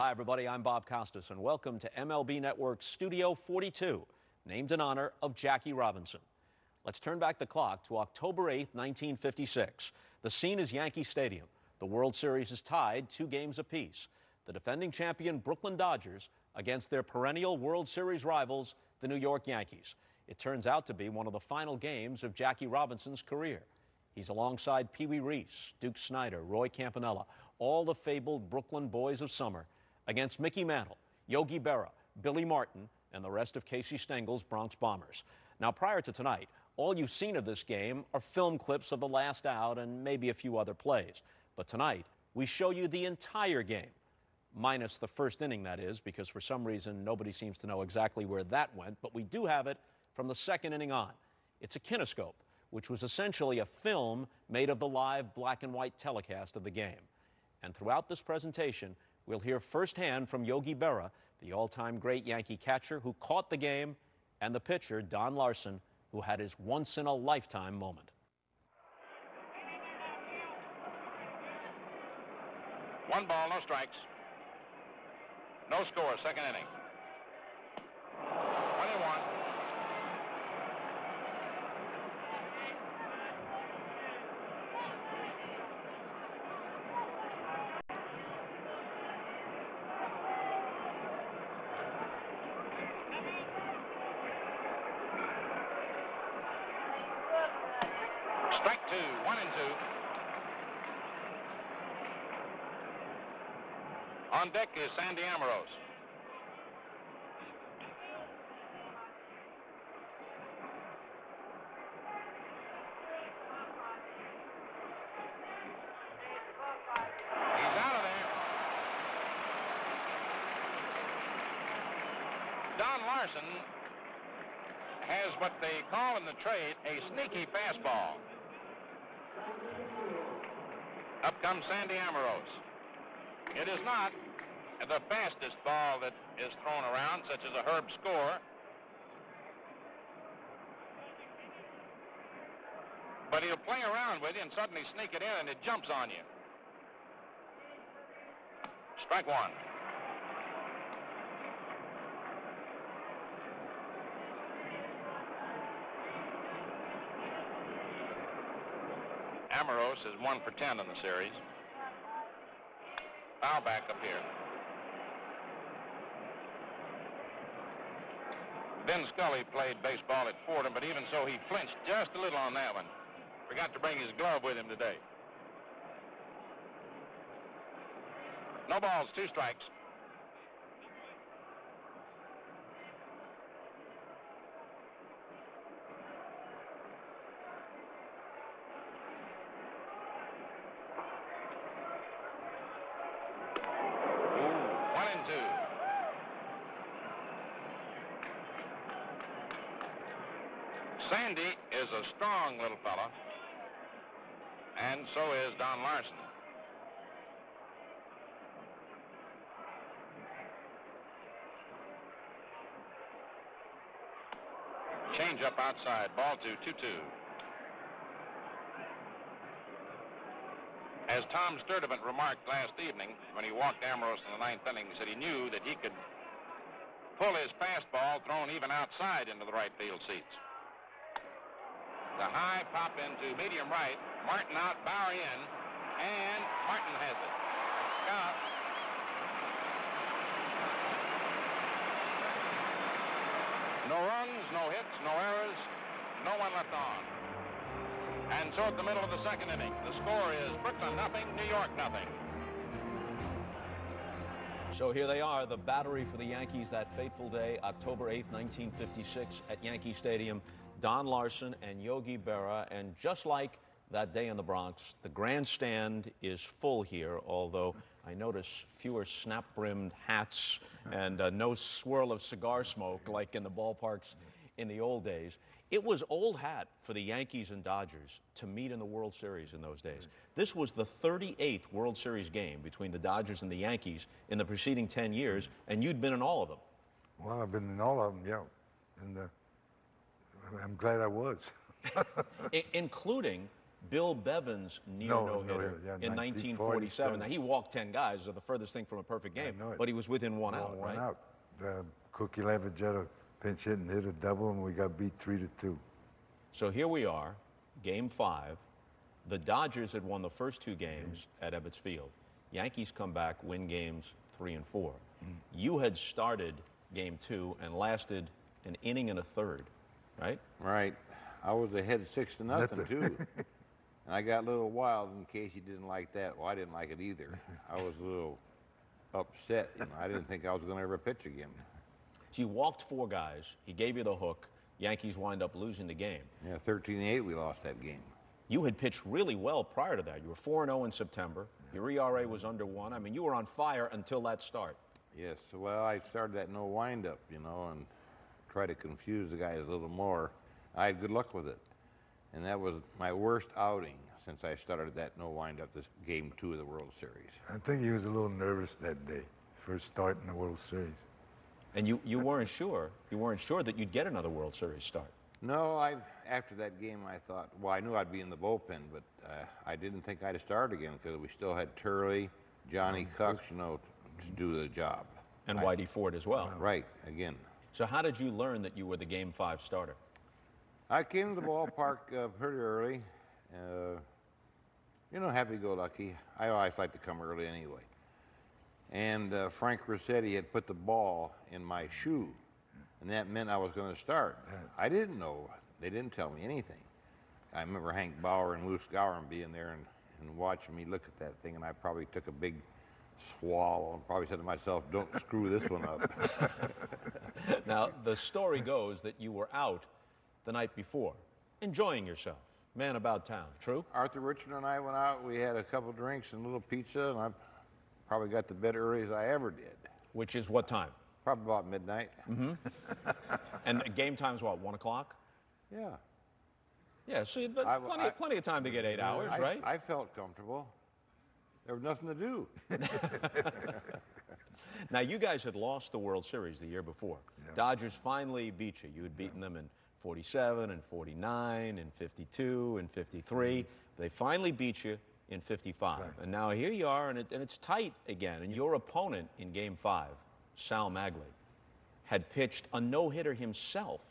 Hi, everybody. I'm Bob Costas, and welcome to MLB Network Studio 42, named in honor of Jackie Robinson. Let's turn back the clock to October 8, 1956. The scene is Yankee Stadium. The World Series is tied 2 games apiece. The defending champion Brooklyn Dodgers against their perennial World Series rivals, the New York Yankees. It turns out to be one of the final games of Jackie Robinson's career. He's alongside Pee Wee Reese, Duke Snider, Roy Campanella, all the fabled Brooklyn boys of summer, against Mickey Mantle, Yogi Berra, Billy Martin, and the rest of Casey Stengel's Bronx Bombers. Now, prior to tonight, all you've seen of this game are film clips of the last out and maybe a few other plays. But tonight, we show you the entire game, minus the first inning, that is, because for some reason nobody seems to know exactly where that went, but we do have it from the second inning on. It's a kinescope, which was essentially a film made of the live black and white telecast of the game. And throughout this presentation, we'll hear firsthand from Yogi Berra, the all-time great Yankee catcher who caught the game, and the pitcher, Don Larsen, who had his once-in-a-lifetime moment. One ball, no strikes. No score, second inning. 21. Strike 2, 1-2. On deck is Sandy Amaros. He's out of there. Don Larsen has what they call in the trade a sneaky fastball. Up comes Sandy Amaros. It is not the fastest ball that is thrown around, such as a Herb score. But he'll play around with you and suddenly sneak it in, and it jumps on you. Strike 1. Amaros is 1 for 10 in the series. Foul back up here. Ben Scully played baseball at Fordham, but even so, he flinched just a little on that one. Forgot to bring his glove with him today. No balls, 2 strikes. Sandy is a strong little fella, and so is Don Larsen. Change up outside, ball 2, 2-2. As Tom Sturdivant remarked last evening when he walked Amaros in the 9th inning, he said he knew that he could pull his fastball thrown even outside into the right field seats. The high pop into medium right, Martin out, Bauer in, and Martin has it. Count. No runs, no hits, no errors, no one left on. And so at the middle of the second inning, the score is Brooklyn 0, New York 0. So here they are, the battery for the Yankees that fateful day, October 8, 1956, at Yankee Stadium. Don Larsen and Yogi Berra, and just like that day in the Bronx, the grandstand is full here, although I notice fewer snap-brimmed hats and no swirl of cigar smoke like in the ballparks in the old days. It was old hat for the Yankees and Dodgers to meet in the World Series in those days. This was the 38th World Series game between the Dodgers and the Yankees in the preceding 10 years, and you'd been in all of them. Well, I've been in all of them, yeah. And I'm glad I was. Including Bill Bevan's near no-hitter in 1947. Now, he walked 10 guys, so the furthest thing from a perfect game, but he was within one out, right? One out. Cookie Lavagetta pinch hit and hit a double, and we got beat 3-2. So here we are, Game 5. The Dodgers had won the first 2 games at Ebbets Field. Yankees come back, win games 3 and 4. You had started Game 2 and lasted an inning and a third, right? Right. I was ahead 6-0 too. And I got a little wild in case you didn't like that. Well, I didn't like it either. I was a little upset. I didn't think I was going to ever pitch again. So you walked 4 guys. He gave you the hook. Yankees wind up losing the game. Yeah, 13-8 we lost that game. You had pitched really well prior to that. You were 4-0 in September. Your ERA was under 1. I mean, you were on fire until that start. Yes. Well, I started that no windup, and try to confuse the guys a little more. I had good luck with it. And that was my worst outing since I started that no windup, this Game 2 of the World Series. I think he was a little nervous that day, first start in the World Series. And you weren't sure. You weren't sure that you'd get another World Series start. No, after that game I thought, well, I knew I'd be in the bullpen, but I didn't think I'd start again because we still had Turley, Johnny Cox, to do the job. And Whitey Ford as well. Right, again. So how did you learn that you were the Game 5 starter? I came to the ballpark pretty early. Happy-go-lucky. I always like to come early anyway. And Frank Rossetti had put the ball in my shoe, and that meant I was going to start. I didn't know. They didn't tell me anything. I remember Hank Bauer and Lou Skowron being there and watching me look at that thing, and I probably took a big swallow and probably said to myself, don't screw this one up. Now, the story goes that you were out the night before, enjoying yourself, man about town, true? Arthur Richard and I went out, we had a couple drinks and a little pizza, and I probably got to bed early as I ever did. Which is what time? Probably about midnight. And game time's what, 1 o'clock? Yeah. Yeah, so plenty of time to get 8 hours, right? I felt comfortable. There was nothing to do. Now, you guys had lost the World Series the year before. Yep. Dodgers finally beat you. You had beaten them in 47 and 49 and 52 and 53. They finally beat you in 55. Right. And now here you are, and it's tight again. And your opponent in Game 5, Sal Maglie, had pitched a no-hitter himself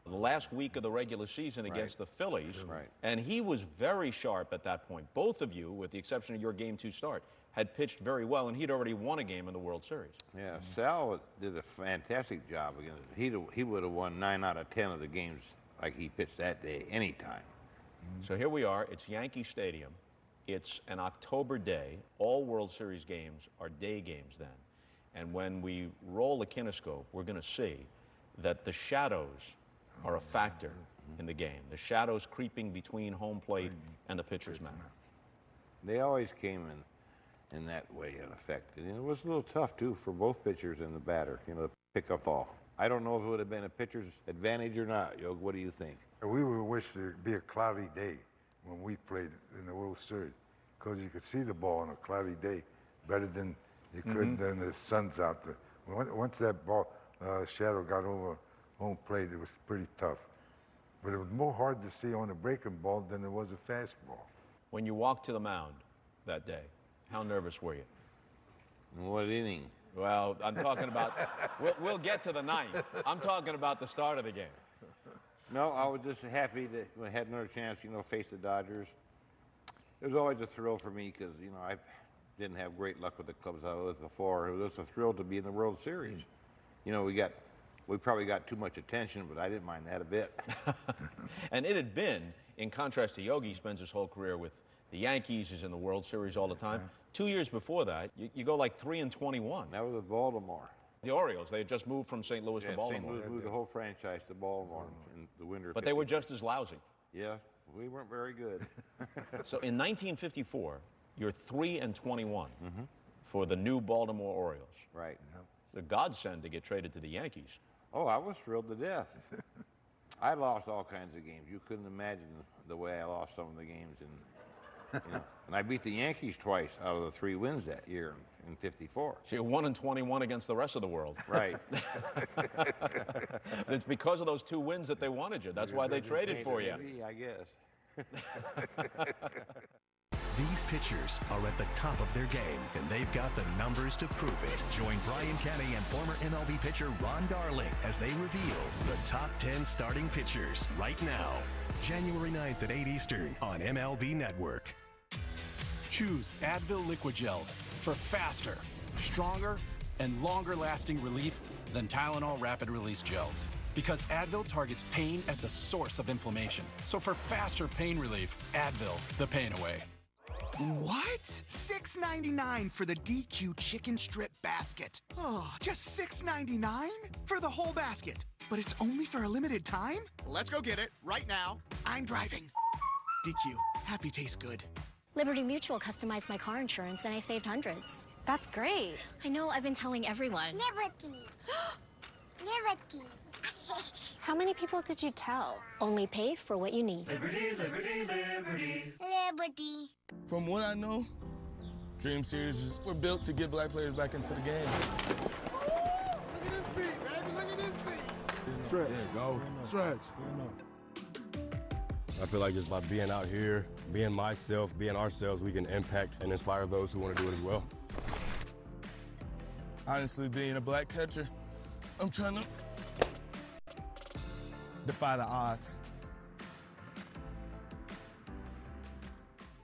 the last week of the regular season against the Phillies. Right. And he was very sharp at that point. Both of you, with the exception of your Game 2 start, had pitched very well, and he'd already won a game in the World Series. Yeah, Sal did a fantastic job against it. He would have won 9 out of 10 of the games like he pitched that day, anytime. So here we are. It's Yankee Stadium. It's an October day. All World Series games are day games then. And when we roll the kinescope, we're going to see that the shadows are a factor in the game. The shadows creeping between home plate and the pitcher's mound. They always came in that way, in effect. And it was a little tough, too, for both pitchers and the batter, to pick up the ball. I don't know if it would have been a pitcher's advantage or not, Yogi. What do you think? We would wish there'd be a cloudy day when we played in the World Series, because you could see the ball on a cloudy day better than you could when the sun's out there. Once that ball shadow got over home plate, it was pretty tough. But it was more hard to see on a breaking ball than it was a fastball. When you walked to the mound that day, how nervous were you? In what inning? Well, I'm talking about, we'll get to the ninth. I'm talking about the start of the game. No, I was just happy that I had another chance, face the Dodgers. It was always a thrill for me because, I didn't have great luck with the clubs I was before. It was just a thrill to be in the World Series. We probably got too much attention, but I didn't mind that a bit. And it had been, in contrast to Yogi, he spends his whole career with the Yankees, he's in the World Series all the time. 2 years before that, you go like 3-21. That was with Baltimore. The Orioles, they had just moved from St. Louis to Baltimore. St. Louis moved the whole franchise to Baltimore in the winter. But they were just as lousy. Yeah, we weren't very good. So in 1954, you're 3-21 for the new Baltimore Orioles. Right. The godsend to get traded to the Yankees. Oh, I was thrilled to death. I lost all kinds of games. You couldn't imagine the way I lost some of the games. And I beat the Yankees twice out of the 3 wins that year in 54. So you're 1-21 against the rest of the world. Right. It's because of those 2 wins that they wanted you. That's why they traded for you. I guess. These pitchers are at the top of their game, and they've got the numbers to prove it. Join Brian Kenny and former MLB pitcher Ron Darling as they reveal the top 10 starting pitchers right now. January 9th at 8 Eastern on MLB Network. Choose Advil Liquid Gels for faster, stronger, and longer-lasting relief than Tylenol Rapid Release Gels. Because Advil targets pain at the source of inflammation. So for faster pain relief, Advil, the pain away. What? $6.99 for the DQ chicken strip basket. Oh, just $6.99 for the whole basket. But it's only for a limited time? Let's go get it right now. I'm driving. DQ, happy tastes good. Liberty Mutual customized my car insurance and I saved hundreds. That's great. I know, I've been telling everyone. Liberty. Liberty. How many people did you tell? Only pay for what you need. Liberty, liberty, liberty. Liberty. From what I know, Dream Series were built to get black players back into the game. Look at his feet, baby. Look at his feet. Stretch. There you go. Stretch. I feel like just by being out here, being myself, being ourselves, we can impact and inspire those who want to do it as well. Honestly, being a black catcher, I'm trying to defy the odds.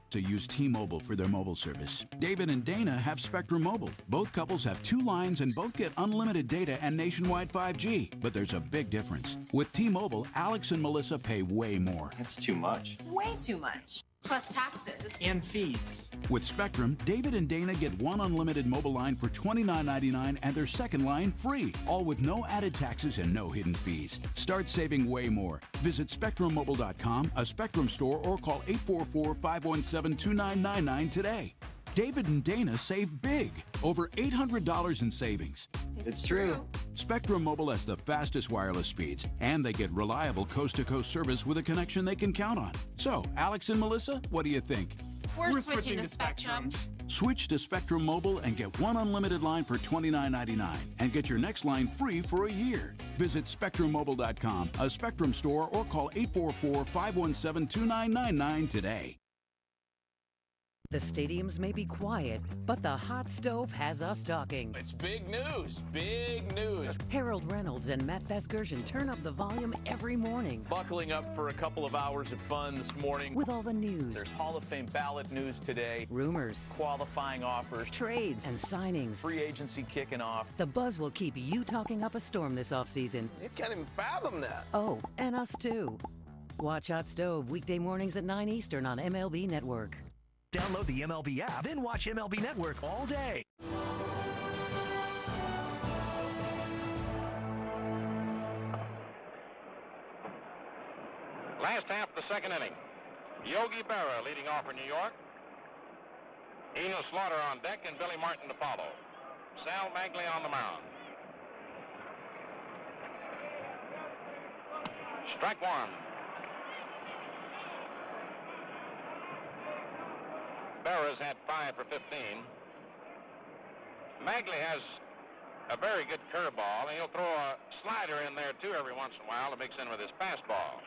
To use T-Mobile for their mobile service. David and Dana have Spectrum Mobile. Both couples have 2 lines and both get unlimited data and nationwide 5G. But there's a big difference. With T-Mobile, Alex and Melissa pay way more. That's too much. Way too much. Plus taxes. And fees. With Spectrum, David and Dana get 1 unlimited mobile line for $29.99 and their second line free. All with no added taxes and no hidden fees. Start saving way more. Visit SpectrumMobile.com, a Spectrum store, or call 844-517-2999 today. David and Dana save big. Over $800 in savings. It's true. Spectrum Mobile has the fastest wireless speeds, and they get reliable coast-to-coast service with a connection they can count on. So, Alex and Melissa, what do you think? We're switching to Spectrum. Switch to Spectrum Mobile and get 1 unlimited line for $29.99 and get your next line free for a year. Visit SpectrumMobile.com, a Spectrum store, or call 844-517-2999 today. The stadiums may be quiet, but the hot stove has us talking. It's big news, big news. Harold Reynolds and Matt Vasgersian turn up the volume every morning. Buckling up for a couple of hours of fun this morning. With all the news. There's Hall of Fame ballot news today. Rumors. Qualifying offers. Trades and signings. Free agency kicking off. The buzz will keep you talking up a storm this offseason. You can't even fathom that. Oh, and us too. Watch Hot Stove weekday mornings at 9 Eastern on MLB Network. Download the MLB app, then watch MLB Network all day. Last half of the second inning. Yogi Berra leading off for New York. Eno Slaughter on deck and Billy Martin to follow. Sal Maglie on the mound. Strike 1. Berra's had 5 for 15. Maglie has a very good curveball, and he'll throw a slider in there, too, every once in a while to mix in with his fastball.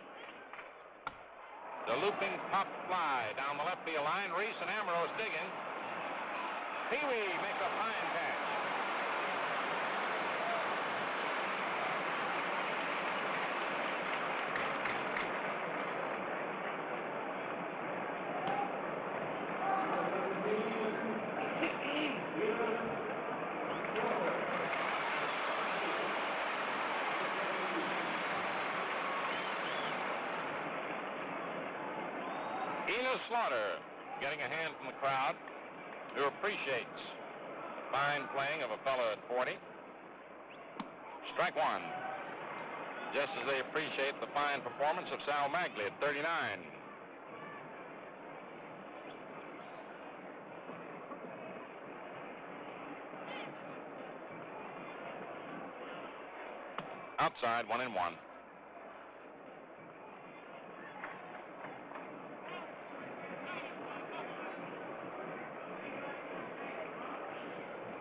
The looping pop fly down the left field line. Reese and Ambrose digging. Pee-wee makes a fine catch. Slaughter getting a hand from the crowd who appreciates fine playing of a fellow at 40. Strike 1. Just as they appreciate the fine performance of Sal Maglie at 39. Outside, 1-1.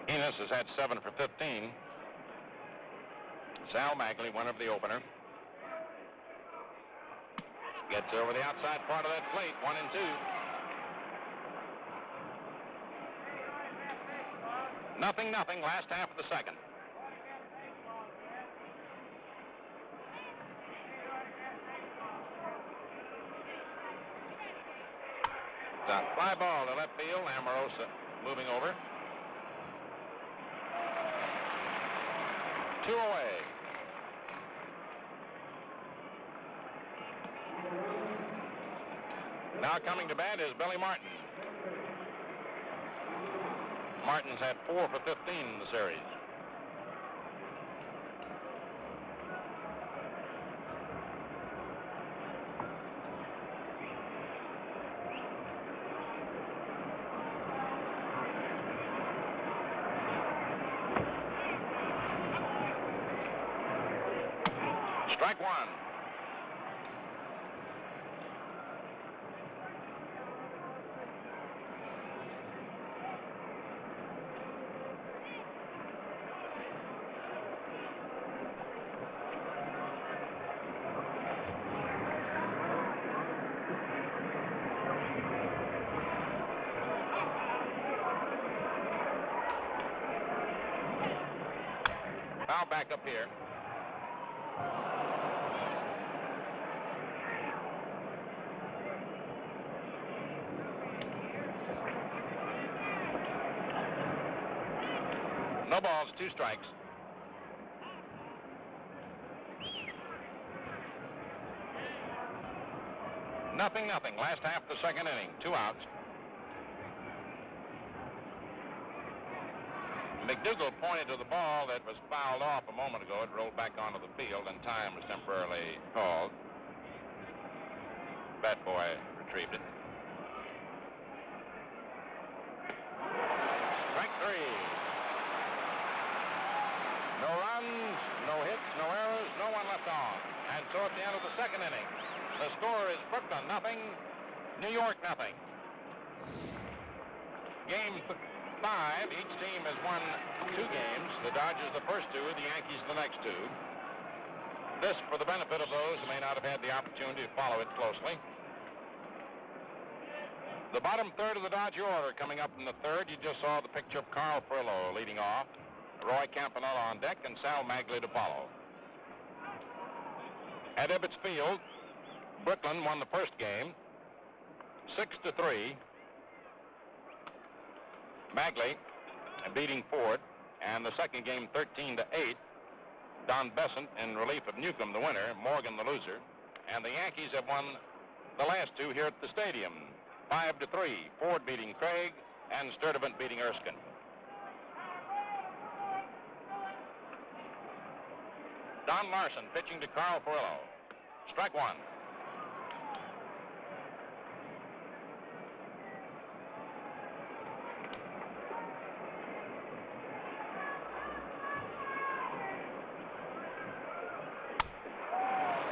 Enos has had 7 for 15. Sal Maglie, winner of the opener. Gets over the outside part of that plate, 1-2. Nothing, last half of the second. The fly ball to left field. Amorosa moving over. 2 away. Now coming to bat is Billy Martin. Martin's had 4 for 15 in the series. Strike 1. Foul back up here. No balls, 2 strikes. Nothing. Last half of the second inning, 2 outs. McDougal pointed to the ball that was fouled off a moment ago. It rolled back onto the field, and time was temporarily called. Bat boy retrieved it. Strike 3. No runs, no hits, no errors, no one left on. And so at the end of the second inning, the score is Brooklyn 0, New York 0. Game 5, each team has won 2 games. The Dodgers the first 2, the Yankees the next 2. This for the benefit of those who may not have had the opportunity to follow it closely. The bottom third of the Dodger order coming up in the third. You just saw the picture of Carl Frillo leading off, Roy Campanella on deck, and Sal Maglie to follow. At Ebbets Field, Brooklyn won the first game 6-3. Maglie beating Ford, and the second game 13-8. Don Besant in relief of Newcomb, the winner, Morgan the loser, and the Yankees have won the last 2 here at the stadium 5-3. Ford beating Craig and Sturdivant beating Erskine. Don Larsen pitching to Carl Furillo. Strike 1.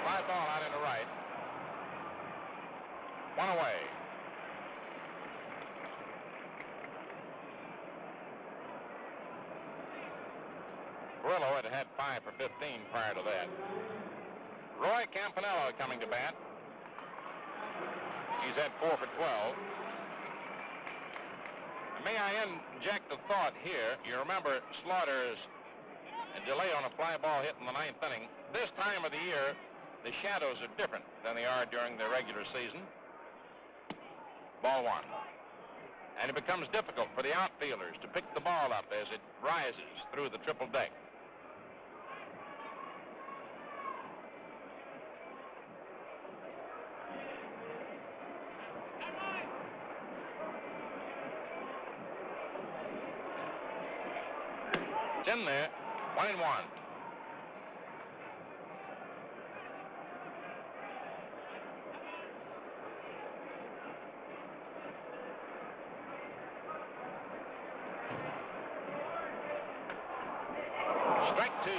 Fly ball out into right. 1 away. Furillo had 5 for 15 prior to that. Roy Campanella coming to bat. He's had 4 for 12. May I inject a thought here? You remember Slaughter's delay on a fly ball hit in the 9th inning. This time of the year, the shadows are different than they are during the regular season. Ball 1. And it becomes difficult for the outfielders to pick the ball up as it rises through the triple deck. It's in there. 1-1. Strike 2, 1-2.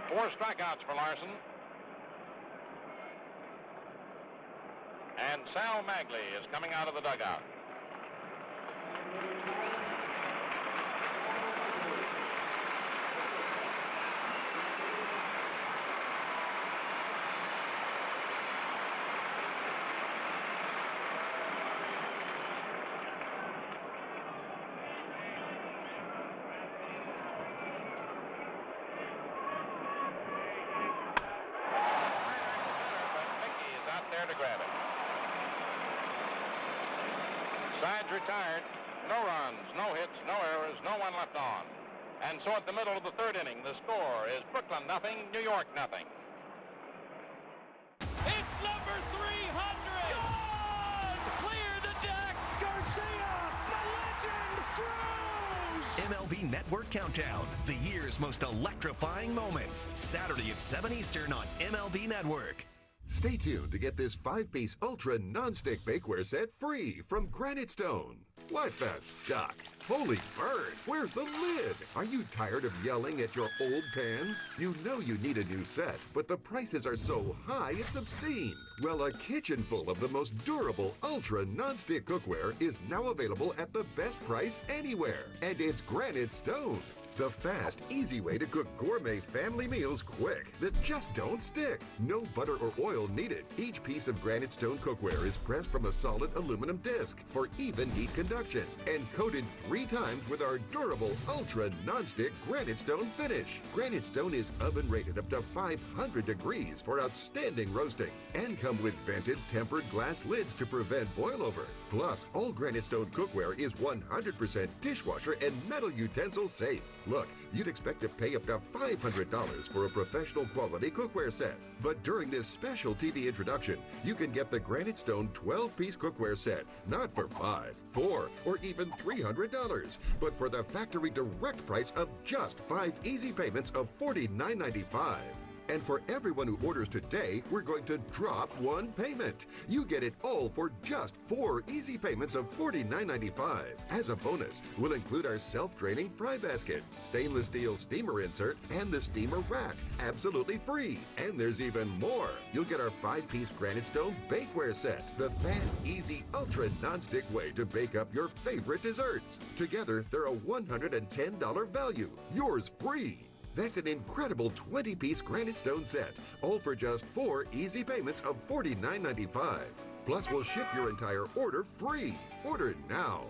4 strikeouts for Larsen. And Sal Maglie is coming out of the dugout. To grab it. Sides retired. No runs, no hits, no errors, no one left on. And so at the middle of the 3rd inning, the score is Brooklyn nothing, New York nothing. It's number 300. Gone! Clear the deck. Garcia, the legend, grows. MLB Network Countdown, the year's most electrifying moments. Saturday at 7 Eastern on MLB Network. Stay tuned to get this 5-piece Ultra Non-Stick Bakeware set free from Granite Stone. What the stuck? Holy bird, where's the lid? Are you tired of yelling at your old pans? You know you need a new set, but the prices are so high it's obscene. Well, a kitchen full of the most durable Ultra Non-Stick cookware is now available at the best price anywhere, and it's Granite Stone. The fast, easy way to cook gourmet family meals quick that just don't stick. No butter or oil needed. Each piece of Granite Stone cookware is pressed from a solid aluminum disc for even heat conduction and coated 3 times with our durable Ultra Non-Stick Granite Stone finish. Granite Stone is oven rated up to 500 degrees for outstanding roasting and come with vented tempered glass lids to prevent boilover. Plus, all Granite Stone cookware is 100% dishwasher and metal utensil safe. Look, you'd expect to pay up to $500 for a professional quality cookware set. But during this special TV introduction, you can get the Granite Stone 12-piece cookware set, not for $5, $4, or even $300, but for the factory direct price of just 5 easy payments of $49.95. And for everyone who orders today, we're going to drop 1 payment. You get it all for just 4 easy payments of $49.95. As a bonus, we'll include our self-draining fry basket, stainless steel steamer insert, and the steamer rack, absolutely free. And there's even more. You'll get our 5-piece Granite Stone bakeware set, the fast, easy, ultra non-stick way to bake up your favorite desserts. Together, they're a $110 value, yours free. That's an incredible 20-piece Granite Stone set, all for just 4 easy payments of $49.95. Plus, we'll ship your entire order free. Order now.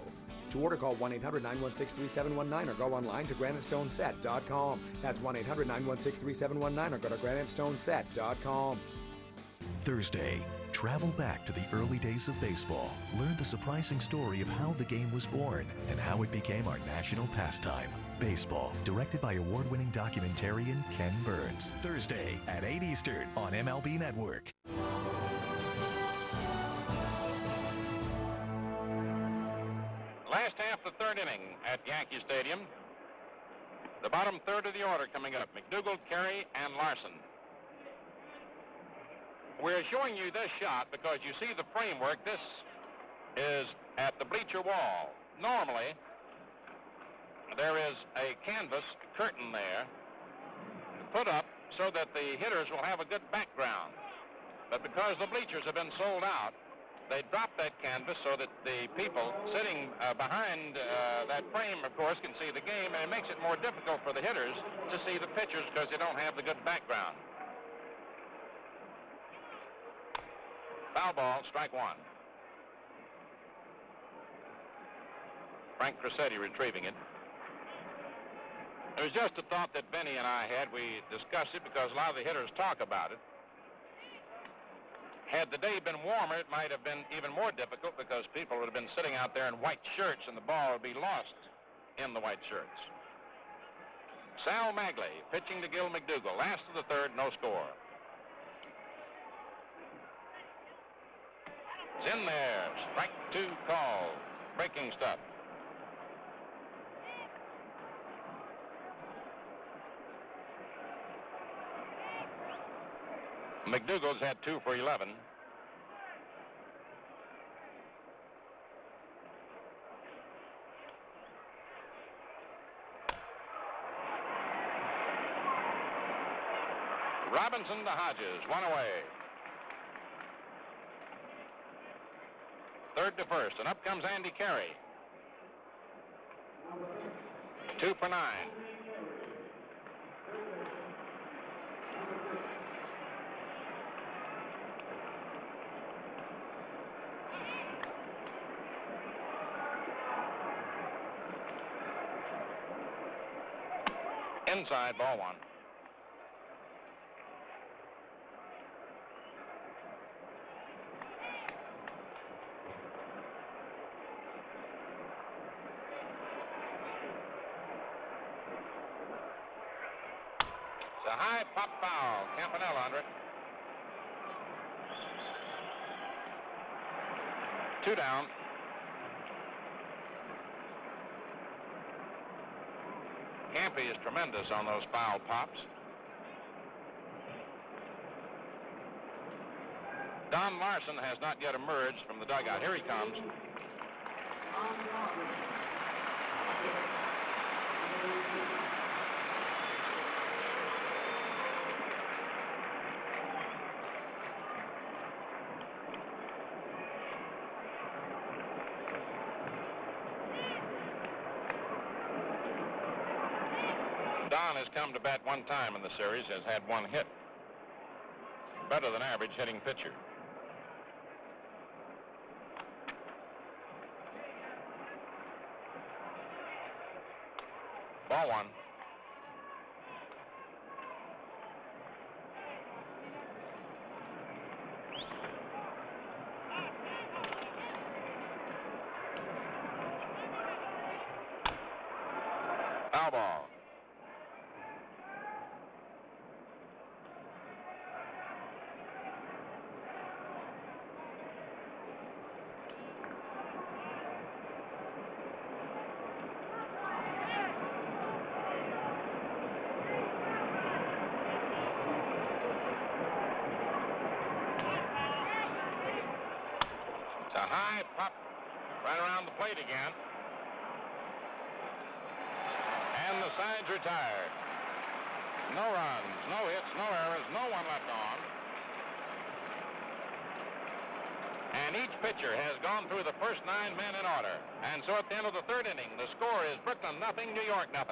To order, call 1-800-916-3719 or go online to granitestoneset.com. That's 1-800-916-3719 or go to granitestoneset.com. Thursday, travel back to the early days of baseball. Learn the surprising story of how the game was born and how it became our national pastime. Baseball, directed by award-winning documentarian Ken Burns. Thursday at 8 Eastern on MLB Network. Last half of the 3rd inning at Yankee Stadium. The bottom third of the order coming up. McDougal, Carey, and Larsen. We're showing you this shot because you see the framework. This is at the bleacher wall. Normally, there is a canvas curtain there put up so that the hitters will have a good background. But because the bleachers have been sold out, they dropped that canvas so that the people sitting behind that frame, of course, can see the game, and it makes it more difficult for the hitters to see the pitchers because they don't have the good background. Foul ball, strike 1. Frank Crissetti retrieving it. It was just a thought that Benny and I had. We discussed it because a lot of the hitters talk about it. Had the day been warmer, it might have been even more difficult because people would have been sitting out there in white shirts and the ball would be lost in the white shirts. Sal Maglie pitching to Gil McDougal. Last of the 3rd, no score. It's in there. Strike 2 call. Breaking stuff. McDougal's had 2 for 11. Robinson to Hodges, one away. Third to first, and up comes Andy Carey. 2 for 9. Inside, ball one. It's a high pop foul. Campanella under it. 2 down. Campy is tremendous on those foul pops. Don Larsen has not yet emerged from the dugout. Here he comes. Don has come to bat one time in the series, has had 1 hit. Better than average hitting pitcher. Ball one. Foul ball. A high pop right around the plate again. And the side's retired. No runs, no hits, no errors, no one left on. And each pitcher has gone through the first 9 men in order. And so at the end of the 3rd inning, the score is Brooklyn 0, New York 0.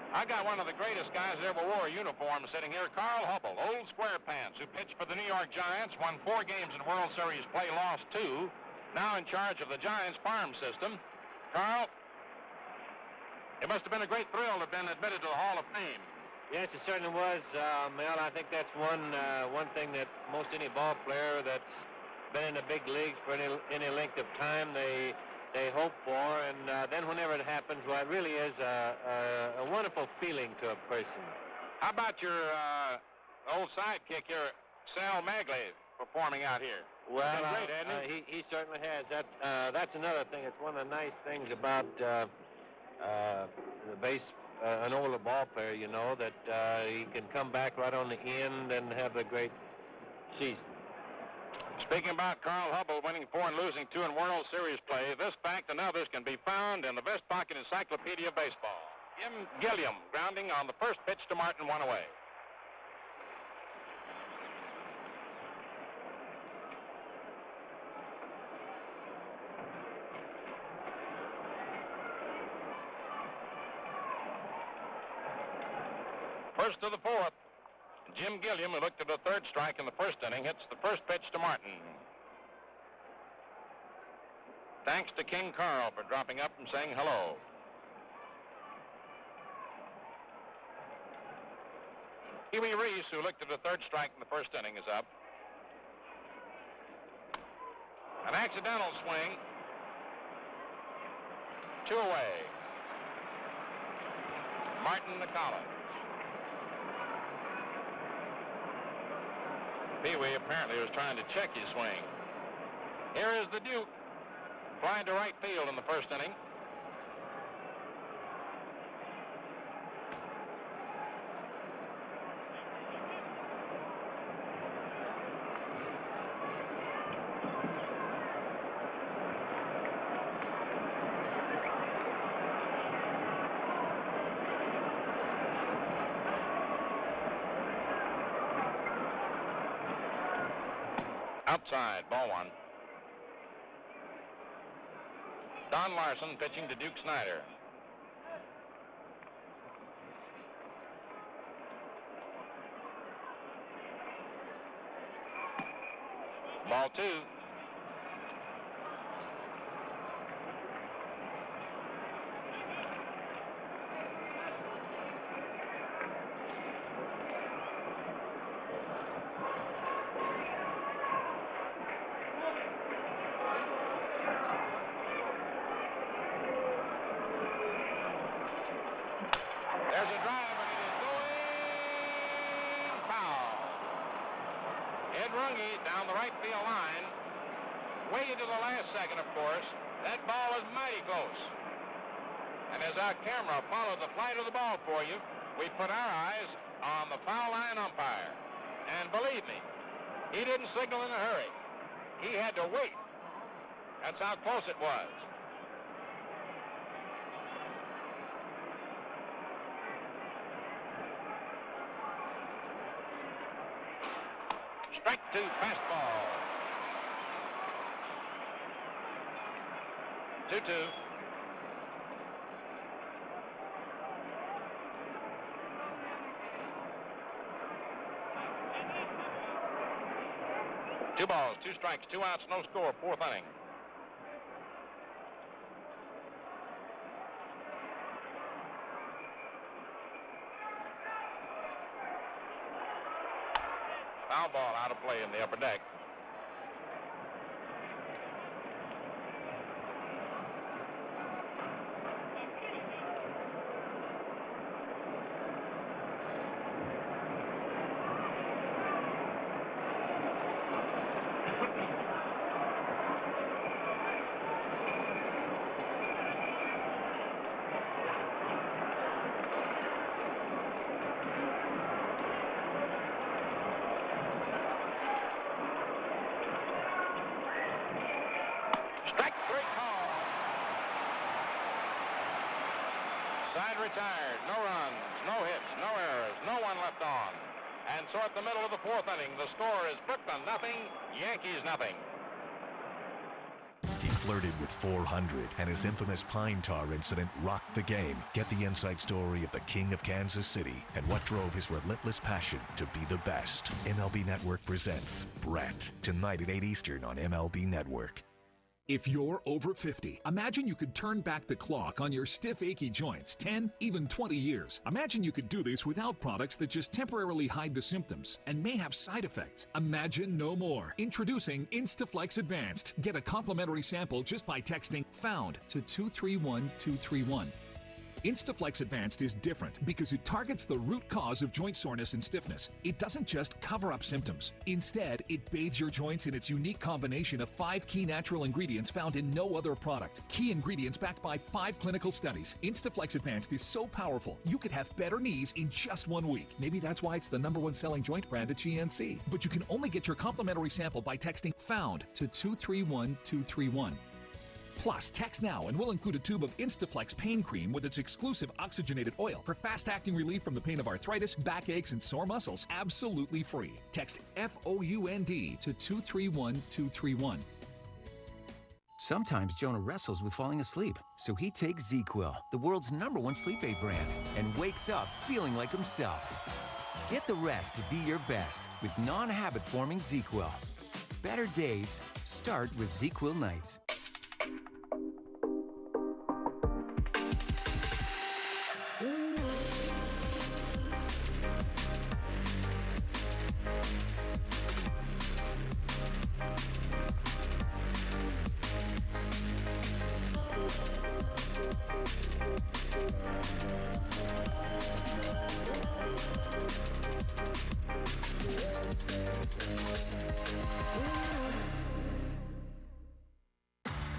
I got one of the greatest guys that ever wore a uniform sitting here, Carl Hubbell, old square pants, who pitched for the New York Giants, won 4 games in World Series play, lost 2, now in charge of the Giants farm system. Carl, it must have been a great thrill to have been admitted to the Hall of Fame. Yes, it certainly was, Mel. I think that's one thing that most any ball player that's been in the big leagues for any length of time, they hope for, and then whenever it happens, well, it really is a wonderful feeling to a person. How about your old sidekick here, Sal Maglie, performing out here? Well, great, hasn't he? He certainly has. That's another thing. It's one of the nice things about an older ball player, you know, that he can come back right on the end and have a great season. Speaking about Carl Hubbell winning 4 and losing 2 in World Series play, this fact and others can be found in the Vest Pocket Encyclopedia of Baseball. Jim Gilliam grounding on the first pitch to Martin, 1 away. First to the 4th. Jim Gilliam, who looked at a 3rd strike in the 1st inning, hits the first pitch to Martin. Thanks to King Carl for dropping up and saying hello. Huey Reese, who looked at a 3rd strike in the 1st inning, is up. An accidental swing. 2 away. Martin to Collins. Pee-wee apparently was trying to check his swing. Here is the Duke, flying to right field in the 1st inning. Outside, ball one. Don Larsen pitching to Duke Snyder. Ball two. There's a drive, and it is going foul. Ed Runge down the right field line. Way into the last second, of course. That ball is mighty close. And as our camera followed the flight of the ball for you, we put our eyes on the foul line umpire. And believe me, he didn't signal in a hurry. He had to wait. That's how close it was. Strike two, fastball. 2-2. Two balls, two strikes, 2 outs, no score, 4th inning. Foul ball out of play in the upper deck. Retired, no runs, no hits, no errors, no one left on. And so at the middle of the 4th inning, the score is Brooklyn nothing, Yankees nothing. He flirted with 400, and his infamous pine tar incident rocked the game. Get the inside story of the King of Kansas City and what drove his relentless passion to be the best. MLB Network presents Brett, tonight at 8 Eastern on MLB Network. If you're over 50, imagine you could turn back the clock on your stiff, achy joints 10, even 20 years. Imagine you could do this without products that just temporarily hide the symptoms and may have side effects. Imagine no more. Introducing Instaflex Advanced. Get a complimentary sample just by texting FOUND to 231231. Instaflex Advanced is different because it targets the root cause of joint soreness and stiffness. It doesn't just cover up symptoms. Instead, it bathes your joints in its unique combination of 5 key natural ingredients found in no other product. Key ingredients backed by 5 clinical studies. Instaflex Advanced is so powerful, you could have better knees in just 1 week. Maybe that's why it's the #1 selling joint brand at GNC. But you can only get your complimentary sample by texting FOUND to 231231. Plus, text now and we'll include a tube of Instaflex pain cream with its exclusive oxygenated oil for fast-acting relief from the pain of arthritis, backaches, and sore muscles. Absolutely free. Text FOUND to 231231. Sometimes Jonah wrestles with falling asleep, so he takes ZzzQuil, the world's #1 sleep aid brand, and wakes up feeling like himself. Get the rest to be your best with non-habit-forming ZzzQuil. Better days start with ZzzQuil nights.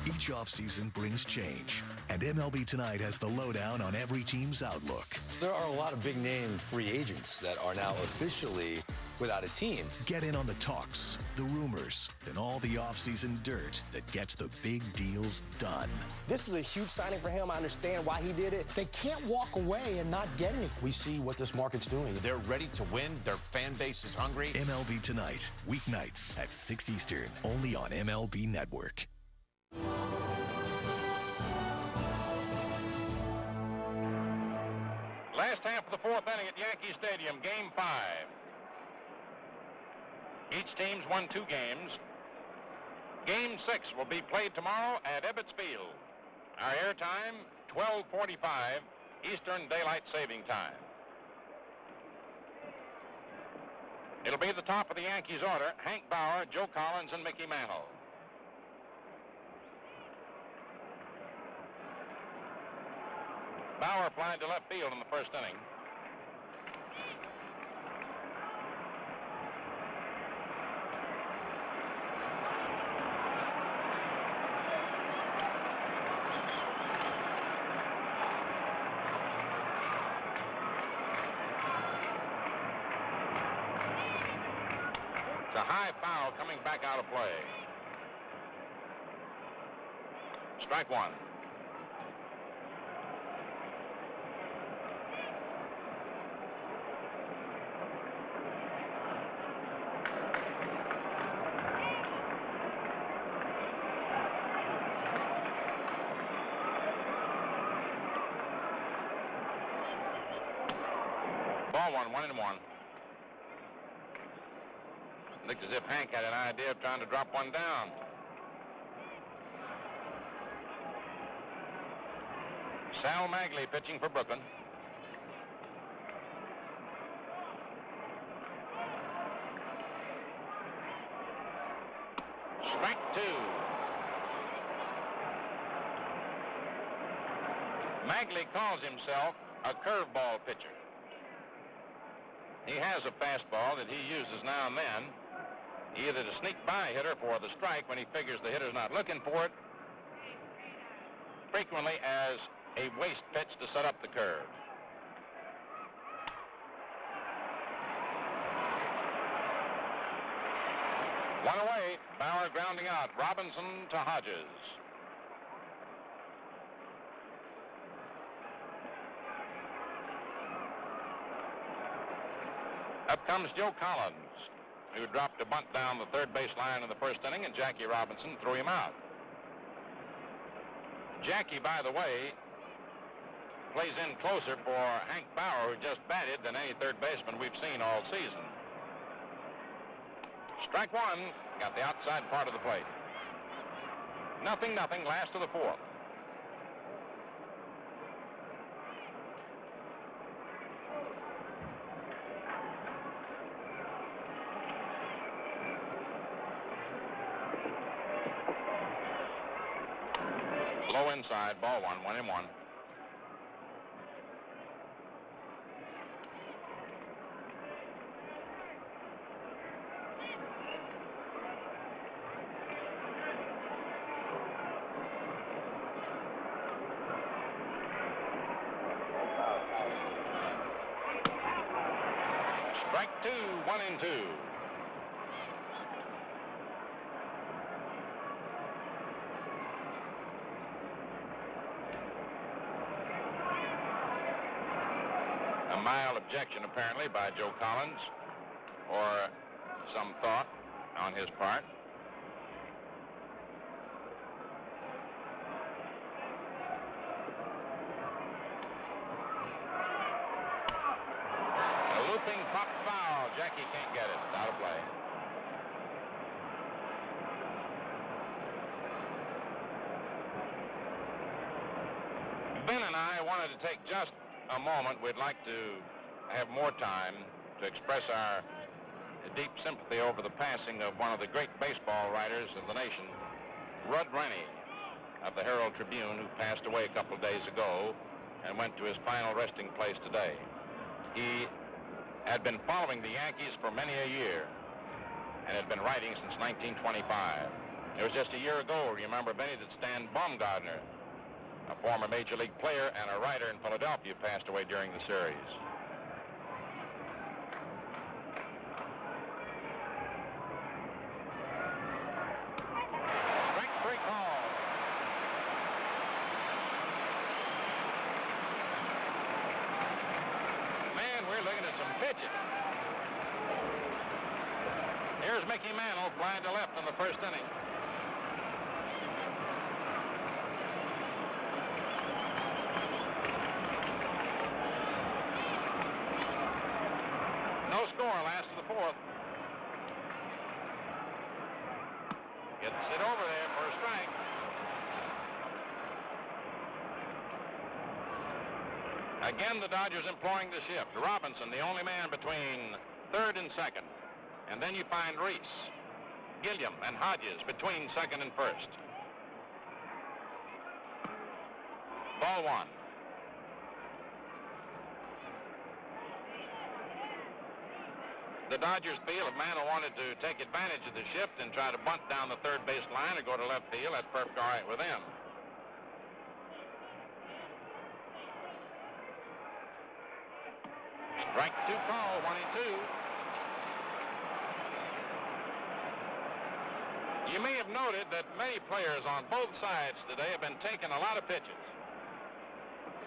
Each offseason brings change, and MLB Tonight has the lowdown on every team's outlook. There are a lot of big-name free agents that are now officially without a team. Get in on the talks, the rumors, and all the offseason dirt that gets the big deals done. This is a huge signing for him. I understand why he did it. They can't walk away and not get anything. We see what this market's doing. They're ready to win. Their fan base is hungry. MLB Tonight, weeknights at 6 Eastern, only on MLB Network. Last half of the fourth inning at Yankee Stadium, Game 5. Each team's won 2 games. Game 6 will be played tomorrow at Ebbets Field. Our air time, 12:45 Eastern Daylight Saving Time. It'll be the top of the Yankees order: Hank Bauer, Joe Collins, and Mickey Mantle. Bauer flied to left field in the first inning. It's a high foul coming back out of play. Strike one. Ball one, 1-1. Looked as if Hank had an idea of trying to drop one down. Sal Maglie pitching for Brooklyn. Strike two. Maglie calls himself a curveball pitcher. He has a fastball that he uses now and then, either to sneak by a hitter for the strike when he figures the hitter's not looking for it, frequently as a waste pitch to set up the curve. One away, Bauer grounding out. Robinson to Hodges. Up comes Joe Collins, who dropped a bunt down the third base line in the first inning, and Jackie Robinson threw him out. Jackie, by the way, plays in closer for Hank Bauer, who just batted, than any third baseman we've seen all season. Strike one, got the outside part of the plate. 0-0, last of the fourth. Low inside, ball one, 1-1. Strike two, 1-2. A mild objection, apparently, by Joe Collins, or some thought on his part. A looping pop foul. Jackie can't get it. It's out of play. Ben and I wanted to take just a moment. We'd like to have more time to express our deep sympathy over the passing of one of the great baseball writers of the nation, Rudd Rennie of the Herald Tribune, who passed away a couple of days ago and went to his final resting place today. He had been following the Yankees for many a year and had been writing since 1925. It was just a year ago, remember, Benny, that Stan Baumgartner, a former Major League player and a writer in Philadelphia, passed away during the series. we're looking at some pitches. Here's Mickey Mantle flying to left in the first inning. No score, last of the fourth. Gets it over there for a strike. Again, the Dodgers employing the shift. Robinson, the only man between third and second. And then you find Reese, Gilliam, and Hodges between second and first. Ball one. The Dodgers feel if Mantle wanted to take advantage of the shift and try to bunt down the third base line or go to left field, that's perfectly all right with them. Strike two call, 1-2. You may have noted that many players on both sides today have been taking a lot of pitches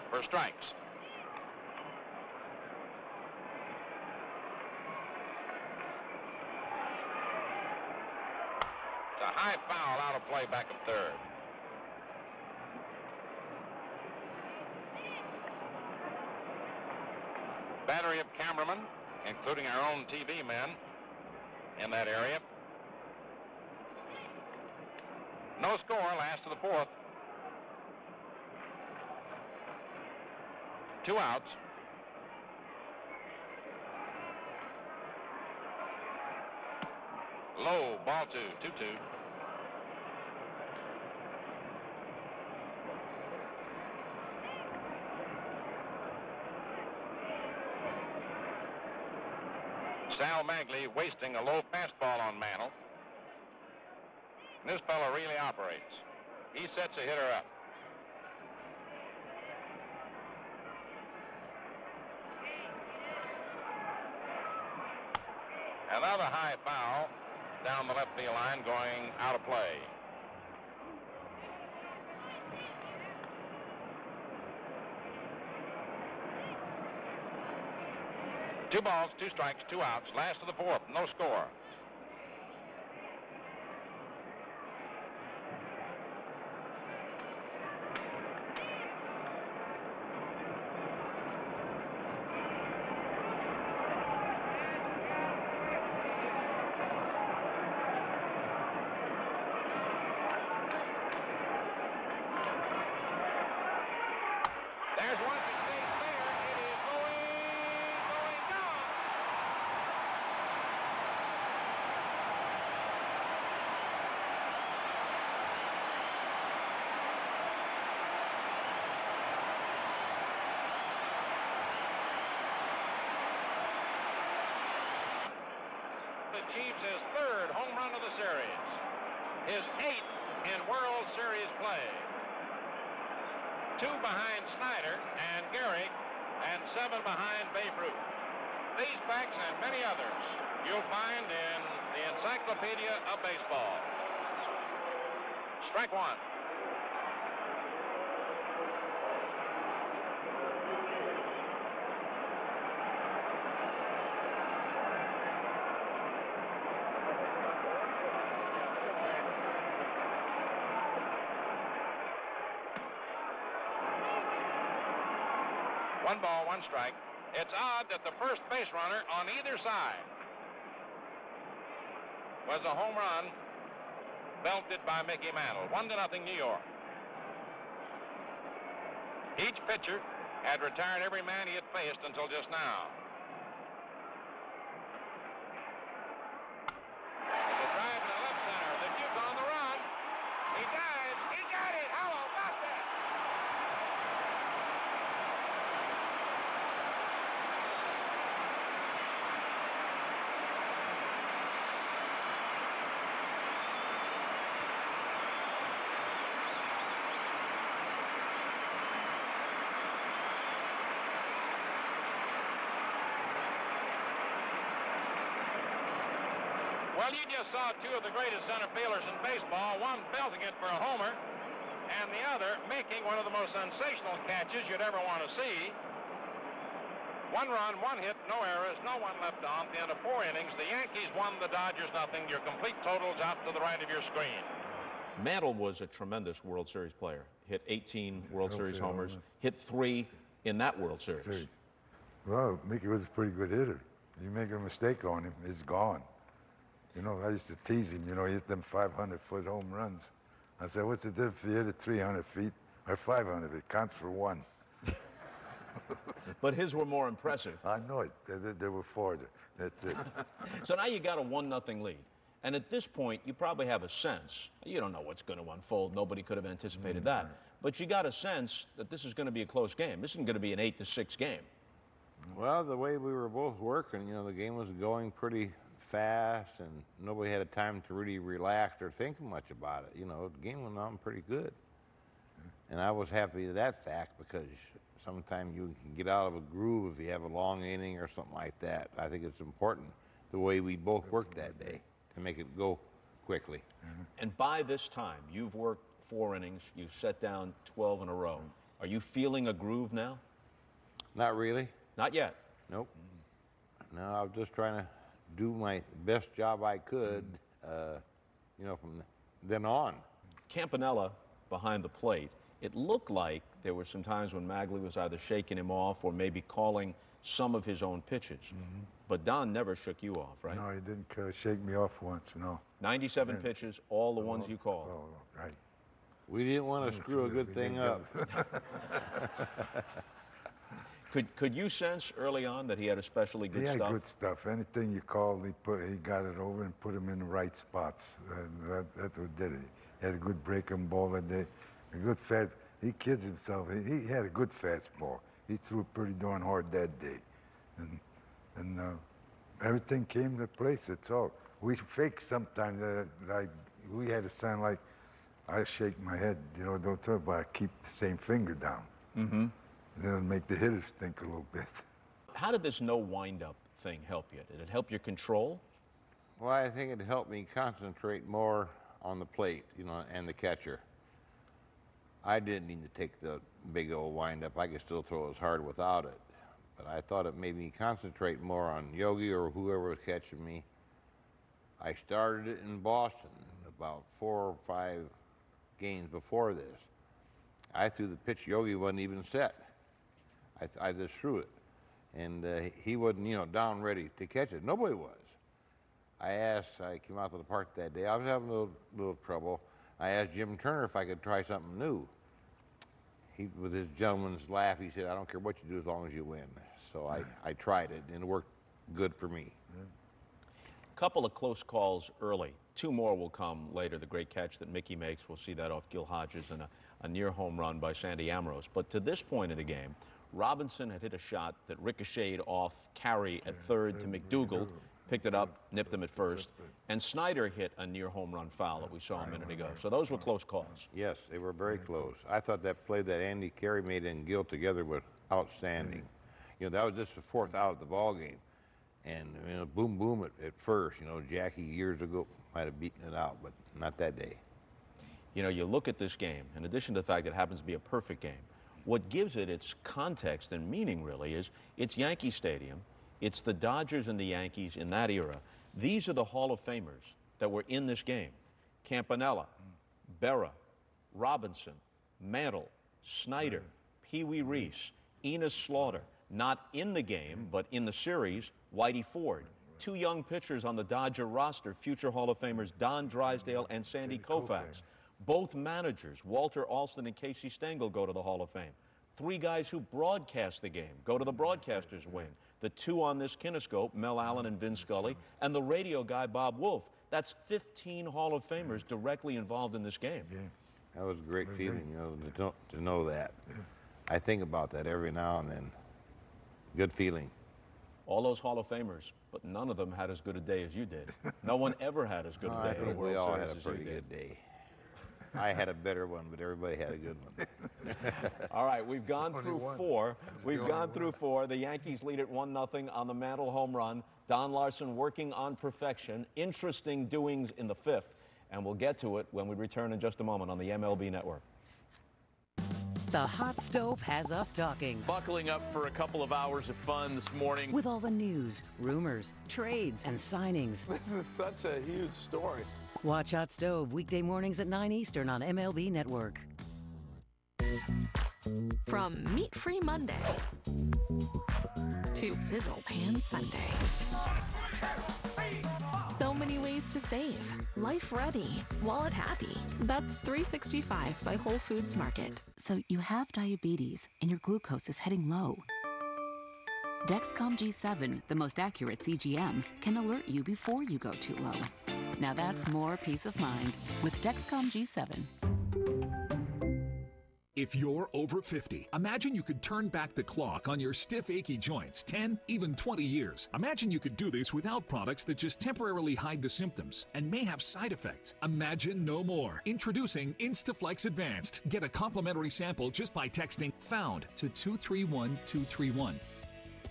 for strikes. It's a high foul out of play back of third. Battery of cameramen, including our own TV men in that area. No score, last of the fourth. 2 outs. Low, ball two, 2-2. Sal Maglie wasting a low fastball on Mantle. This fellow really operates. He sets a hitter up. Another high foul down the left field line, going out of play. Two balls, 2 strikes, 2 outs. Last of the fourth, no score. There's one that stays there. It is going down. Achieves his third home run of the series, his 8th in World Series play. 2 behind Snyder and Gehrig, and 7 behind Babe Ruth. These facts and many others you'll find in the Encyclopedia of Baseball. Strike one. One ball, 1 strike. It's odd that the first base runner on either side was a home run belted by Mickey Mantle. 1-0 New York. Each pitcher had retired every man he had faced until just now. There's a drive to the left center. The Duke on the run. He dives. He got it. How about that? Well, you just saw 2 of the greatest center fielders in baseball, one belting it for a homer, and the other making one of the most sensational catches you'd ever want to see 1 run, 1 hit, no errors, no one left on. At the end of 4 innings, the Yankees won, the Dodgers nothing. Your complete totals out to the right of your screen. Mantle was a tremendous World Series player. Hit 18 World Series homers, hit 3 in that World Series. Well, Mickey was a pretty good hitter. You make a mistake on him, it's gone. You know, I used to tease him, you know, he hit them 500-foot home runs. I said, what's the difference if you hit it 300 feet or 500? It counts for 1. But his were more impressive. I know it. They were farther. That's it. So now you got a 1-0 lead. And at this point, you probably have a sense. You don't know what's going to unfold. Nobody could have anticipated that. But you got a sense that this is going to be a close game. This isn't going to be an 8-6 game. Well, the way we were both working, you know, the game was going pretty fast, and nobody had a time to really relax or think much about it. You know, the game went on pretty good. And I was happy with that fact because sometimes you can get out of a groove if you have a long inning or something like that. I think it's important the way we both worked that day to make it go quickly. And by this time, you've worked 4 innings, you've set down 12 in a row. Are you feeling a groove now? Not really. Not yet? Nope. No, I was just trying to do my best job I could, you know, from then on. Campanella behind the plate, it looked like there were some times when Maglie was either shaking him off or maybe calling some of his own pitches. But Don never shook you off, right? No, he didn't shake me off once, no. 97 pitches, all the ones you called. Oh, right. We didn't want to screw a good thing up. Could you sense early on that he had especially good stuff? He had good stuff. Anything you called, he got it over and put him in the right spots. That's what did it. He had a good breaking ball that day. A good he kids himself. He had a good fastball. He threw it pretty darn hard that day. And everything came to place. It's all. We fake sometimes. Like we had to sound like I shake my head. You know, don't throw it, but I keep the same finger down. That'll make the hitters think a little bit. How did this no wind-up thing help you? Did it help your control? Well, I think it helped me concentrate more on the plate, you know, and the catcher. I didn't need to take the big old wind-up. I could still throw as hard without it. But I thought it made me concentrate more on Yogi or whoever was catching me. I started it in Boston about 4 or 5 games before this. I threw the pitch, Yogi wasn't even set. I just threw it. And he wasn't, you know, down ready to catch it. Nobody was. I came out to the park that day. I was having a little trouble. I asked Jim Turner if I could try something new. With his gentleman's laugh, he said, I don't care what you do as long as you win. So I tried it, and it worked good for me. A couple of close calls early. 2 more will come later. The great catch that Mickey makes, we'll see that off Gil Hodges, and a near home run by Sandy Ambrose. But to this point of the game, Robinson had hit a shot that ricocheted off Carey at third to McDougal, picked it up, nipped him at first, and Snyder hit a near home run foul that we saw a minute ago. So those were close calls. Yes, they were very close. I thought that play that Andy Carey made and Gil together was outstanding. You know, that was just the 4th out of the ball game. And, you know, boom, boom at first. You know, Jackie years ago might have beaten it out, but not that day. You know, you look at this game, in addition to the fact that it happens to be a perfect game, what gives it its context and meaning really is it's Yankee Stadium. It's the Dodgers and the Yankees in that era. These are the Hall of Famers that were in this game. Campanella, Berra, Robinson, Mantle, Snyder, Pee Wee Reese, Enos Slaughter. Not in the game, but in the series, Whitey Ford. 2 young pitchers on the Dodger roster, future Hall of Famers Don Drysdale and Sandy Koufax. Both managers, Walter Alston and Casey Stengel, go to the Hall of Fame. 3 guys who broadcast the game go to the broadcaster's wing. The 2 on this kinescope, Mel Allen and Vin Scully, and the radio guy, Bob Wolf. That's 15 Hall of Famers directly involved in this game. That was a great feeling, you know, to know that. I think about that every now and then. Good feeling. All those Hall of Famers, but none of them had as good a day as you did. No one ever had as good a day. I think we all had a pretty good day. I had a better one, but everybody had a good one. All right, we've gone through 4. We've gone through 4. The Yankees lead at 1-0 on the Mantle home run. Don Larsen working on perfection. Interesting doings in the 5th, and we'll get to it when we return in just a moment on the MLB Network. The hot stove has us talking. Buckling up for a couple of hours of fun this morning. With all the news, rumors, trades, and signings. This is such a huge story. Watch Hot Stove weekday mornings at 9 Eastern on MLB Network. From meat-free Monday to sizzle pan Sunday. So many ways to save. Life ready, wallet happy. That's 365 by Whole Foods Market. So you have diabetes and your glucose is heading low. Dexcom G7, the most accurate CGM, can alert you before you go too low. Now that's more peace of mind with Dexcom G7. If you're over 50, imagine you could turn back the clock on your stiff, achy joints 10, even 20 years. Imagine you could do this without products that just temporarily hide the symptoms and may have side effects. Imagine no more. Introducing Instaflex Advanced. Get a complimentary sample just by texting FOUND to 231231.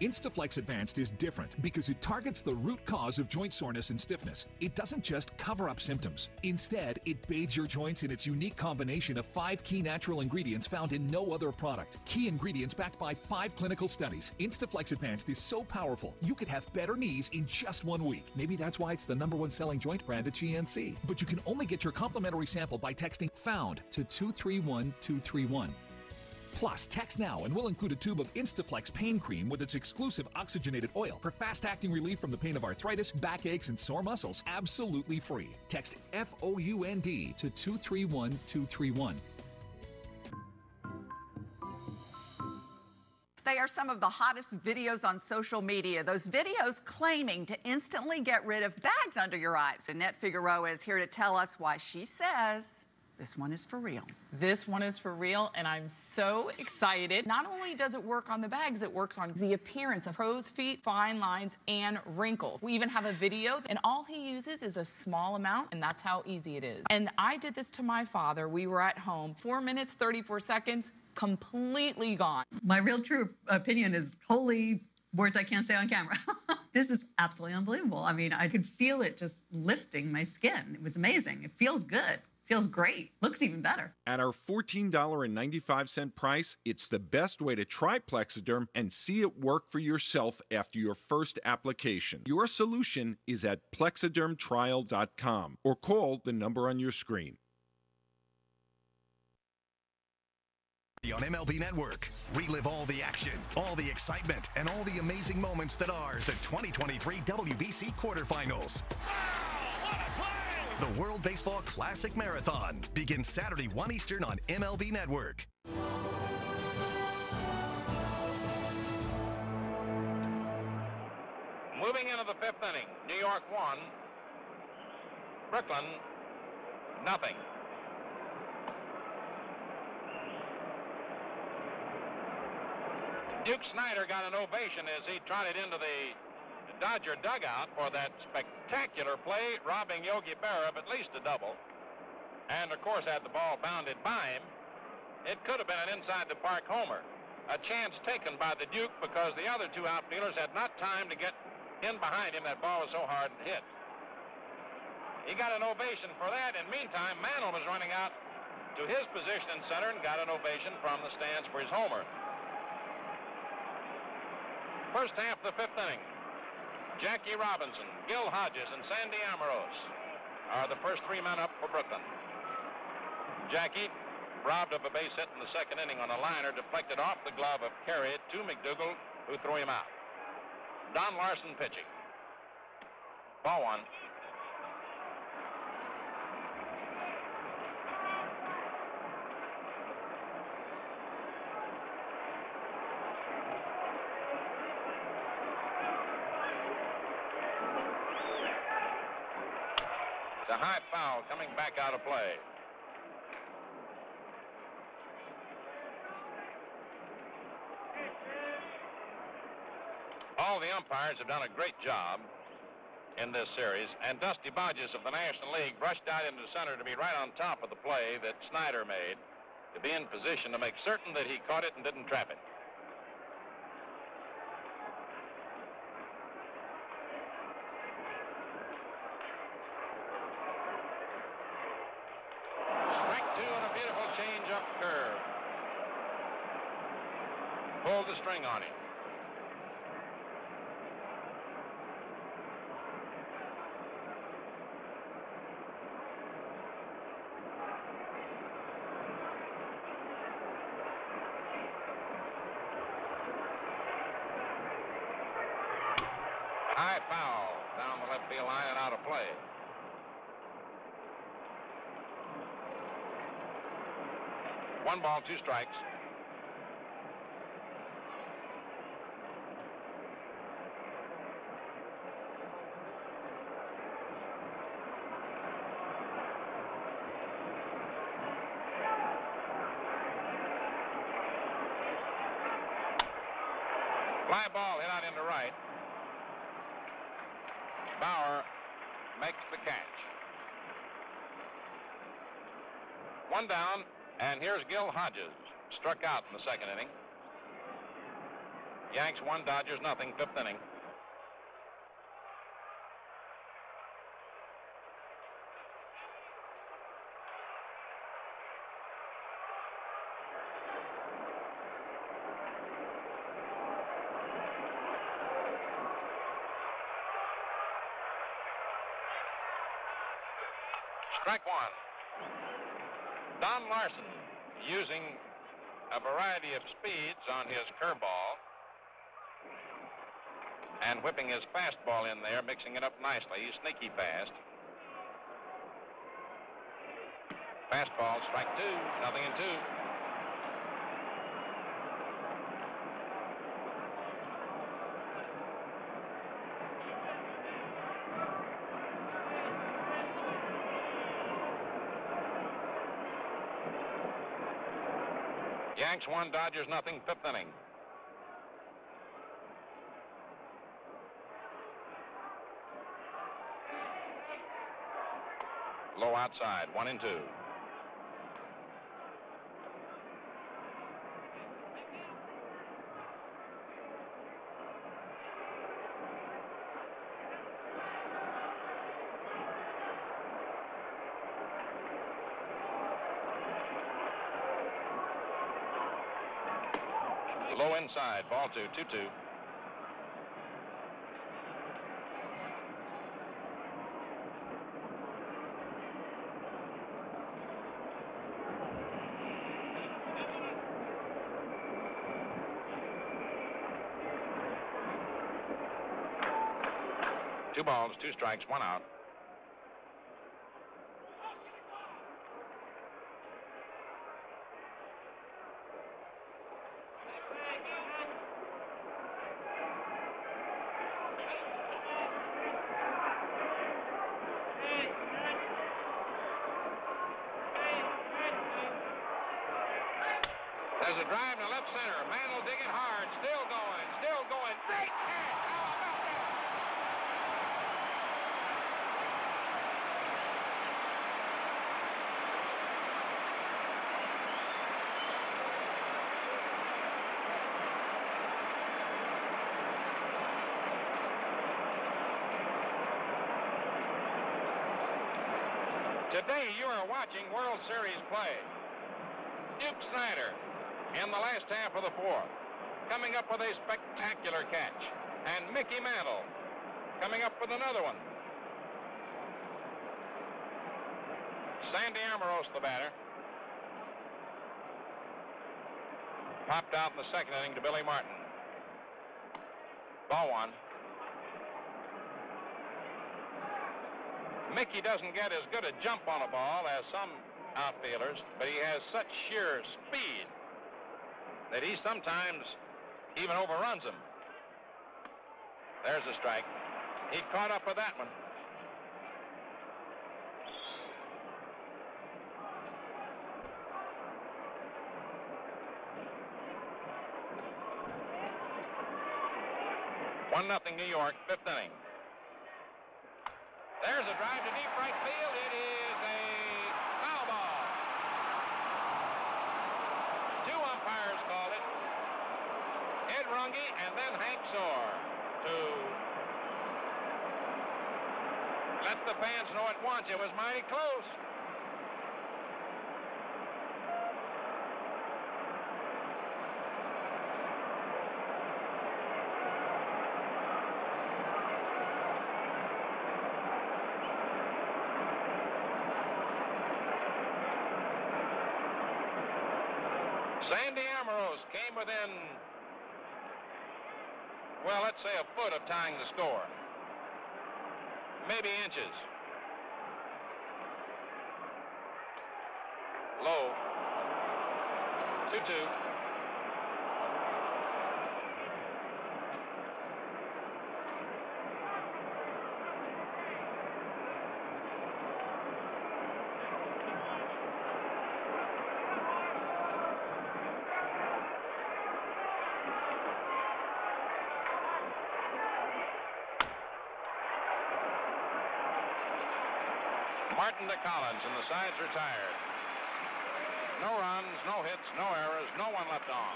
Instaflex Advanced is different because it targets the root cause of joint soreness and stiffness. It doesn't just cover up symptoms. Instead, it bathes your joints in its unique combination of 5 key natural ingredients found in no other product. Key ingredients backed by 5 clinical studies. Instaflex Advanced is so powerful, you could have better knees in just 1 week. Maybe that's why it's the #1 selling joint brand at GNC. But you can only get your complimentary sample by texting FOUND to 231231. Plus, text now and we'll include a tube of Instaflex pain cream with its exclusive oxygenated oil for fast-acting relief from the pain of arthritis, backaches, and sore muscles, absolutely free. Text FOUND to 231231. They are some of the hottest videos on social media. Those videos claiming to instantly get rid of bags under your eyes. Annette Figueroa is here to tell us why she says this one is for real. This one is for real, and I'm so excited. Not only does it work on the bags, it works on the appearance of crow's feet, fine lines, and wrinkles. We even have a video, and all he uses is a small amount, and that's how easy it is. And I did this to my father. We were at home. 4 minutes, 34 seconds, completely gone. My real true opinion is holy words I can't say on camera. This is absolutely unbelievable. I mean, I could feel it just lifting my skin. It was amazing. It feels good. Feels great. Looks even better. At our $14.95 price, it's the best way to try Plexiderm and see it work for yourself after your first application. Your solution is at plexidermtrial.com or call the number on your screen. On MLB Network, relive all the action, all the excitement, and all the amazing moments that are the 2023 WBC quarterfinals. The World Baseball Classic Marathon begins Saturday 1 Eastern on MLB Network. Moving into the 5th inning, New York 1, Brooklyn nothing. Duke Snider got an ovation as he trotted into the Dodger dugout for that spectacular play, robbing Yogi Berra of at least a double. And, of course, had the ball bounded by him, it could have been an inside-the-park homer. A chance taken by the Duke because the other 2 outfielders had not time to get in behind him. That ball was so hard and hit. He got an ovation for that. And meantime, Mantle was running out to his position in center and got an ovation from the stands for his homer. First half of the 5th inning. Jackie Robinson, Gil Hodges, and Sandy Amaros are the first 3 men up for Brooklyn. Jackie robbed of a base hit in the 2nd inning on a liner, deflected off the glove of Carey to McDougal, who threw him out. Don Larsen pitching. Ball 1. The high foul coming back out of play. All the umpires have done a great job in this series, and Dusty Bodges of the National League brushed out into center to be right on top of the play that Snider made, to be in position to make certain that he caught it and didn't trap it. pulled the string on him. High foul down the left field line and out of play. One ball, two strikes. Fly ball hit out into right. Bauer makes the catch. One down, and here's Gil Hodges, struck out in the second inning. Yanks 1, Dodgers nothing, fifth inning. Strike one. Don Larsen using a variety of speeds on his curveball and whipping his fastball in there, mixing it up nicely. He's sneaky fast. Fastball, strike two, nothing in two. Yanks 1, Dodgers nothing, fifth inning. Low outside, 1 and 2. Low inside, ball 2, 2-2. Two balls, two strikes, one out. There's a drive to left center. Mantle digging hard. Still going. Still going. Great catch. How about that? Today you are watching World Series play. Duke Snider in the last half of the fourth, coming up with a spectacular catch. And Mickey Mantle coming up with another one. Sandy Amaros, the batter. Popped out in the second inning to Billy Martin. Ball one. Mickey doesn't get as good a jump on a ball as some outfielders, but he has such sheer speed that he sometimes even overruns him. There's a strike. He caught up with that one. One nothing New York, fifth inning. There's a drive to deep right field. It is a foul ball. Two umpires called it. Ed Runge and then Hank Soar to let the fans know at once it was mighty close. Sandy Ambrose came within, well, let's say a foot of tying the score. Maybe inches. Low. 2-2. Martin to Collins, and the sides are tired. No runs, no hits, no errors, no one left on.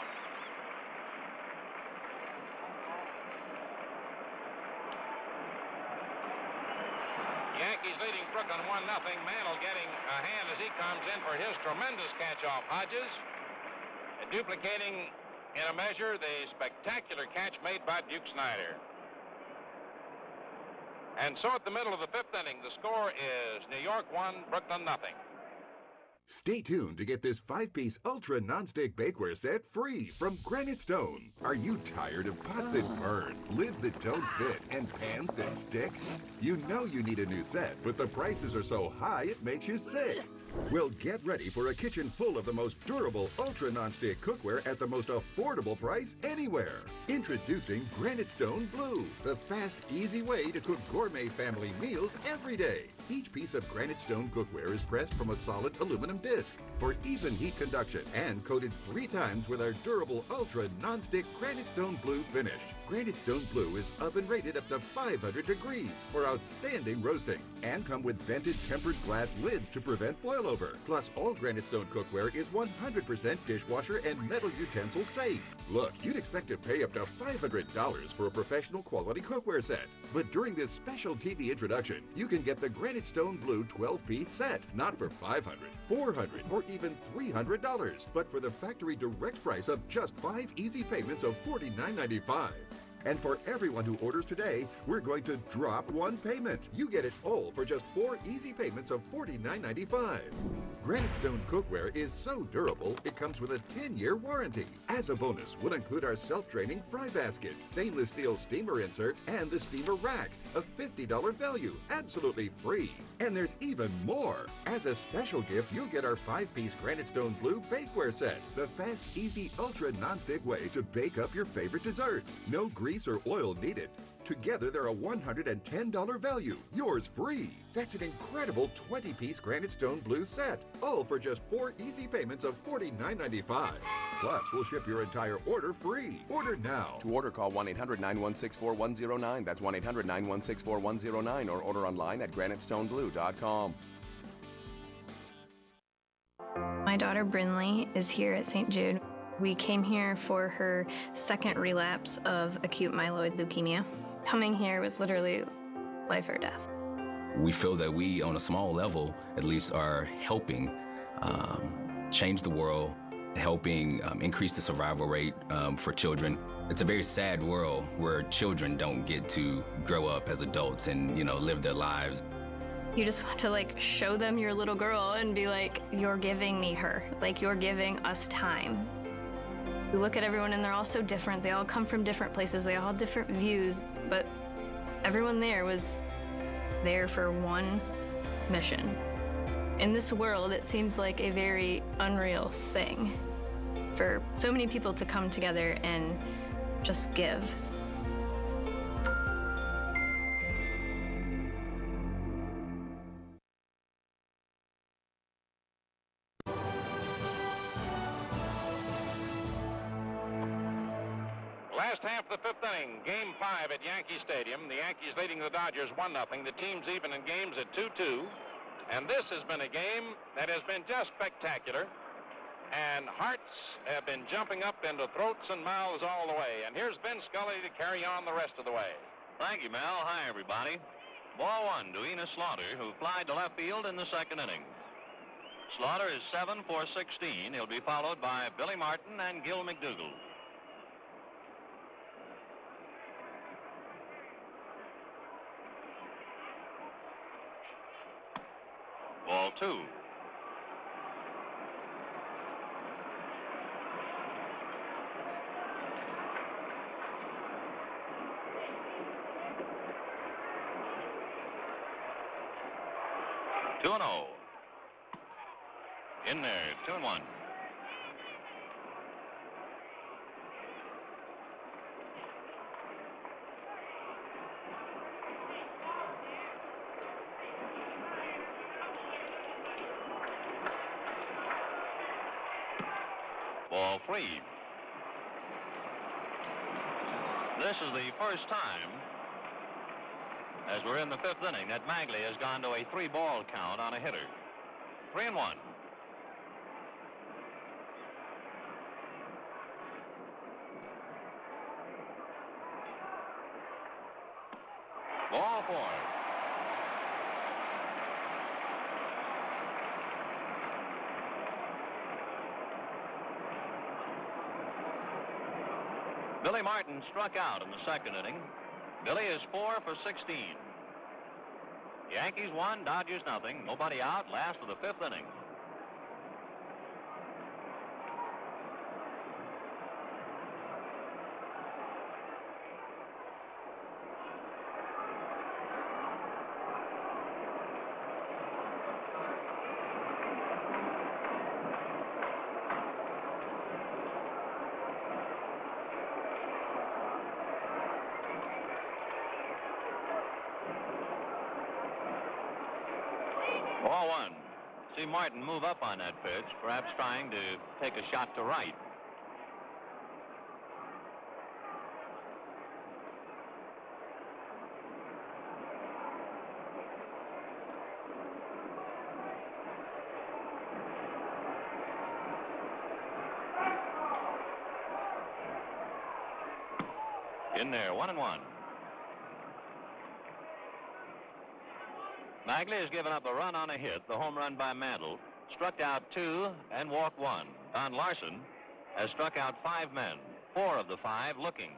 Yankees leading Brooklyn 1-0. Mantle getting a hand as he comes in for his tremendous catch off Hodges, duplicating in a measure the spectacular catch made by Duke Snyder. And so at the middle of the fifth inning, the score is New York 1, Brooklyn 0. Stay tuned to get this 5-piece Ultra Nonstick Bakeware set free from Granite Stone. Are you tired of pots that burn, lids that don't fit, and pans that stick? You know you need a new set, but the prices are so high it makes you sick. Well, get ready for a kitchen full of the most durable Ultra Nonstick cookware at the most affordable price anywhere. Introducing Granite Stone Blue, the fast, easy way to cook gourmet family meals every day. Each piece of Granite Stone cookware is pressed from a solid aluminum disc for even heat conduction and coated 3 times with our durable Ultra Nonstick Granite Stone Blue finish. Granite Stone Blue is oven rated up to 500 degrees for outstanding roasting and come with vented tempered glass lids to prevent boilover. Plus, all Granite Stone cookware is 100% dishwasher and metal utensil safe. Look, you'd expect to pay up to $500 for a professional quality cookware set. But during this special TV introduction, you can get the Granite Stone Blue 12-piece set, not for $500, $400, or even $300, but for the factory direct price of just 5 easy payments of $49.95. And for everyone who orders today, we're going to drop 1 payment. You get it all for just 4 easy payments of $49.95. Granite Stone cookware is so durable, it comes with a 10-year warranty. As a bonus, we'll include our self-draining fry basket, stainless steel steamer insert, and the steamer rack, a $50 value, absolutely free. And there's even more. As a special gift, you'll get our 5-piece Granite Stone Blue bakeware set, the fast, easy, ultra nonstick way to bake up your favorite desserts. No grease or oil needed. Together, they're a $110 value, yours free. That's an incredible 20-piece Granite Stone Blue set, all for just 4 easy payments of $49.95. Plus, we'll ship your entire order free. Order now. To order, call 1-800-916-4109. That's 1-800-916-4109, or order online at granitestoneblue.com. My daughter Brinley is here at St. Jude. We came here for her second relapse of acute myeloid leukemia. Coming here was literally life or death. We feel that we, on a small level, at least are helping change the world, helping increase the survival rate for children. It's a very sad world where children don't get to grow up as adults and, live their lives. You just want to show them your little girl and be like, you're giving me her, you're giving us time. You look at everyone and they're all so different. They all come from different places. They all have different views, but everyone there was there for one mission. In this world, it seems like a very unreal thing for so many people to come together and just give. Last half of the fifth inning, Game 5 at Yankee Stadium. The Yankees leading the Dodgers 1-0. The team's even in games at 2-2. And this has been a game that has been just spectacular. And hearts have been jumping up into throats and mouths all the way. And here's Ben Scully to carry on the rest of the way. Thank you, Mel. Hi, everybody. Ball 1 to Enos Slaughter, who flied to left field in the second inning. Slaughter is 7 for 16. He'll be followed by Billy Martin and Gil McDougall. Ball 2. 2-0. In there, 2-1. Ball 3. This is the first time, as we're in the 5th inning, that Maglie has gone to a 3-ball count on a hitter. 3-1. Ball 4. Billy Martin struck out in the 2nd inning. Billy is 4 for 16. Yankees 1, Dodgers nothing. Nobody out. Last of the 5th inning. Ball 1. See Martin move up on that pitch, perhaps trying to take a shot to right. In there, 1-1. Maglie has given up a run on a hit, the home run by Mantle, struck out 2 and walked 1. Don Larsen has struck out 5 men, 4 of the 5 looking.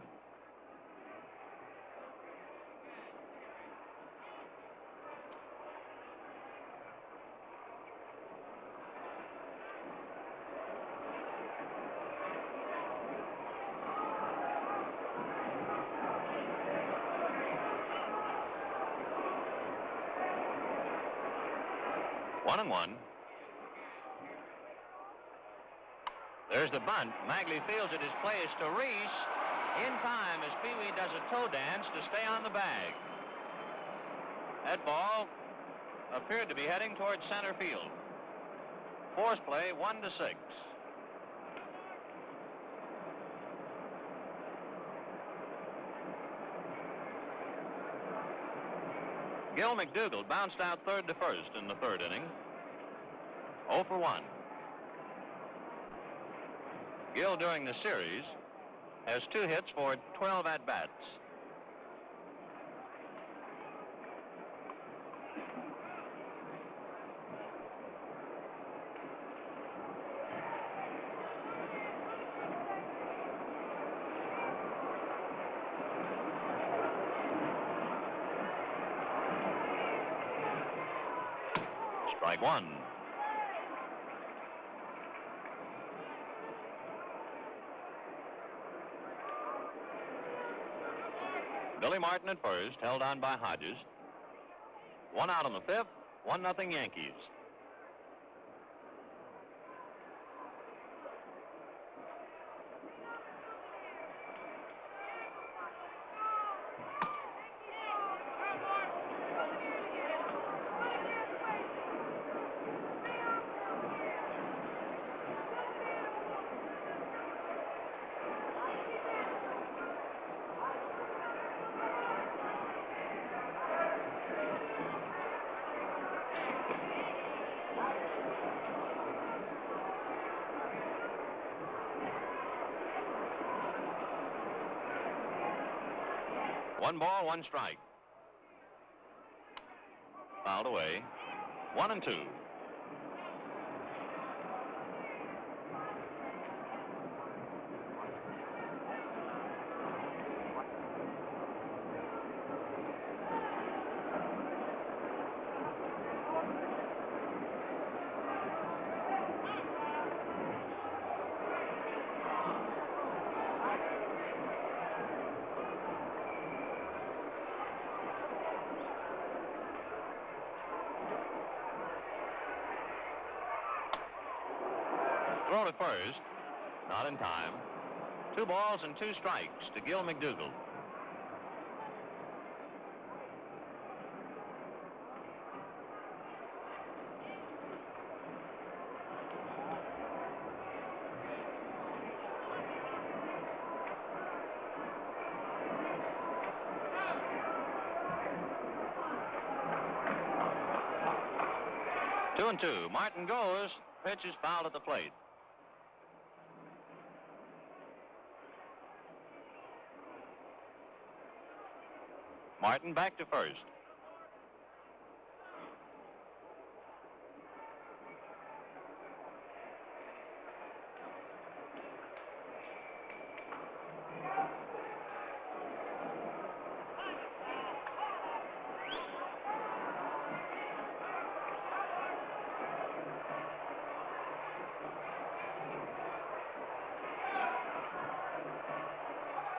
One and one. There's the bunt. Maglie fields it. His play is to Reese. In time as Pee Wee does a toe dance to stay on the bag. That ball appeared to be heading towards center field. Force play, 1-6. Gil McDougall bounced out 3rd to 1st in the 3rd inning. 0 for 1. Gil during the series has 2 hits for 12 at-bats. Strike 1. Billy Martin at first, held on by Hodges. 1 out on the 5th, 1-0 Yankees. One ball, 1 strike. Fouled away. 1 and 2. first. Not in time. 2 balls and 2 strikes to Gil McDougall. Two and two. Martin goes. Pitch is fouled at the plate. Martin back to first.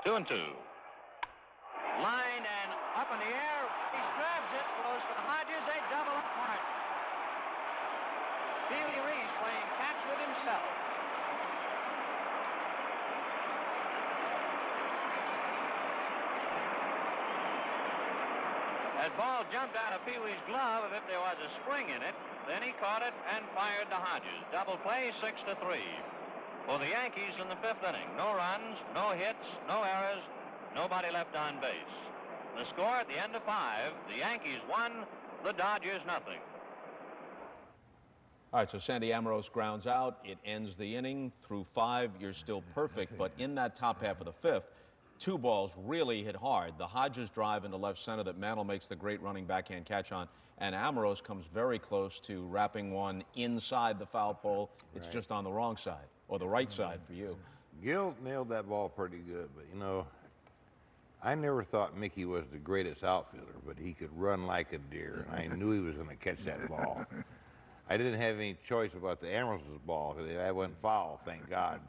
Two and two. Line and up in the air. He grabs it, goes for the Hodges. They double up Martin. Steely Reese playing catch with himself. That ball jumped out of Pee Wee's glove as if there was a spring in it. Then he caught it and fired to Hodges. Double play, 6-3. For the Yankees in the 5th inning. No runs, no hits, no errors, nobody left on base. The score at the end of 5, the Yankees 1, the Dodgers nothing. All right, so Sandy Amorose grounds out. It ends the inning. Through 5, you're still perfect, but in that top half of the 5th, 2 balls really hit hard. The Hodges drive into left center that Mantle makes the great running backhand catch on, and Amorose comes very close to wrapping one inside the foul pole. It's just on the wrong side, or the right side for you. Gil nailed that ball pretty good, but you know, I never thought Mickey was the greatest outfielder, but he could run like a deer, and I knew he was going to catch that ball. I didn't have any choice about the Amorose's ball, because that went foul, thank God.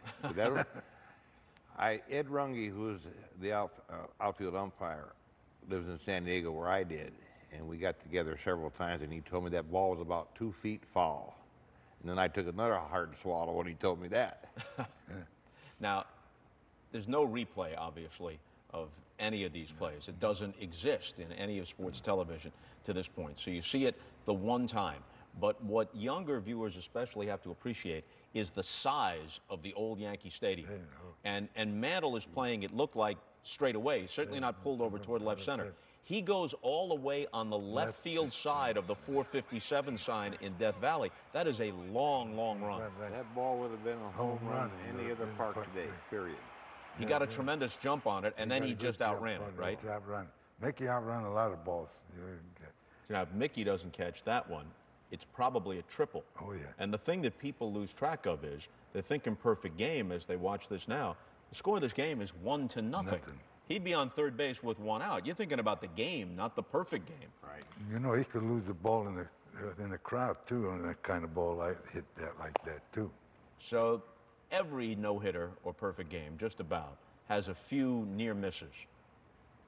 Ed Runge, who's the outfield umpire, lives in San Diego where I did, and we got together several times, and he told me that ball was about 2 feet foul. And then I took another hard swallow when he told me that. Now, there's no replay, obviously, of any of these plays. It doesn't exist in any of sports television to this point. So you see it the one time. But what younger viewers especially have to appreciate is the size of the old Yankee Stadium. And Mantle is playing, it looked like, straight away, certainly not pulled over toward left center. He goes all the way on the left field side of the 457 sign in Death Valley. That is a long, long run. That ball would have been a home run in any other park today, period. He got a tremendous jump on it, and then he just outran it, right? Mickey outran a lot of balls. Now, if Mickey doesn't catch that one, it's probably a triple. Oh, yeah. And the thing that people lose track of is they're thinking perfect game as they watch this now. The score of this game is 1-0. He'd be on third base with 1 out. You're thinking about the game, not the perfect game. Right. You know, he could lose the ball in the crowd, too, on that kind of ball hit that like that, too. So every no-hitter or perfect game, just about, has a few near misses.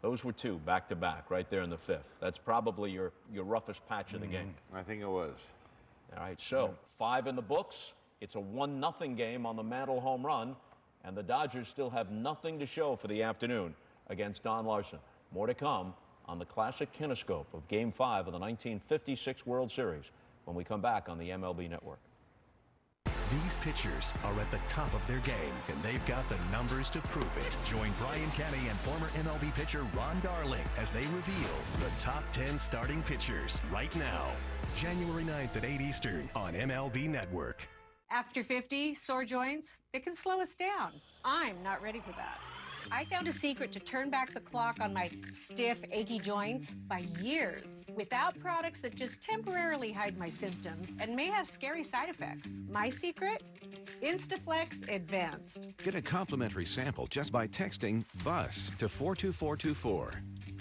Those were 2 back-to-back right there in the 5th. That's probably your roughest patch of the game. I think it was. All right, so 5 in the books. It's a 1-0 game on the Mantle home run, and the Dodgers still have nothing to show for the afternoon against Don Larsen. More to come on the classic kinescope of Game 5 of the 1956 World Series when we come back on the MLB Network. These pitchers are at the top of their game, and they've got the numbers to prove it. Join Brian Kenny and former MLB pitcher Ron Darling as they reveal the top 10 starting pitchers right now. January 9th at 8 Eastern on MLB Network. After 50, sore joints, they can slow us down. I'm not ready for that. I found a secret to turn back the clock on my stiff, achy joints by years without products that just temporarily hide my symptoms and may have scary side effects. My secret? Instaflex Advanced. Get a complimentary sample just by texting BUS to 42424.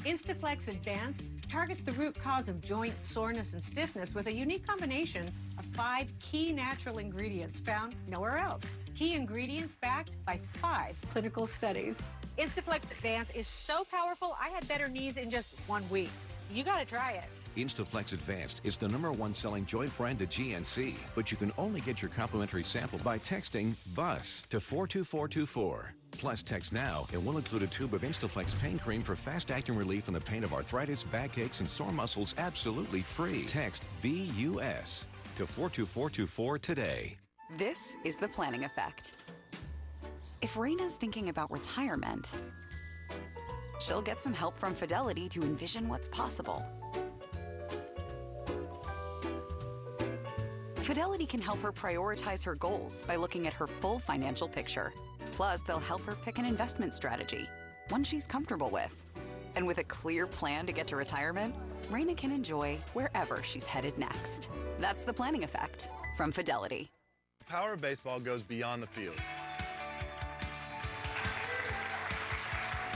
Instaflex Advanced targets the root cause of joint soreness and stiffness with a unique combination of 5 key natural ingredients found nowhere else. Key ingredients backed by 5 clinical studies. Instaflex Advanced is so powerful, I had better knees in just 1 week. You gotta try it. Instaflex Advanced is the #1 selling joint brand at GNC, but you can only get your complimentary sample by texting BUS to 42424. Plus, text now and we'll include a tube of Instaflex pain cream for fast-acting relief in the pain of arthritis, backaches, and sore muscles absolutely free. Text BUS to 42424 today. This is the planning effect. If Raina's thinking about retirement, she'll get some help from Fidelity to envision what's possible. Fidelity can help her prioritize her goals by looking at her full financial picture. Plus, they'll help her pick an investment strategy, one she's comfortable with. And with a clear plan to get to retirement, Raina can enjoy wherever she's headed next. That's the planning effect from Fidelity. The power of baseball goes beyond the field.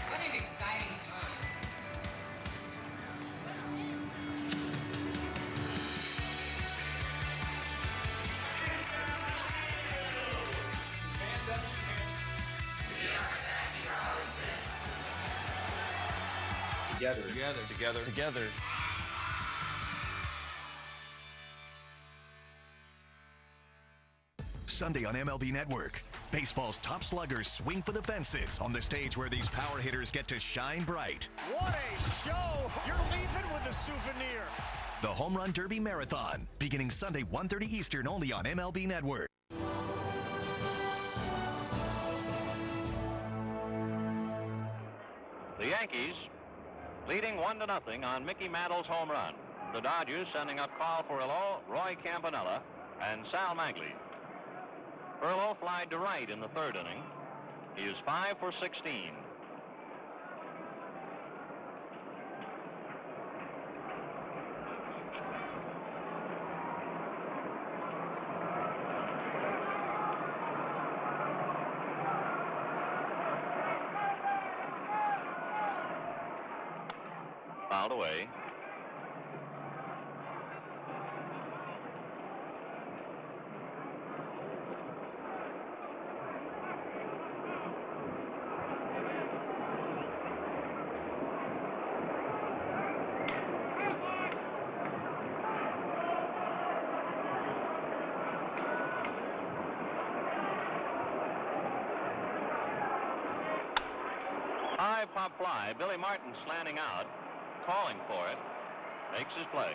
What an exciting time. Stand up, Together. Together. Together. Together. Sunday on MLB Network. Baseball's top sluggers swing for the fences on the stage where these power hitters get to shine bright. What a show! You're leaving with a souvenir. The Home Run Derby Marathon, beginning Sunday 1:30 Eastern only on MLB Network. The Yankees leading 1-0 on Mickey Mantle's home run. The Dodgers sending up Carl Furillo, Roy Campanella, and Sal Maglie. Furillo flied to right in the third inning. He is 5 for 16. Fouled away. High pop fly. Billy Martin slanting out, calling for it, makes his play.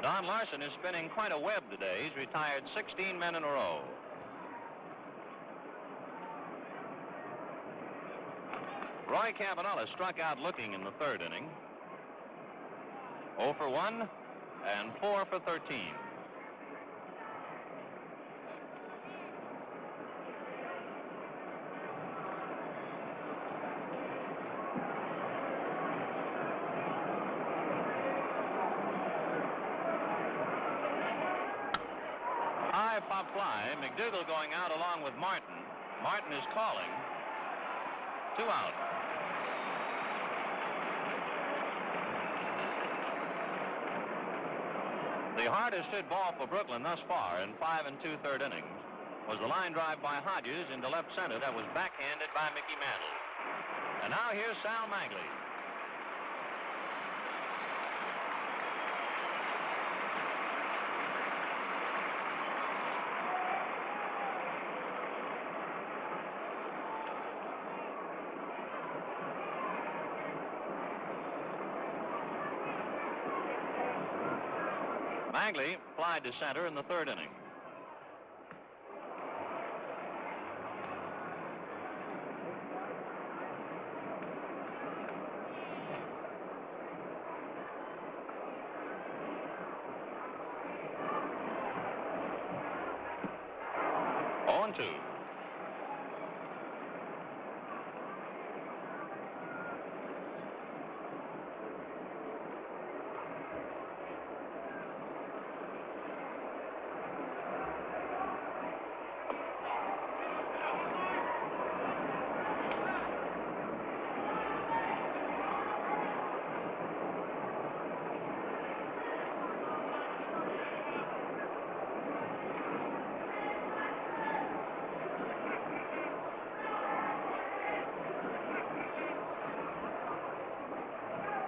Don Larsen is spinning quite a web today. He's retired 16 men in a row. Roy Campanella struck out looking in the third inning. 0 for 1 and 4 for 13. High pop fly. McDougal going out along with Martin. Martin is calling. 2 out. The hardest hit ball for Brooklyn thus far in 5 2/3 innings was the line drive by Hodges into left center that was backhanded by Mickey Mantle. And now here's Sal Maglie. Maglie flied to center in the third inning. On 2.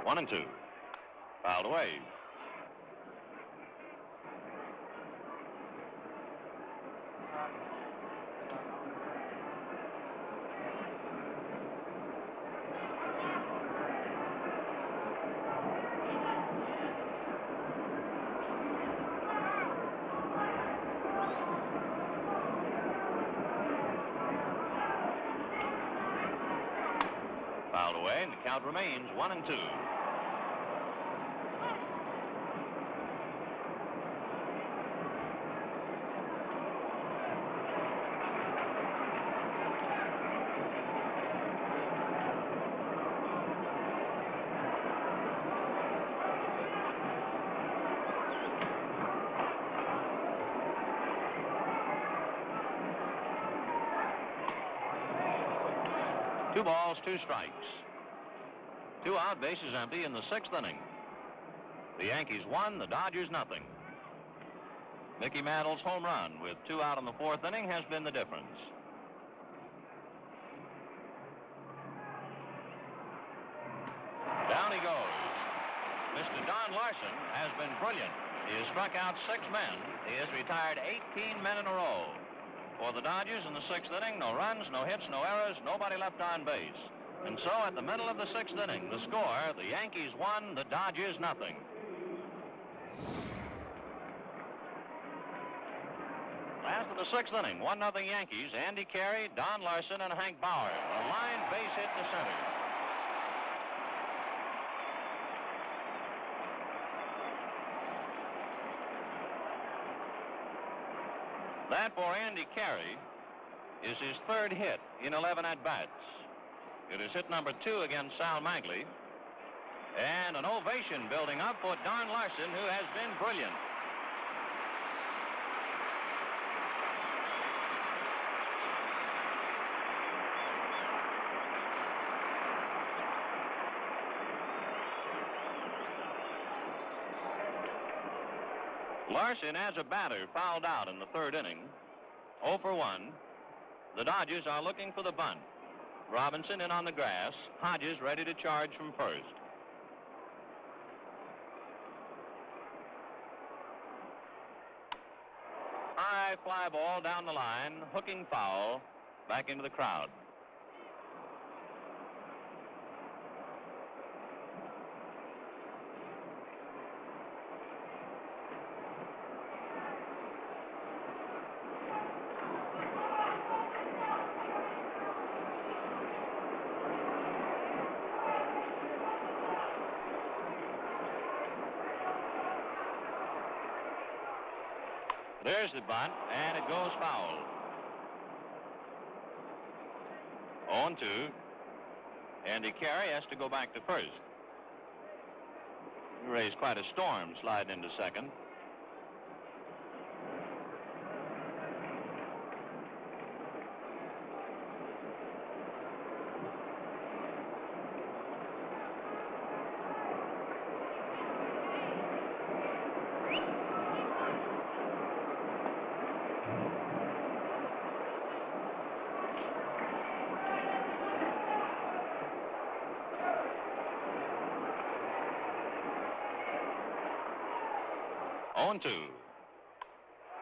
1-2. Fouled away. Fouled away, and the count remains 1-2. Two balls, two strikes. Two out, bases empty in the sixth inning. The Yankees won, the Dodgers nothing. Mickey Mantle's home run with two out in the fourth inning has been the difference. Down he goes. Mr. Don Larsen has been brilliant. He has struck out 6 men. He has retired 18 men in a row. For the Dodgers in the sixth inning, no runs, no hits, no errors, nobody left on base. And so at the middle of the sixth inning, the score, the Yankees won, the Dodgers nothing. Last of the sixth inning, 1-0 Yankees. Andy Carey, Don Larsen, and Hank Bauer. A line base hit to center. That for Andy Carey is his third hit in 11 at-bats. It is hit number 2 against Sal Maglie. And an ovation building up for Don Larsen, who has been brilliant. Larsen, as a batter, fouled out in the third inning. 0 for 1. The Dodgers are looking for the bunt. Robinson in on the grass. Hodges ready to charge from first. High fly ball down the line, hooking foul, back into the crowd. There's the bunt, and it goes foul. 0-2. Andy Carey has to go back to first. He raised quite a storm sliding into second.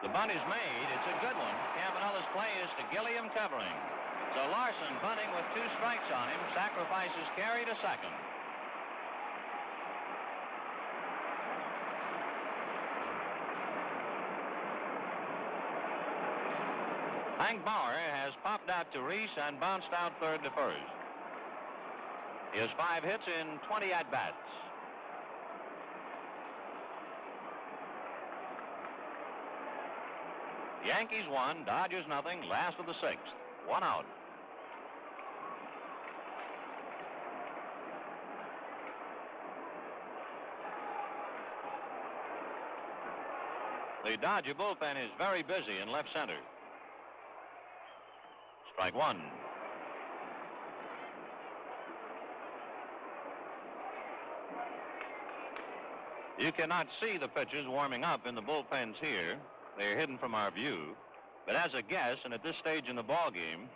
The bunt is made. It's a good one. Campanella's play is to Gilliam covering. So Larsen, bunting with 2 strikes on him, sacrifices Carey to second. Hank Bauer has popped out to Reese and bounced out third to first. He has 5 hits in 20 at-bats. Yankees 1, Dodgers nothing, last of the sixth. 1 out. The Dodger bullpen is very busy in left center. Strike 1. You cannot see the pitchers warming up in the bullpens here. They're hidden from our view. But as a guess, and at this stage in the ball game,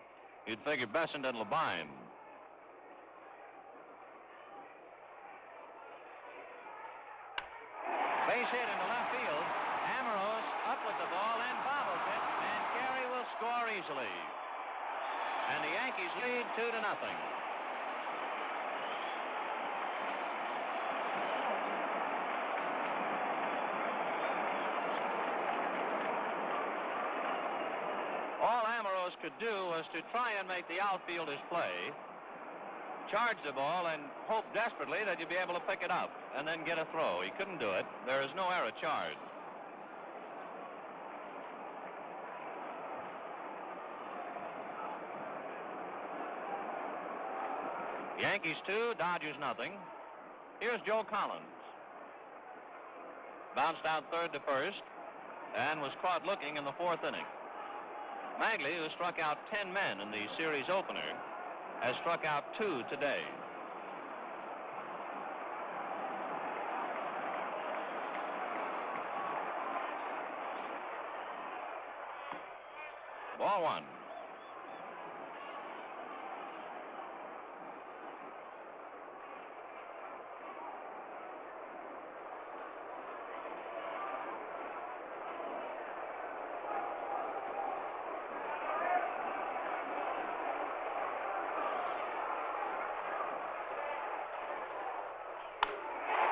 you'd figure Besant and Labine. Base hit into left field. Amorose up with the ball and bobbles it, and Carey will score easily. And the Yankees lead 2-0. All Amorose could do was to try and make the outfielders play, charge the ball, and hope desperately that you'd be able to pick it up and then get a throw. He couldn't do it. There is no error charged. Yankees 2, Dodgers nothing. Here's Joe Collins. Bounced out third to first and was caught looking in the fourth inning. Maglie, who struck out 10 men in the series opener, has struck out 2 today. Ball one.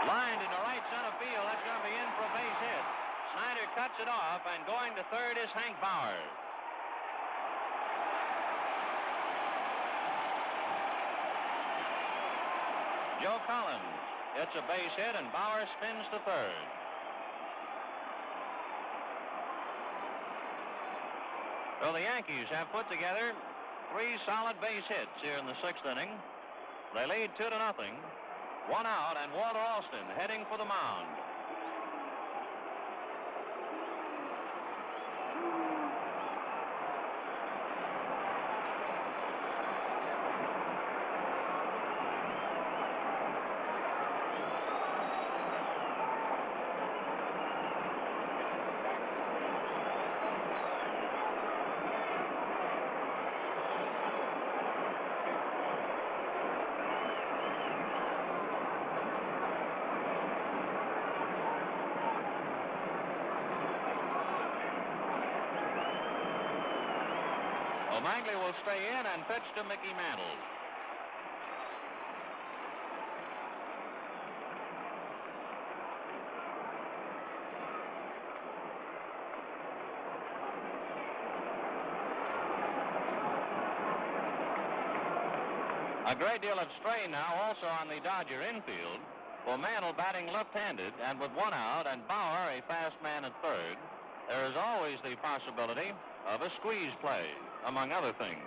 Lined into right center field. That's going to be in for a base hit. Snyder cuts it off, and going to third is Hank Bauer. Joe Collins gets a base hit, and Bauer spins to third. So the Yankees have put together 3 solid base hits here in the 6th inning. They lead 2-0. 1 out, and Walter Alston heading for the mound. Maglie will stay in and pitch to Mickey Mantle. A great deal of strain now also on the Dodger infield, for Mantle batting left-handed, and with 1 out and Bauer a fast man at third, there is always the possibility of a squeeze play, among other things.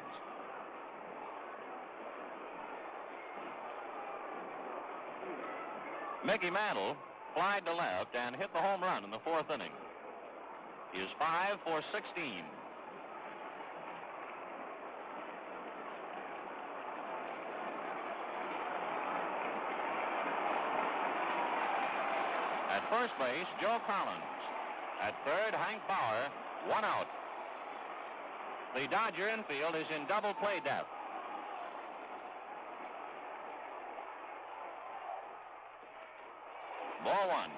Mickey Mantle flied to left and hit the home run in the 4th inning. He is 5 for 16. At first base, Joe Collins. At third, Hank Bauer, 1 out. The Dodger infield is in double play depth. Ball one.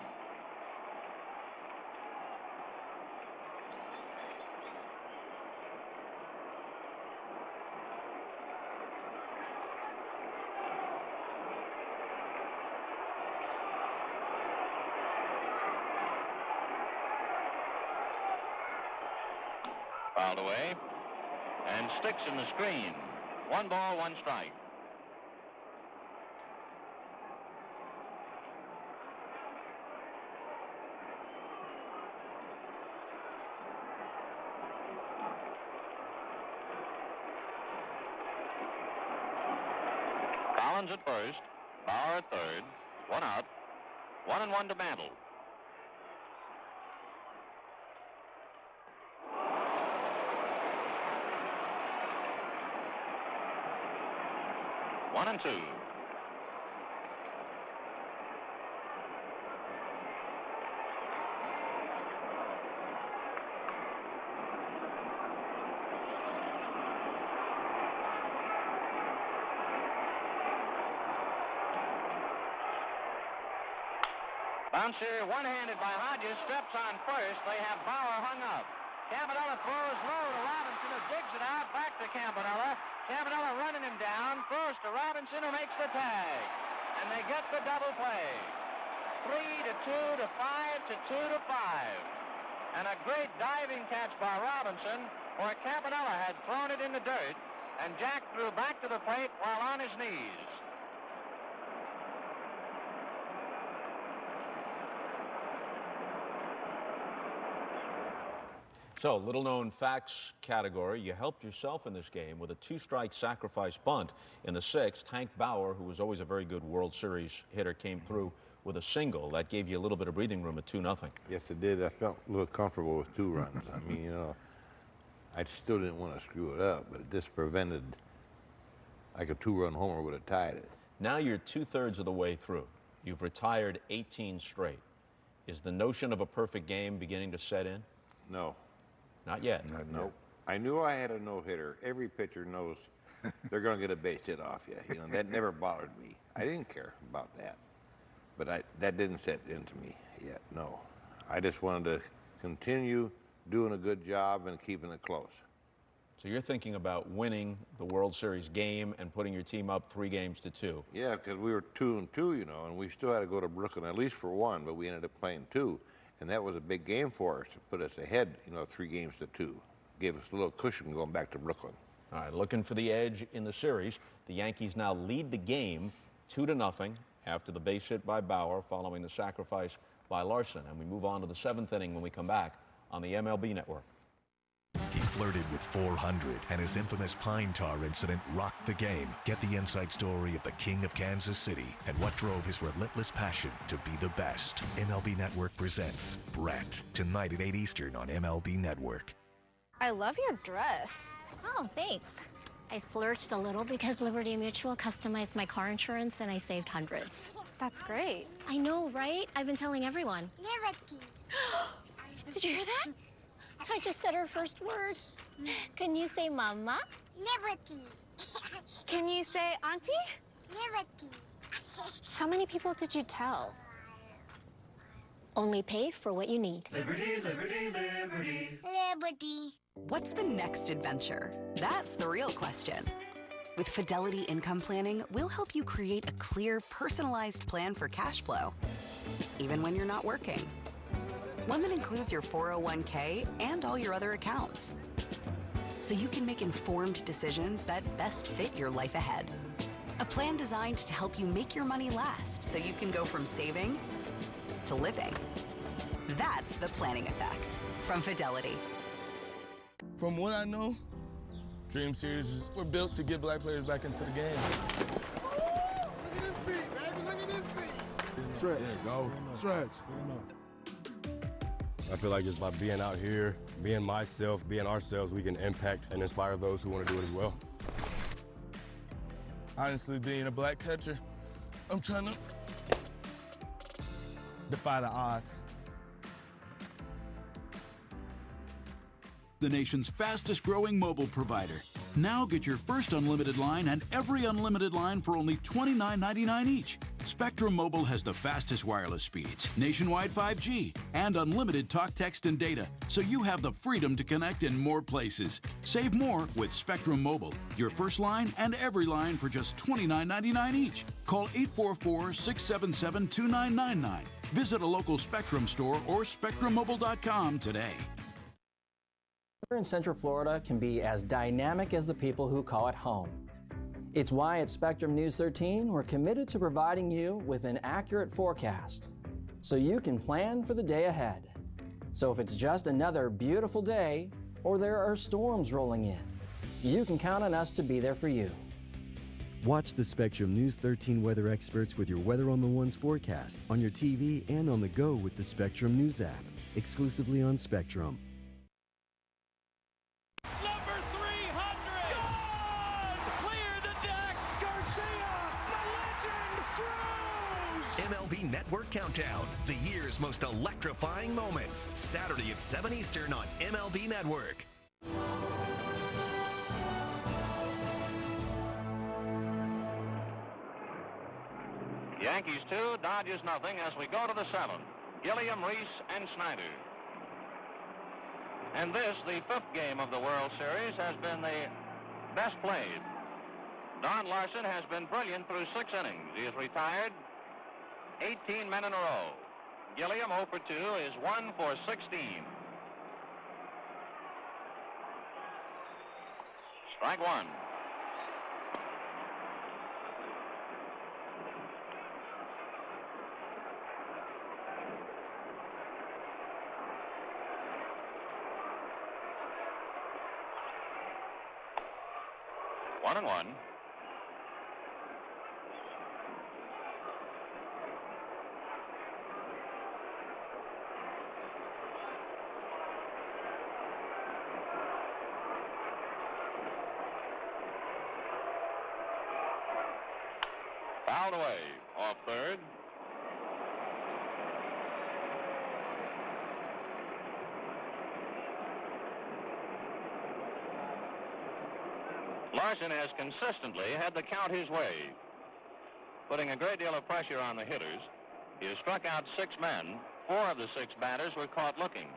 Fouled away and sticks in the screen. 1 ball, 1 strike. Collins at first, Bauer at third, 1 out, 1-1 to Mantle. One and 2. Bouncer one-handed by Hodges, steps on first. They have Bauer hung up. Campanella throws low to Robinson, who digs it out, back to Campanella. Campanella running him down, throws to Robinson, who makes the tag. And they get the double play. 3 to 2 to 5 to 2 to 5. And a great diving catch by Robinson, where Campanella had thrown it in the dirt, and Jack threw back to the plate while on his knees. So, little-known facts category. You helped yourself in this game with a two-strike sacrifice bunt in the sixth. Hank Bauer, who was always a very good World Series hitter, came through with a single. That gave you a little bit of breathing room at 2-0. Yes, it did. I felt a little comfortable with 2 runs. I mean, you know, I still didn't want to screw it up, but it just prevented, like a 2-run homer would have tied it. Now you're 2/3 of the way through. You've retired 18 straight. Is the notion of a perfect game beginning to set in? No. Not yet. Nope. I knew I had a no-hitter. Every pitcher knows they're going to get a base hit off you. You know, that never bothered me. I didn't care about that. But that didn't set into me yet, no. I just wanted to continue doing a good job and keeping it close. So you're thinking about winning the World Series game and putting your team up 3-2. Yeah, because we were 2-2, you know, and we still had to go to Brooklyn at least for 1, but we ended up playing 2. And that was a big game for us to put us ahead, you know, 3-2. Gave us a little cushion going back to Brooklyn. All right, looking for the edge in the series. The Yankees now lead the game 2-0 after the base hit by Bauer following the sacrifice by Larsen. And we move on to the 7th inning when we come back on the MLB Network. He flirted with 400, and his infamous pine tar incident rocked the game. Get the inside story of the King of Kansas City and what drove his relentless passion to be the best. MLB Network presents Brett, tonight at 8 Eastern on MLB Network. I love your dress. Oh, thanks. I splurged a little because Liberty Mutual customized my car insurance and I saved hundreds. That's great. I know, right? I've been telling everyone. Liberty. Did you hear that? I just said her first word. Can you say mama? Liberty. Can you say auntie? Liberty. How many people did you tell? Only pay for what you need. Liberty, liberty, liberty. Liberty. What's the next adventure? That's the real question. With Fidelity Income Planning, we'll help you create a clear, personalized plan for cash flow, even when you're not working. One that includes your 401k and all your other accounts. So you can make informed decisions that best fit your life ahead. A plan designed to help you make your money last so you can go from saving to living. That's the planning effect from Fidelity. From what I know, Dream Series were built to get black players back into the game. Look at them feet, baby. Look at them feet. Stretch. There you go. Stretch. I feel like just by being out here, being myself, being ourselves, we can impact and inspire those who want to do it as well. Honestly, being a black catcher, I'm trying to defy the odds. The nation's fastest growing mobile provider. Now get your first unlimited line and every unlimited line for only $29.99 each. Spectrum Mobile has the fastest wireless speeds, nationwide 5G, and unlimited talk, text, and data, so you have the freedom to connect in more places. Save more with Spectrum Mobile. Your first line and every line for just $29.99 each. Call 844-677-2999. Visit a local Spectrum store or SpectrumMobile.com today. Here in Central Florida can be as dynamic as the people who call it home. It's why at Spectrum News 13, we're committed to providing you with an accurate forecast so you can plan for the day ahead. So if it's just another beautiful day or there are storms rolling in, you can count on us to be there for you. Watch the Spectrum News 13 weather experts with your Weather on the Ones forecast on your TV and on the go with the Spectrum News app, exclusively on Spectrum. Number 300! Gone! Clear the deck! Garcia, the legend, grows! MLB Network Countdown, the year's most electrifying moments. Saturday at 7 Eastern on MLB Network. Yankees 2, Dodgers nothing as we go to the 7th. Gilliam, Reese, and Snyder. And this, the 5th game of the World Series, has been the best played. Don Larsen has been brilliant through 6 innings. He has retired 18 men in a row. Gilliam 0 for 2 is 1 for 16. Strike one. One and one. Fouled away off third. Larsen has consistently had the count his way, putting a great deal of pressure on the hitters. He has struck out 6 men. 4 of the 6 batters were caught looking.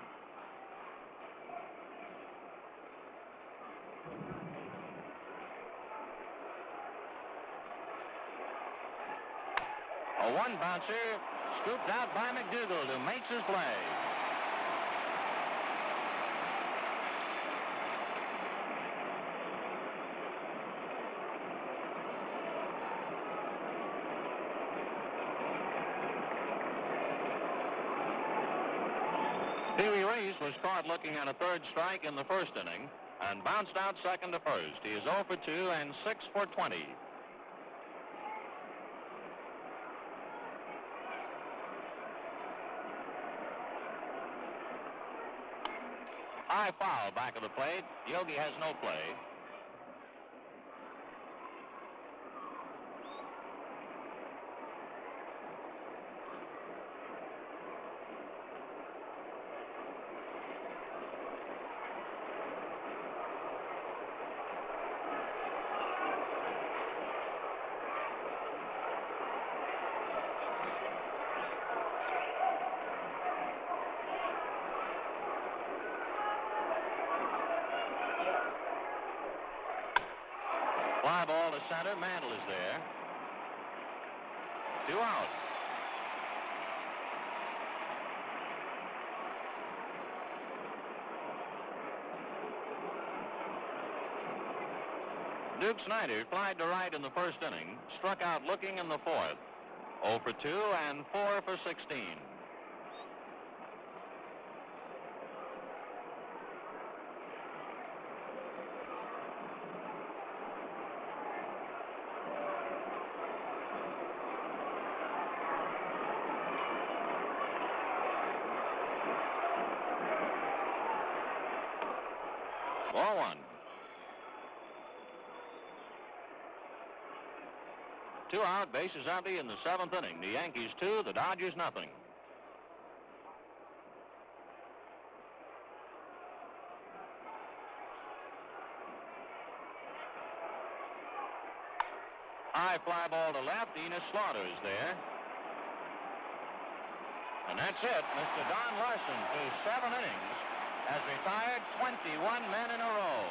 A one bouncer scooped out by McDougal, who makes his play. Pee-wee Reese was caught looking at a 3rd strike in the 1st inning and bounced out 2nd to 1st. He is 0 for 2 and 6 for 20. High foul back of the plate. Yogi has no play. Fly ball to center. Mantle is there. 2 out. Duke Snyder flied to right in the 1st inning, struck out looking in the 4th. 0 for 2 and 4 for 16. Ball one. 2 out, bases empty in the 7th inning. The Yankees 2, the Dodgers nothing. High fly ball to left. Enos Slaughter is there. And that's it. Mr. Don Larsen, through 7 innings, has retired 21 men in a row.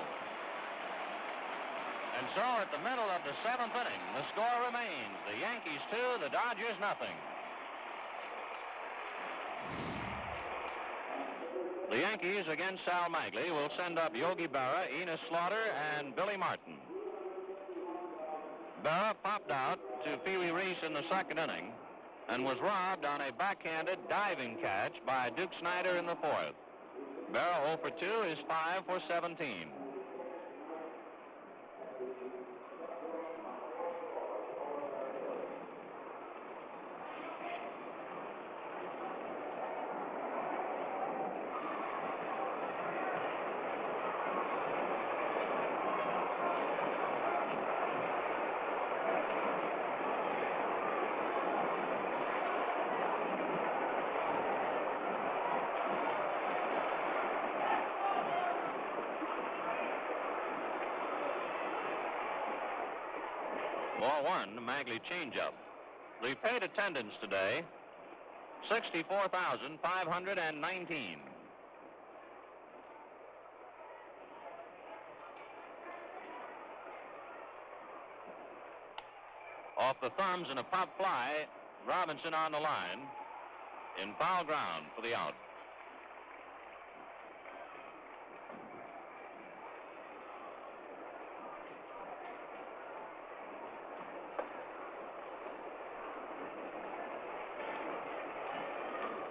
And so at the middle of the 7th inning, the score remains the Yankees 2, the Dodgers nothing. The Yankees against Sal Maglie will send up Yogi Berra, Enos Slaughter, and Billy Martin. Berra popped out to Pee-wee Reese in the 2nd inning and was robbed on a backhanded diving catch by Duke Snyder in the 4th. Berra 0 for 2 is 5 for 17. Ball one, Maglie changeup. The paid attendance today, 64,519. Off the thumbs and a pop fly, Robinson on the line in foul ground for the out.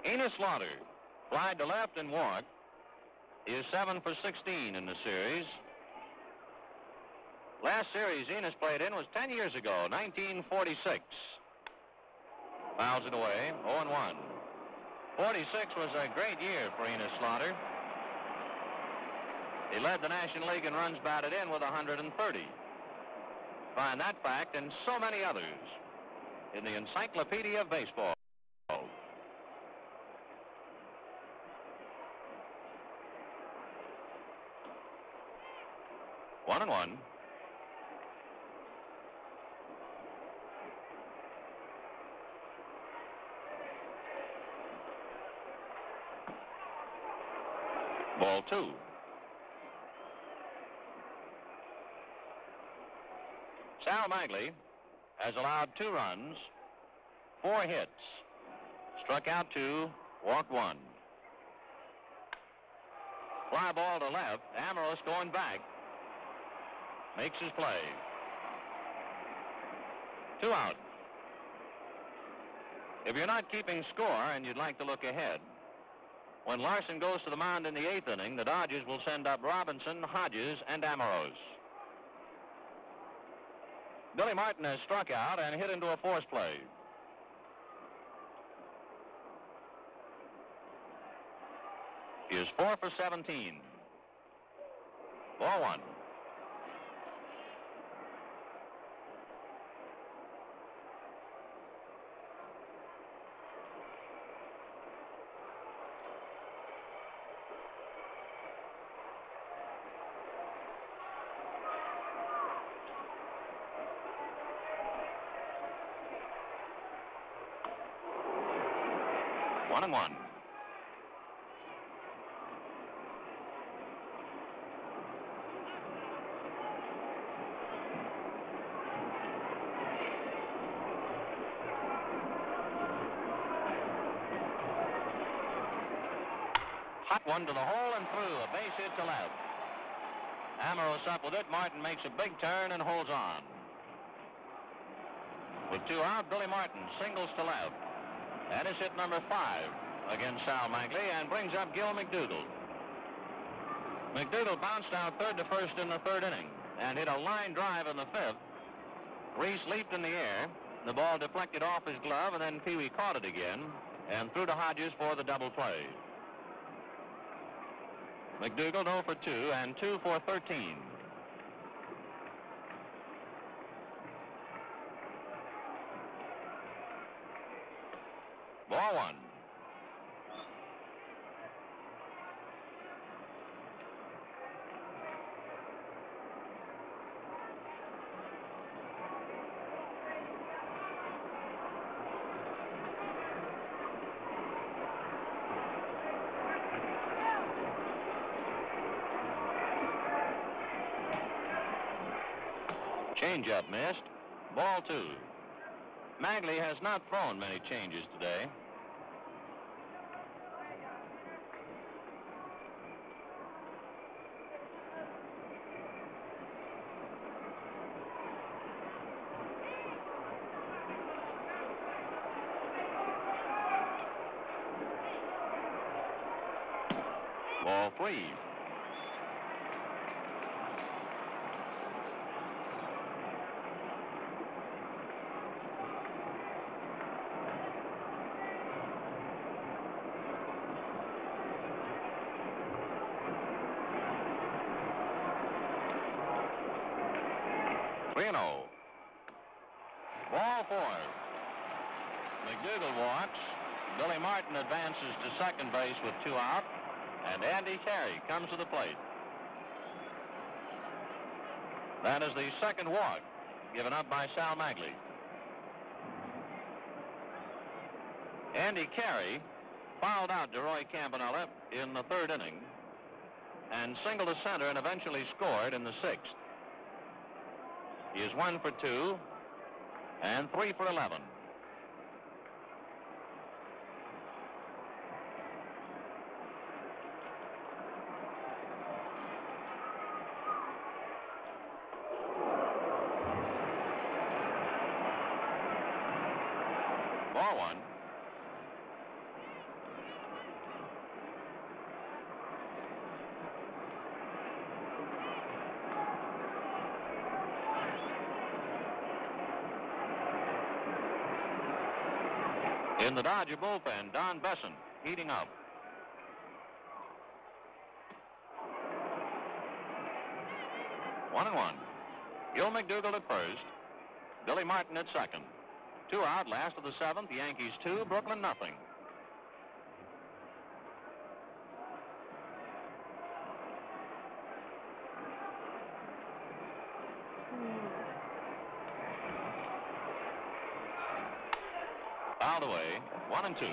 Enos Slaughter, flied to left and walked, is 7 for 16 in the series. Last series Enos played in was 10 years ago, 1946. Fouls it away, 0-1. 46 was a great year for Enos Slaughter. He led the National League in runs batted in with 130. Find that fact and so many others in the Encyclopedia of Baseball. 1-1. Ball 2. Sal Maglie has allowed 2 runs, 4 hits, struck out 2, walked 1. Fly ball to left. Amoros going back. Makes his play. 2 out. If you're not keeping score and you'd like to look ahead, when Larsen goes to the mound in the 8th inning, the Dodgers will send up Robinson, Hodges, and Amoros. Billy Martin has struck out and hit into a force play. He is 4 for 17. Ball 1. One and one. Hot one to the hole and through. A base hit to left. Amoros up with it. Martin makes a big turn and holds on. With 2 out, Billy Martin singles to left. That is hit number 5 against Sal Maglie and brings up Gil McDougall. McDougall bounced out third to first in the 3rd inning and hit a line drive in the 5th. Reese leaped in the air. The ball deflected off his glove, and then Pee Wee caught it again and threw to Hodges for the double play. McDougall 0 for 2 and 2 for 13. Ball 1. Changeup missed. Ball 2. Maglie has not thrown many changes today. Ball 3. Ball 4. McDougall walks. Billy Martin advances to second base with 2 out. And Andy Carey comes to the plate. That is the 2nd walk given up by Sal Maglie. Andy Carey fouled out DeRoy Campanella in the third inning and singled to center and eventually scored in the sixth. He is 1 for 2 and 3 for 11. Ball one. In the Dodger bullpen, Don Besson heating up. One and one. Gil McDougall at first. Billy Martin at second. 2 out, last of the seventh. The Yankees 2, Brooklyn nothing. Fouled away, 1 and 2.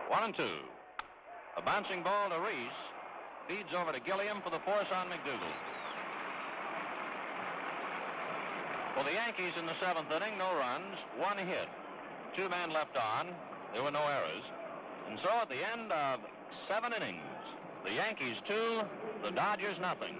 One and two. A bouncing ball to Reese. Feeds over to Gilliam for the force on McDougall. For the Yankees in the seventh inning, no runs, 1 hit. 2 men left on. There were no errors. And so at the end of 7 innings, the Yankees 2, the Dodgers nothing.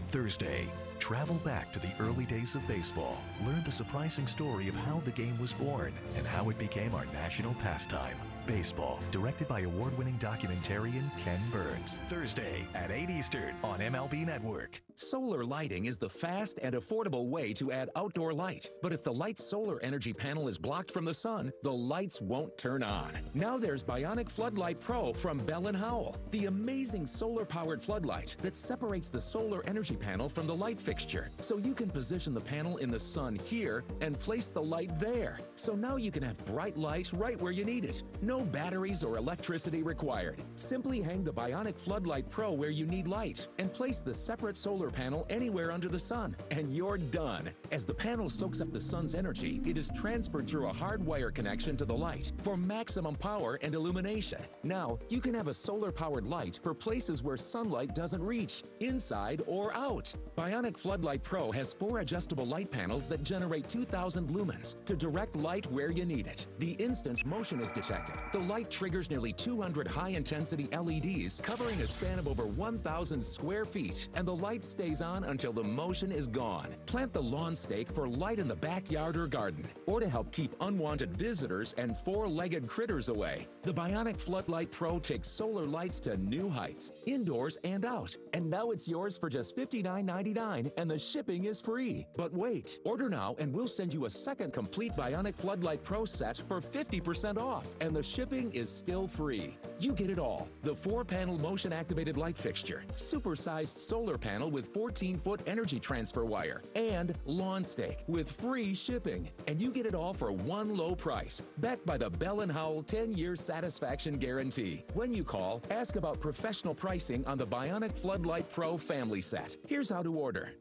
Thursday, travel back to the early days of baseball. Learn the surprising story of how the game was born and how it became our national pastime. Baseball, directed by award-winning documentarian Ken Burns. Thursday at 8 Eastern on MLB Network. Solar lighting is the fast and affordable way to add outdoor light. But if the light's solar energy panel is blocked from the sun, the lights won't turn on. Now there's Bionic Floodlight Pro from Bell & Howell, the amazing solar-powered floodlight that separates the solar energy panel from the light fixture. So you can position the panel in the sun here and place the light there. So now you can have bright light right where you need it. No batteries or electricity required. Simply hang the Bionic Floodlight Pro where you need light and place the separate solar panel anywhere under the sun, and you're done. As the panel soaks up the sun's energy, it is transferred through a hard wire connection to the light for maximum power and illumination. Now, you can have a solar-powered light for places where sunlight doesn't reach, inside or out. Bionic Floodlight Pro has 4 adjustable light panels that generate 2,000 lumens to direct light where you need it. The instant motion is detected, the light triggers nearly 200 high-intensity LEDs covering a span of over 1,000 square feet, and the light stays on until the motion is gone. Plant the lawn stake for light in the backyard or garden, or to help keep unwanted visitors and 4-legged critters away. The Bionic Floodlight Pro takes solar lights to new heights, indoors and out. And now it's yours for just $59.99, and the shipping is free. But wait, order now and we'll send you a second complete Bionic Floodlight Pro set for 50% off, and the shipping is still free. You get it all: the 4-panel motion-activated light fixture, supersized solar panel with 14-foot energy transfer wire, and lawn stake with free shipping. And you get it all for one low price, backed by the Bell & Howell 10-year satisfaction guarantee. When you call, ask about professional pricing on the Bionic Floodlight Pro family set. Here's how to order.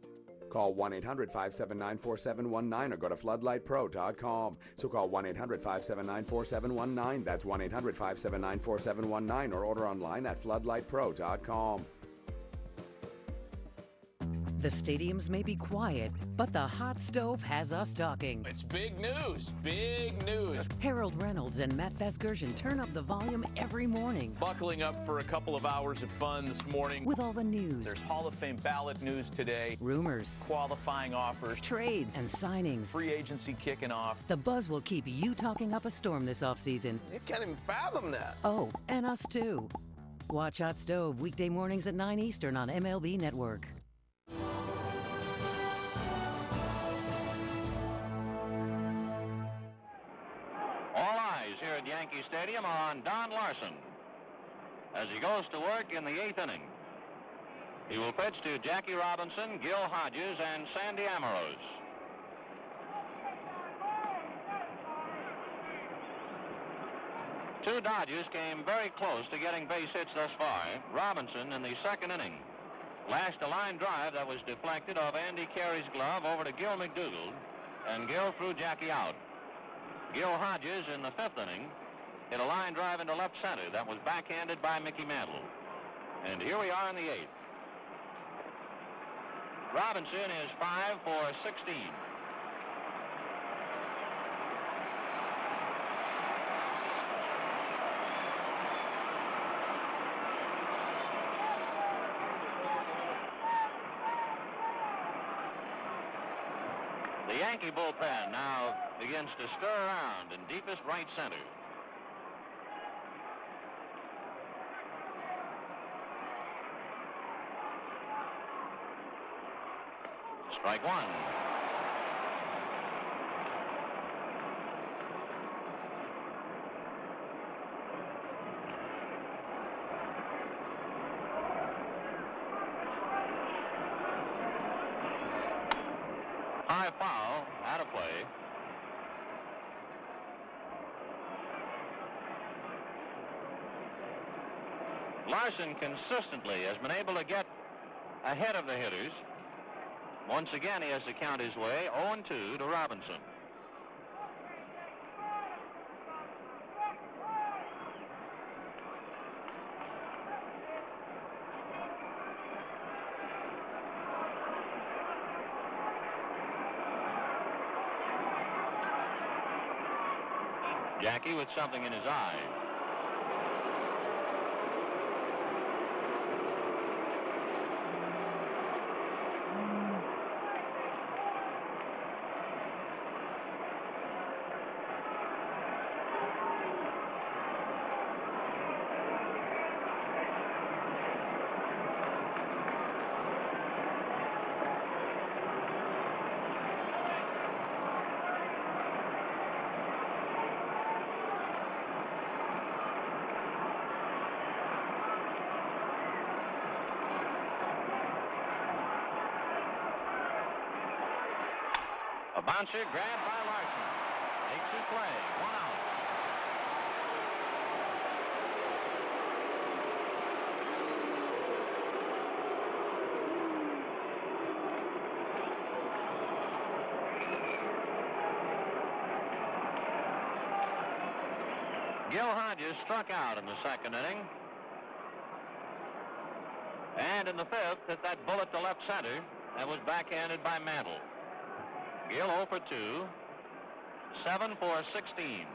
Call 1-800-579-4719 or go to floodlightpro.com. So call 1-800-579-4719. That's 1-800-579-4719 or order online at floodlightpro.com. The stadiums may be quiet, but the hot stove has us talking. It's big news, big news. Harold Reynolds and Matt Vasgersian turn up the volume every morning. Buckling up for a couple of hours of fun this morning. With all the news. There's Hall of Fame ballot news today. Rumors. Qualifying offers. Trades and signings. Free agency kicking off. The buzz will keep you talking up a storm this offseason. You can't even fathom that. Oh, and us too. Watch Hot Stove weekday mornings at 9 Eastern on MLB Network. All eyes here at Yankee Stadium are on Don Larsen as he goes to work in the 8th inning. He will pitch to Jackie Robinson, Gil Hodges, and Sandy Amorose. Two Dodgers came very close to getting base hits thus far. Robinson in the 2nd inning lashed a line drive that was deflected off Andy Carey's glove over to Gil McDougald, and Gil threw Jackie out. Gil Hodges in the 5th inning hit a line drive into left center that was backhanded by Mickey Mantle. And here we are in the 8th. Robinson is 5 for 16. The Yankee bullpen now begins to stir around in deepest right center. Strike one. High foul, out of play. Larsen consistently has been able to get ahead of the hitters. Once again, he has to count his way 0-2 to Robinson. Jackie with something in his eye. A bouncer grabbed by Larsen. Makes his play. 1 out. Gil Hodges struck out in the 2nd inning. And in the 5th, hit that bullet to left center that was backhanded by Mantle. Gil 0 for 2, 7 for 16.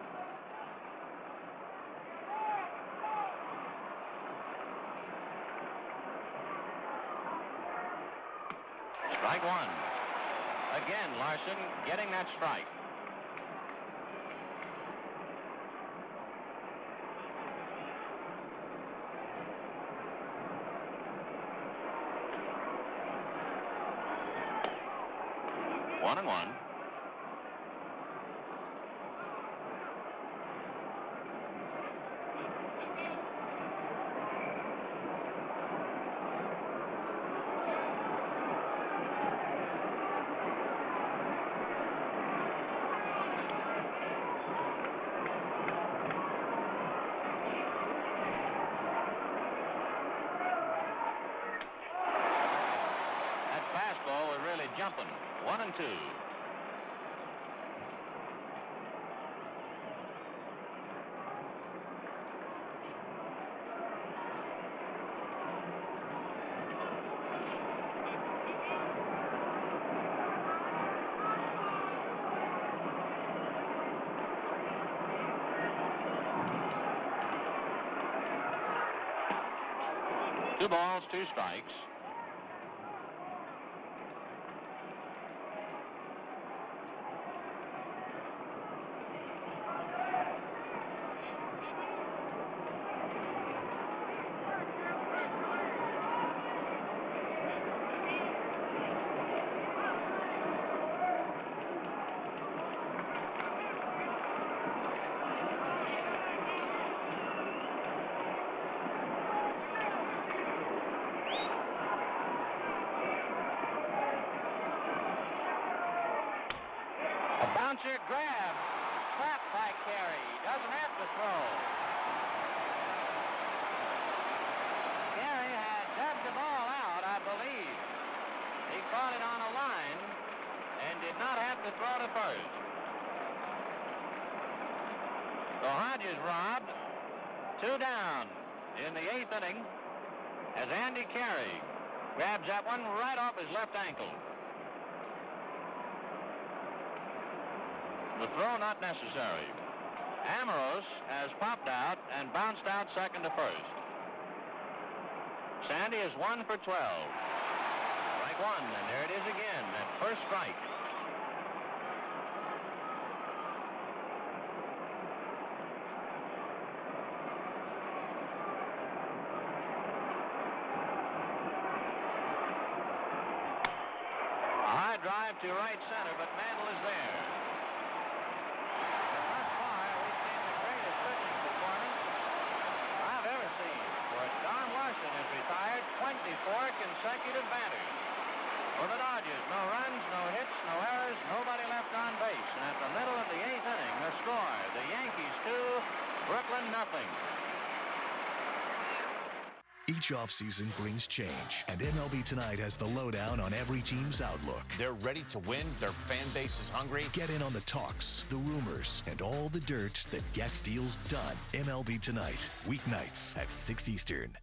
Strike one. Again, Larsen getting that strike. One and one. That fastball was really jumping. 1 and 2. Two balls, 2 strikes. pitcher grabs. Slapped by Carey. He doesn't have to throw. Carey had dubbed the ball out, I believe. He caught it on a line and did not have to throw to first. So Hodges robbed. 2 down in the 8th inning as Andy Carey grabs that one right off his left ankle. The throw not necessary. Amoros has popped out and bounced out second to first. Sandy is 1 for 12. Strike 1, and there it is again, that first strike. A high drive to right center, but Mantle is there. Thus far, we've seen the greatest pitching performance I've ever seen. For Don Larsen has retired 24 consecutive batters. For the Dodgers, no runs, no hits, no errors, nobody left on base. And at the middle of the 8th inning, the score, the Yankees 2, Brooklyn nothing. Each offseason brings change, and MLB Tonight has the lowdown on every team's outlook. They're ready to win. Their fan base is hungry. Get in on the talks, the rumors, and all the dirt that gets deals done. MLB Tonight, weeknights at 6 Eastern.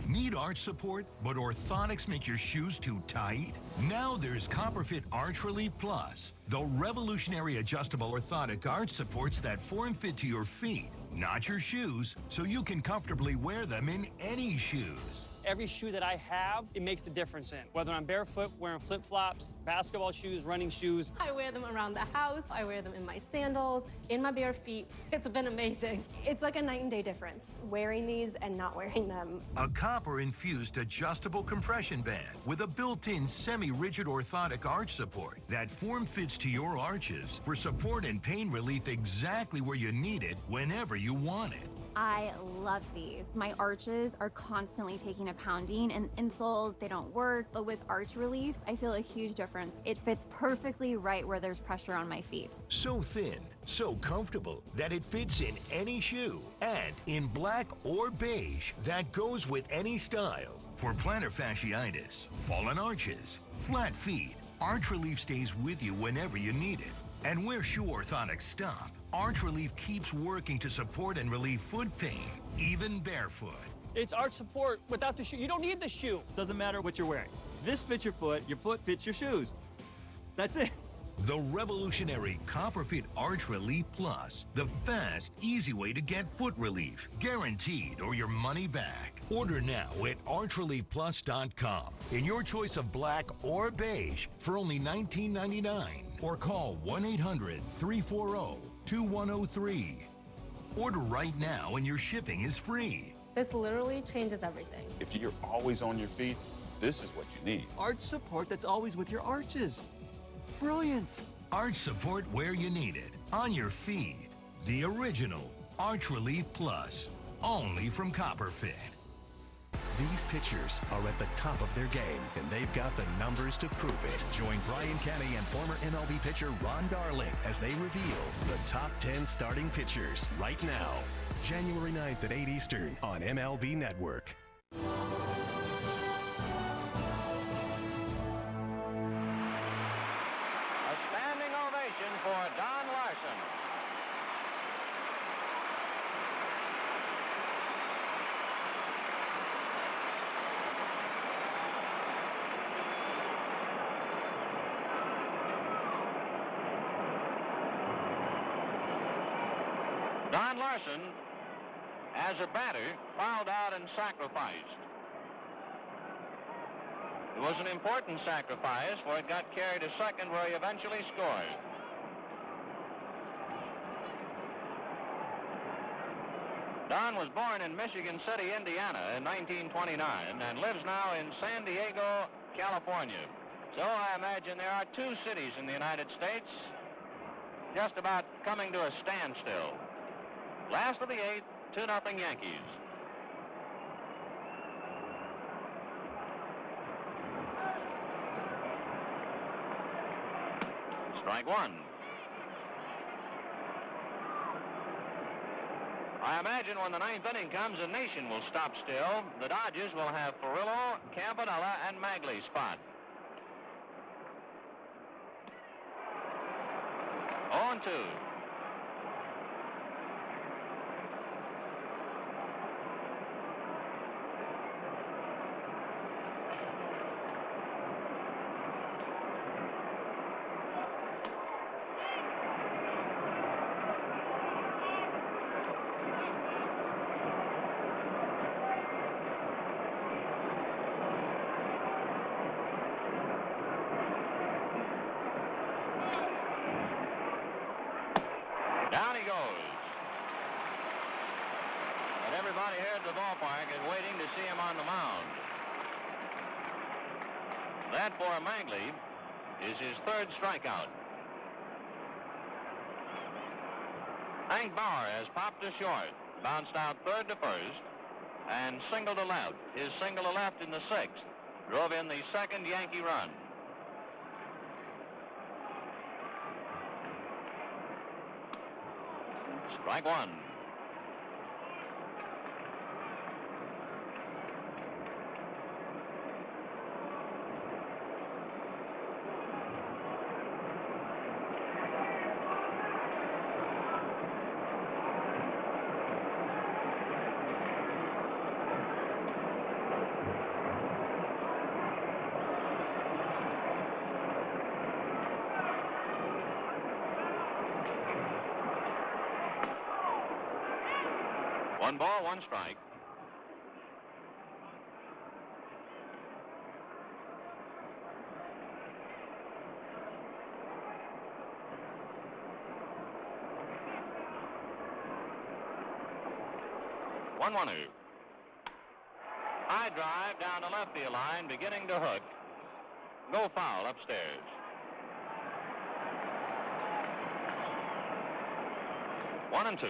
Need arch support, but orthotics make your shoes too tight? Now there's Copperfit Arch Relief Plus, the revolutionary adjustable orthotic arch supports that form fit to your feet, not your shoes, so you can comfortably wear them in any shoes. Every shoe that I have, it makes a difference in. Whether I'm barefoot, wearing flip-flops, basketball shoes, running shoes. I wear them around the house. I wear them in my sandals, in my bare feet. It's been amazing. It's like a night and day difference, wearing these and not wearing them. A copper-infused adjustable compression band with a built-in semi-rigid orthotic arch support that form fits to your arches for support and pain relief exactly where you need it, whenever you want it. I love these. My arches are constantly taking a pounding, and insoles, they don't work. But with Arch Relief, I feel a huge difference. It fits perfectly right where there's pressure on my feet. So thin, so comfortable that it fits in any shoe, and in black or beige that goes with any style. For plantar fasciitis, fallen arches, flat feet, Arch Relief stays with you whenever you need it. And where shoe orthotics stop, Arch Relief keeps working to support and relieve foot pain, even barefoot. It's arch support without the shoe. You don't need the shoe. Doesn't matter what you're wearing. This fits your foot fits your shoes. That's it. The revolutionary Copperfit Arch Relief Plus, the fast, easy way to get foot relief, guaranteed or your money back. Order now at archreliefplus.com in your choice of black or beige for only $19.99, or call 1-800-340-2103. Order right now and your shipping is free. This literally changes everything. If you're always on your feet, this is what you need. Arch support that's always with your arches. Brilliant. Arch support where you need it, on your feet. The original Arch Relief Plus, only from Copperfit. These pitchers are at the top of their game, and they've got the numbers to prove it. Join Brian Kenny and former MLB pitcher Ron Darling as they reveal the top 10 starting pitchers right now. January 9th at 8 Eastern on MLB Network. For Don Larsen. Don Larsen, as a batter, fouled out and sacrificed. It was an important sacrifice, for it got carried to second, where he eventually scored. Don was born in Michigan City, Indiana in 1929 and lives now in San Diego, California. So I imagine there are 2 cities in the United States just about coming to a standstill. Last of the 8th, 2-0 Yankees. Strike 1. I imagine when the ninth inning comes, the nation will stop still. The Dodgers will have Perillo, Campanella, and Maglie spot. 0-2. Down he goes. And everybody here at the ballpark is waiting to see him on the mound. That for Maglie is his third strikeout. Hank Bauer has popped to short, bounced out third to first, and single to left. His single to left in the sixth drove in the second Yankee run. Strike one. One ball, one strike. One. High drive down the left field line, beginning to hook. Go foul upstairs. 1-2.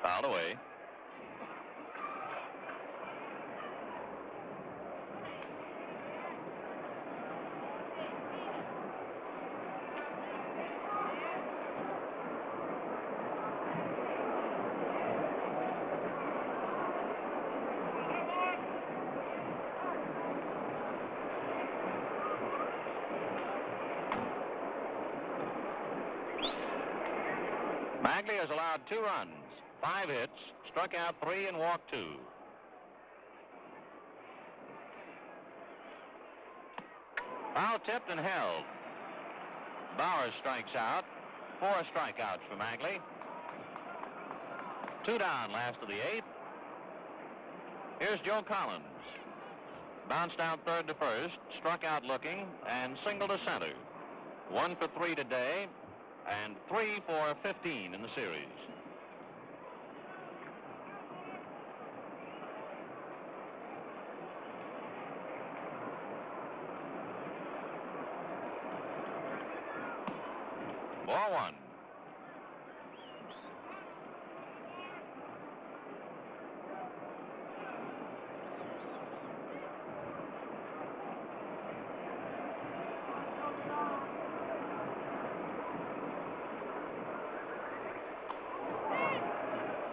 Fouled away. Maglie has allowed 2 runs, 5 hits, struck out 3 and walked 2. Foul tipped and held. Bauer strikes out. 4 strikeouts for Maglie. 2 down, last of the 8th. Here's Joe Collins. Bounced out third to first, struck out looking, and single to center. 1 for 3 today, and 3 for 15 in the series. Ball 1.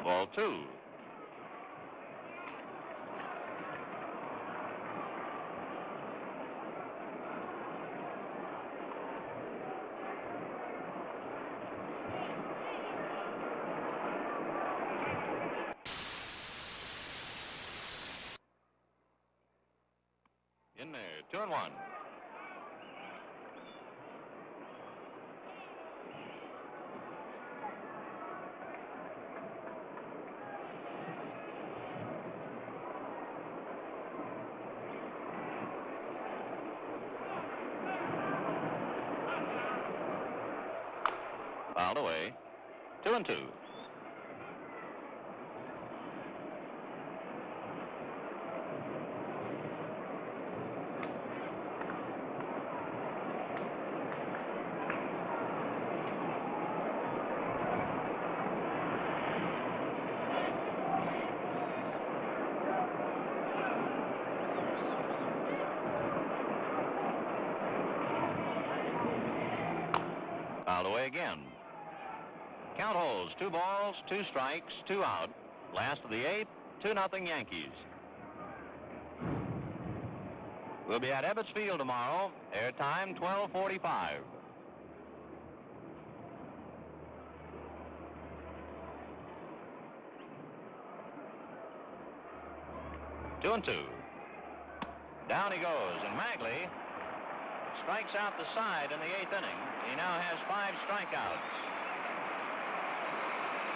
Ball 2. In there, 2-1. Fouled away. 2-2. Fouled away again. Count holds 2 balls, 2 strikes, 2 out. Last of the 8th, 2-0 Yankees. We'll be at Ebbets Field tomorrow. Airtime 12:45. Two and two. Down he goes, and Maglie strikes out the side in the 8th inning. He now has 5 strikeouts.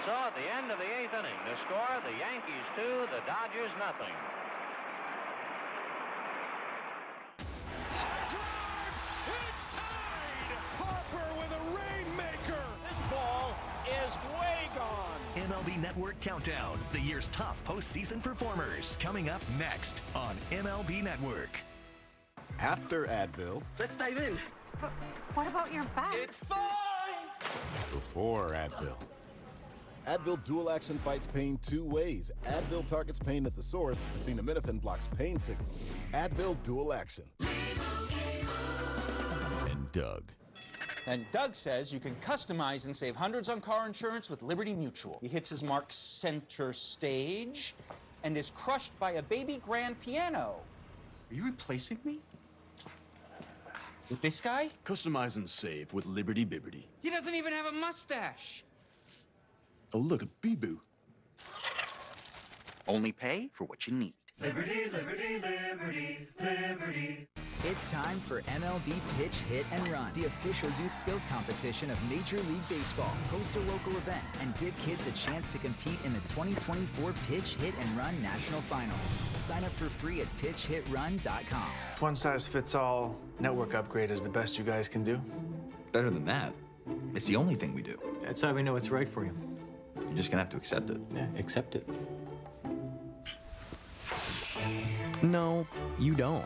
So at the end of the 8th inning, the score, the Yankees 2, the Dodgers nothing. It's tied! Harper with a rainmaker. This ball is way gone. MLB Network Countdown, the year's top postseason performers, coming up next on MLB Network. After Advil. Let's dive in. But what about your back? It's fine! Before Advil. Advil Dual Action fights pain 2 ways. Advil targets pain at the source. Acetaminophen blocks pain signals. Advil Dual Action. And Doug. And Doug says you can customize and save hundreds on car insurance with Liberty Mutual. He hits his mark center stage and is crushed by a baby grand piano. Are you replacing me? With this guy? Customize and save with Liberty Bibbity. He doesn't even have a mustache. Oh, look, a Bee-Boo. Only pay for what you need. Liberty, liberty, liberty, liberty. It's time for MLB Pitch, Hit, and Run, the official youth skills competition of Major League Baseball. Host a local event and give kids a chance to compete in the 2024 Pitch, Hit, and Run National Finals. Sign up for free at pitchhitrun.com. One-size-fits-all network upgrade is the best you guys can do? Better than that. It's the only thing we do. That's how we know it's right for you. You're just gonna have to accept it. Yeah, accept it. No, you don't.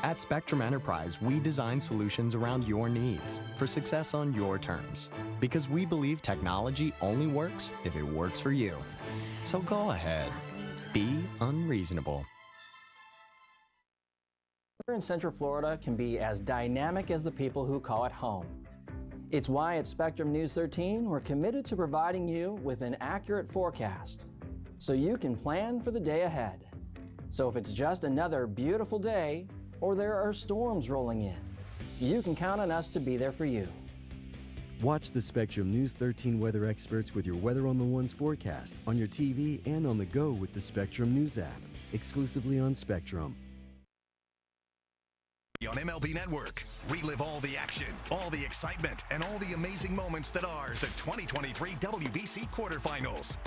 At Spectrum Enterprise, we design solutions around your needs for success on your terms. Because we believe technology only works if it works for you. So go ahead. Be unreasonable. Weather in Central Florida can be as dynamic as the people who call it home. It's why at Spectrum News 13, we're committed to providing you with an accurate forecast so you can plan for the day ahead. So if it's just another beautiful day or there are storms rolling in, you can count on us to be there for you. Watch the Spectrum News 13 weather experts with your Weather on the Ones forecast on your TV and on the go with the Spectrum News app, exclusively on Spectrum. On MLB Network, relive all the action, all the excitement, and all the amazing moments that are the 2023 WBC quarterfinals.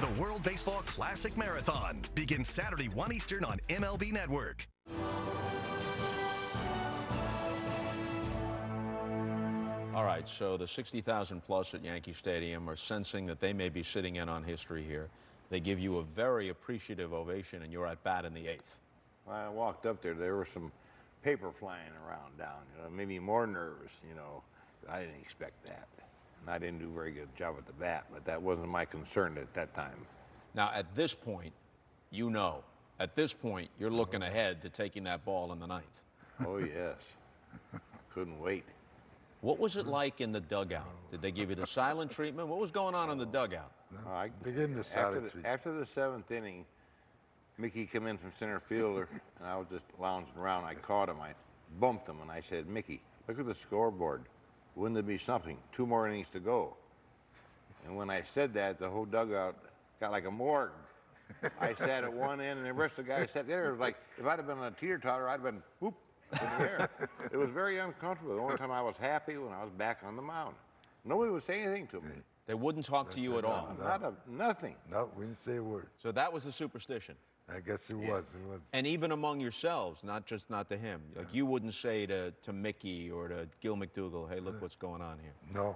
The World Baseball Classic Marathon begins Saturday 1 Eastern on MLB Network. All right, so the 60,000 plus at Yankee Stadium are sensing that they may be sitting in on history here. They give you a very appreciative ovation, and you're at bat in the 8th. I walked up there were some paper flying around down, made me more nervous, I didn't expect that. And I didn't do a very good job at the bat, but that wasn't my concern at that time. Now, at this point, at this point, you're looking ahead to taking that ball in the 9th. Oh, yes. Couldn't wait. What was it like in the dugout? Did they give you the silent treatment? What was going on in the dugout? They gave him the silent treatment. After the 7th inning, Mickey came in from center fielder, and I was just lounging around. I caught him. I bumped him, and I said, Mickey, look at the scoreboard. Wouldn't there be something? 2 more innings to go. And when I said that, the whole dugout got like a morgue. I sat at one end, and the rest of the guys sat there. It was like, if I'd have been on a teeter-totter, I'd have been, whoop, in the air. It was very uncomfortable. The only time I was happy when I was back on the mound. Nobody would say anything to me. They wouldn't talk to you at all? Nothing. No, we didn't say a word. So that was the superstition? I guess it was. And even among yourselves, not to him. Like you wouldn't say to Mickey or to Gil McDougall, hey, look what's going on here. No,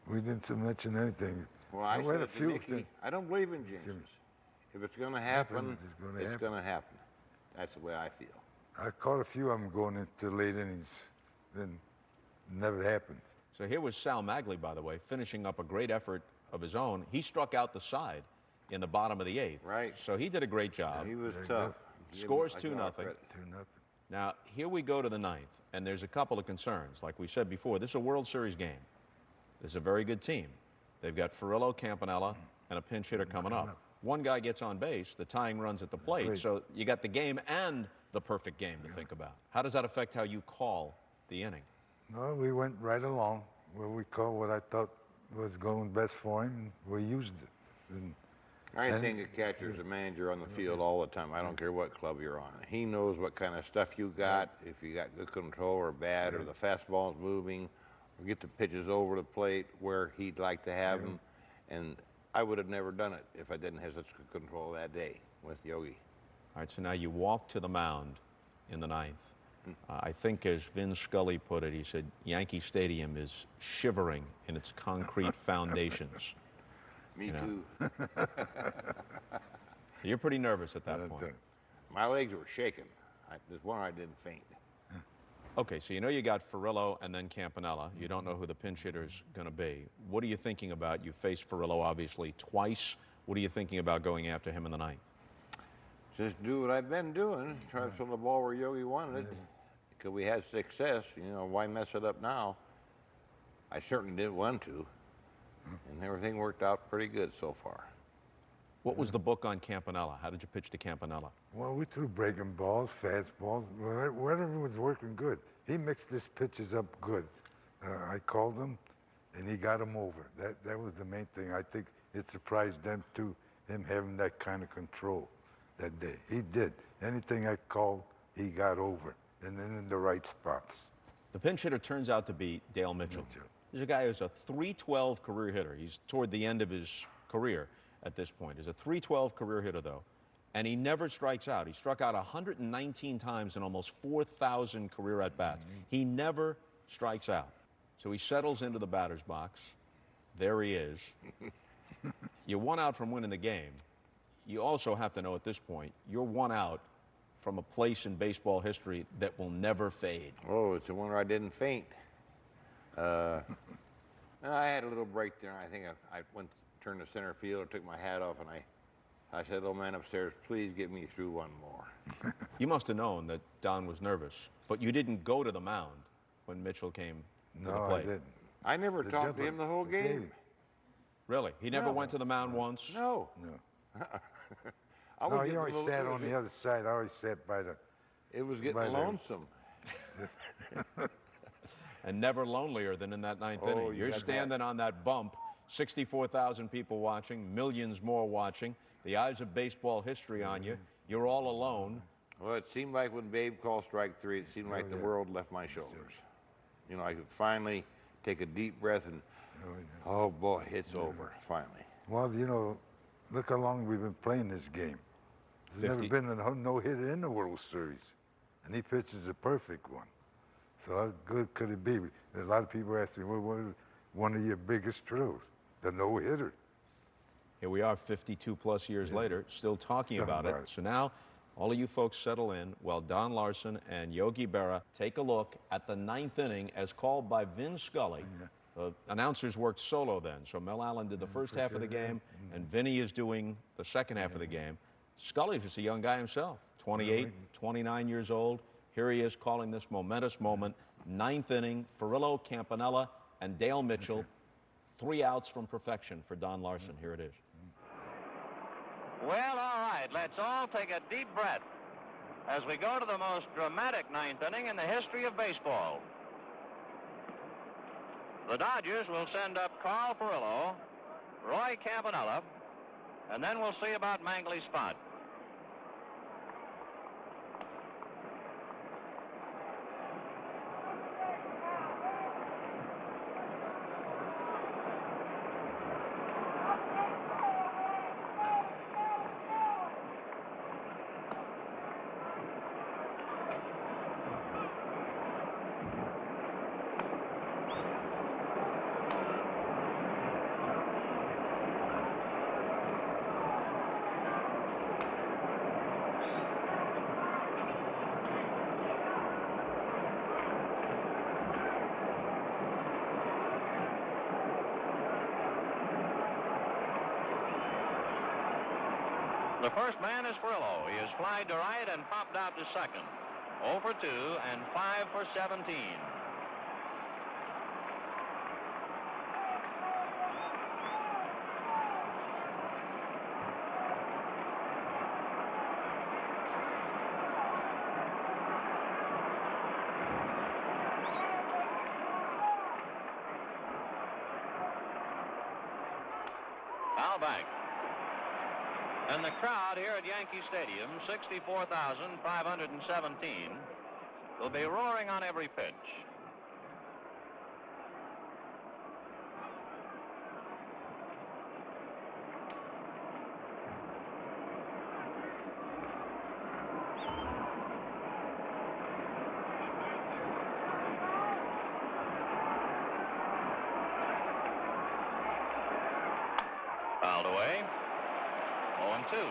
we didn't mention anything. Well, I said to Mickey, I don't believe in jinxes. If it's going to happen, it's going to happen. That's the way I feel. I caught a few of them going into late innings, then never happened. So here was Sal Maglie, by the way, finishing up a great effort of his own. He struck out the side in the bottom of the 8th. Right. So he did a great job. He was tough. Scores 2-0. 2-0. Now, here we go to the ninth, and there's a couple of concerns. Like we said before, this is a World Series game. This is a very good team. They've got Furillo, Campanella, and a pinch hitter coming up. One guy gets on base, the tying runs at the plate, so you got the game and the perfect game to think about. How does that affect how you call the inning? No, we went right along where we called what I thought was going best for him, and we used it. I think a catcher's a manager on the field all the time. I don't care what club you're on. He knows what kind of stuff you got, if you got good control or bad, or the fastball's moving, or get the pitches over the plate where he'd like to have them. And I would have never done it if I didn't have such good control that day with Yogi. All right, so now you walk to the mound in the ninth. I think as Vin Scully put it, he said, Yankee Stadium is shivering in its concrete foundations. Me too. You're pretty nervous at that point. My legs were shaking. There's one I didn't faint. Okay, so you know you got Furillo and then Campanella. You don't know who the pinch hitter's going to be. What are you thinking about? You faced Furillo, obviously, twice. What are you thinking about going after him in the ninth? Just do what I've been doing. Try to throw the ball where Yogi wanted it. Because we had success, you know, why mess it up now? I certainly didn't want to. And everything worked out pretty good so far. What was the book on Campanella? How did you pitch to Campanella? Well, we threw breaking balls, fastballs, whatever was working good. He mixed his pitches up good. I called him, and he got him over. That was the main thing. I think it surprised them too, him having that kind of control that day. He did. Anything I called, he got over, and then in the right spots. The pinch hitter turns out to be Dale Mitchell. He's a guy who's a .312 career hitter. He's toward the end of his career at this point. He's a .312 career hitter, though, and he never strikes out. He struck out 119 times in almost 4,000 career at-bats. He never strikes out. So he settles into the batter's box. There he is. You're one out from winning the game. You also have to know at this point, you're one out from a place in baseball history that will never fade. Oh, it's the one where I didn't faint. I had a little break there. I think I went to turn to center field, or took my hat off, and I said, "Oh man upstairs, please get me through one more." You must have known that Don was nervous, but you didn't go to the mound when Mitchell came to the plate. No, I didn't. I never talked to him the whole game. Really? He never went to the mound once? No. No. He always sat on the other side. I always sat by the... It was getting lonesome. And never lonelier than in that ninth inning. You're standing on that bump, 64,000 people watching, millions more watching, the eyes of baseball history on you. You're all alone. Well, it seemed like when Babe called strike three, it seemed like the world left my shoulders. You know, I could finally take a deep breath and, oh boy, it's over, finally. Well, you know, look how long we've been playing this game. There's never been a no-hitter in the World Series, and he pitches a perfect one. So how good could it be? A lot of people ask me, well, what is one of your biggest thrills? The no-hitter. Here we are 52-plus years later, still talking about it. So now, all of you folks settle in while Don Larsen and Yogi Berra take a look at the ninth inning as called by Vin Scully. Announcers worked solo then, so Mel Allen did the first half of the game, and Vinny is doing the second half of the game. Scully's just a young guy himself, 28, 29 years old. Here he is calling this momentous moment. Ninth inning, Furillo, Campanella, and Dale Mitchell. 3 outs from perfection for Don Larsen. Here it is. Well, all right, let's all take a deep breath as we go to the most dramatic ninth inning in the history of baseball. The Dodgers will send up Carl Furillo, Roy Campanella, and then we'll see about Maglie's spot. The first man is Furillo. He is flied to right and popped out to second. 0 for 2 and 5 for 17. Foul back. And the crowd here at Yankee Stadium, 64,517, will be roaring on every pitch. Fouled away. 0-2.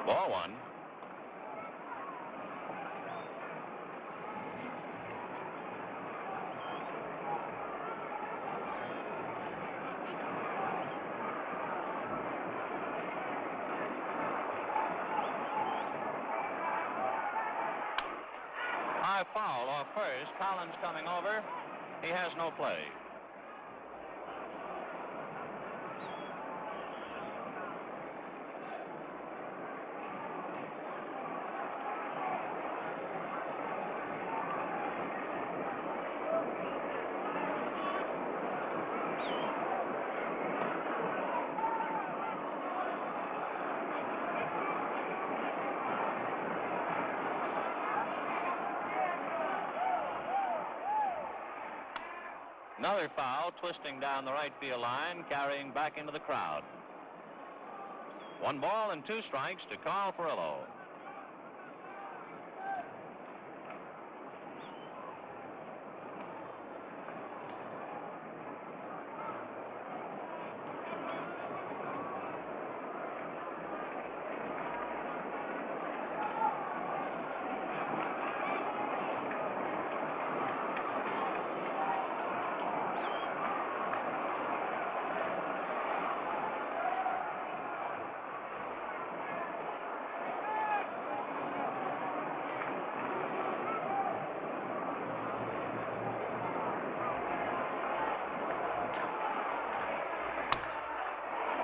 Ball one. High foul off first. Collins coming over. He has no play. Another foul, twisting down the right field line, carrying back into the crowd. 1 ball and 2 strikes to Carl Furillo.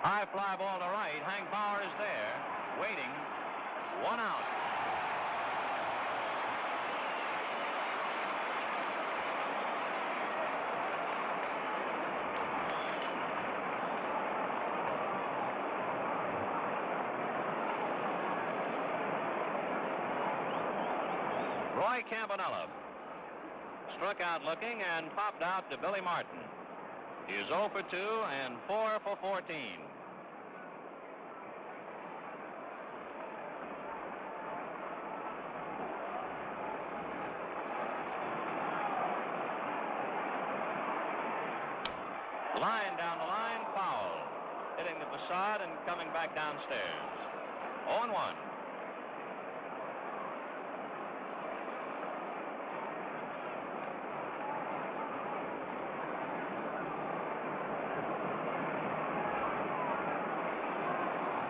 High fly ball to right. Hank Bauer is there, waiting. 1 out. Roy Campanella struck out looking and popped out to Billy Martin. He is 0 for 2 and 4 for 14. Line down the line, foul. Hitting the facade and coming back downstairs. 0-1.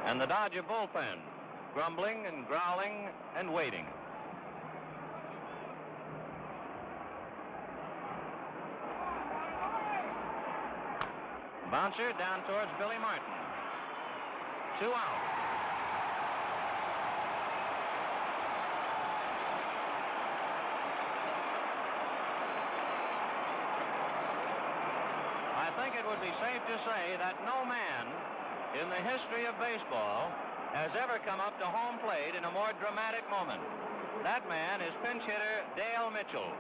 And the Dodger bullpen, grumbling and growling and waiting. Bouncer down towards Billy Martin. 2 out. I think it would be safe to say that no man in the history of baseball has ever come up to home plate in a more dramatic moment. That man is pinch hitter Dale Mitchell.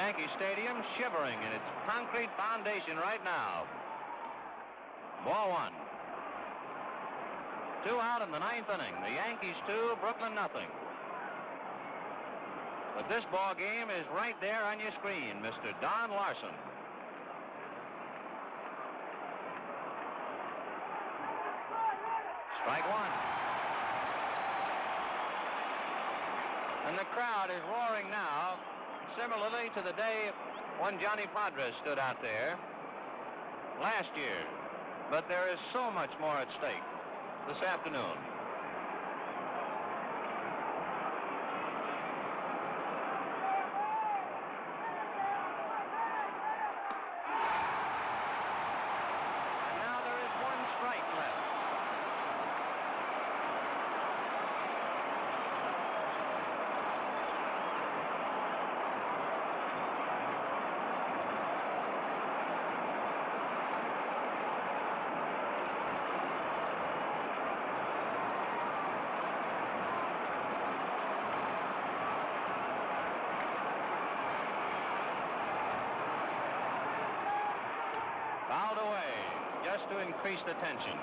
Yankee Stadium shivering in its concrete foundation right now. Ball one. 2 out in the 9th inning. The Yankees 2, Brooklyn nothing. But this ball game is right there on your screen, Mr. Don Larsen. Strike one. And the crowd is roaring now, similarly to the day when Johnny Padres stood out there last year. But there is so much more at stake this afternoon. And now there is 1 strike left. Fouled away, just to increase the tension.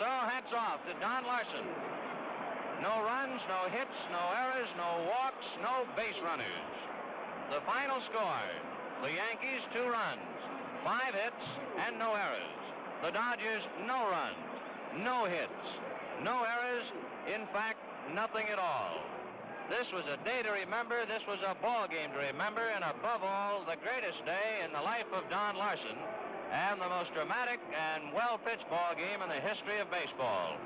So hats off to Don Larsen. No runs, no hits, no errors, no walks, no base runners. The final score, the Yankees 2 runs, 5 hits, and no errors. The Dodgers, no runs, no hits, no errors, in fact, nothing at all. This was a day to remember, this was a ball game to remember, and above all, the greatest day in the life of Don Larsen, and the most dramatic and well-pitched ball game in the history of baseball.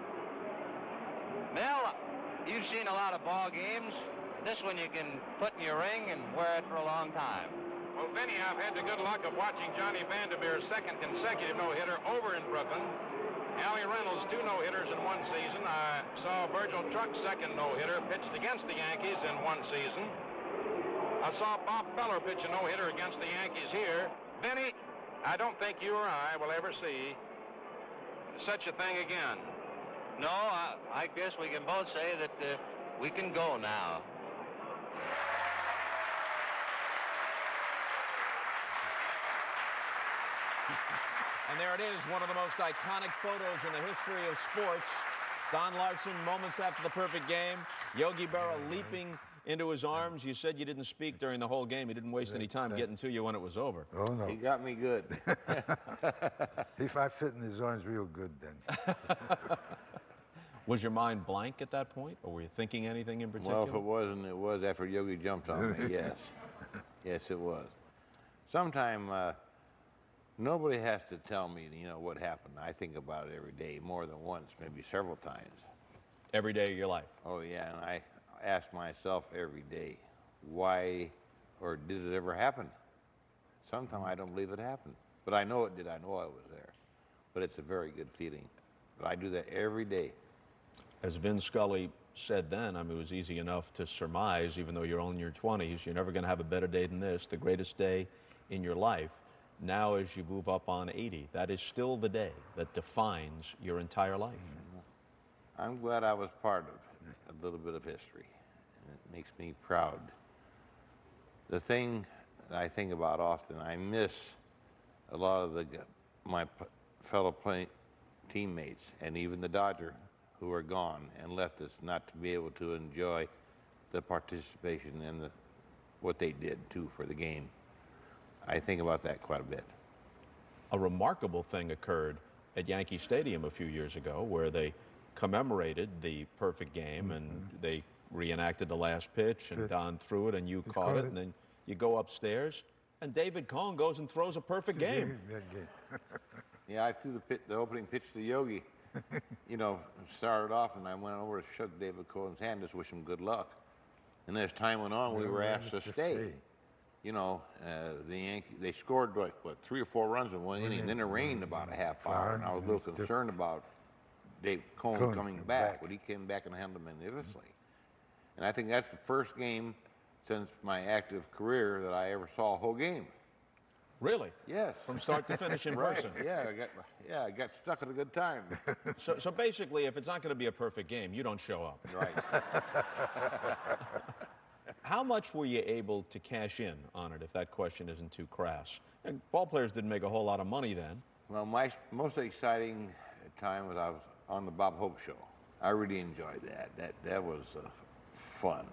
Mel, you've seen a lot of ball games. This one you can put in your ring and wear it for a long time. Well, Vinny, I've had the good luck of watching Johnny Vanderveer's 2nd consecutive no-hitter over in Brooklyn. Allie Reynolds' 2 no-hitters in 1 season. I saw Virgil Truck's 2nd no-hitter pitched against the Yankees in 1 season. I saw Bob Feller pitch a no-hitter against the Yankees here. Vinny, I don't think you or I will ever see such a thing again. No, I guess we can both say that we can go now. And there it is, one of the most iconic photos in the history of sports. Don Larsen, moments after the perfect game. Yogi Berra leaping into his arms. You said you didn't speak during the whole game. He didn't waste any time getting to you when it was over. Oh, no. He got me good. If I fit in his arms real good, then. Was your mind blank at that point, or were you thinking anything in particular? Well, if it wasn't, it was after Yogi jumped on me, yes. Yes, it was. Sometime, nobody has to tell me, you know, what happened. I think about it every day, more than once, maybe several times. Every day of your life? Oh, yeah, and I ask myself every day, why, or did it ever happen? Sometimes I don't believe it happened, but I know it did. I know I was there, but it's a very good feeling. But I do that every day. As Vin Scully said then, I mean, it was easy enough to surmise, even though you're only in your 20s, you're never going to have a better day than this, the greatest day in your life. Now, as you move up on 80, that is still the day that defines your entire life. I'm glad I was part of a little bit of history, and it makes me proud. The thing that I think about often. I miss a lot of my fellow teammates, and even the Dodger, who are gone and left us, not to be able to enjoy the participation and what they did too for the game. I think about that quite a bit. A remarkable thing occurred at Yankee Stadium a few years ago where they commemorated the perfect game and they reenacted the last pitch and Don threw it and you caught it, and then you go upstairs and David Cohn goes and throws a perfect game. Yeah, I threw the opening pitch to Yogi. You know, started off and I went over to shook David Cohn's hand, just wish him good luck. And as time went on, we were asked to stay. You know, the Yankees, they scored like, what, 3 or 4 runs in one inning. Then it rained about a half hour, and I was a little concerned about Dave Cohn coming back, but he came back and handled him magnificently. And I think that's the first game since my active career that I ever saw a whole game. Really? Yes. From start to finish in person? Yeah, I got stuck at a good time. So basically, if it's not going to be a perfect game, you don't show up. Right. How much were you able to cash in on it, if that question isn't too crass? And ballplayers didn't make a whole lot of money then. Well, my most exciting time was I was on the Bob Hope Show. I really enjoyed that. That was fun.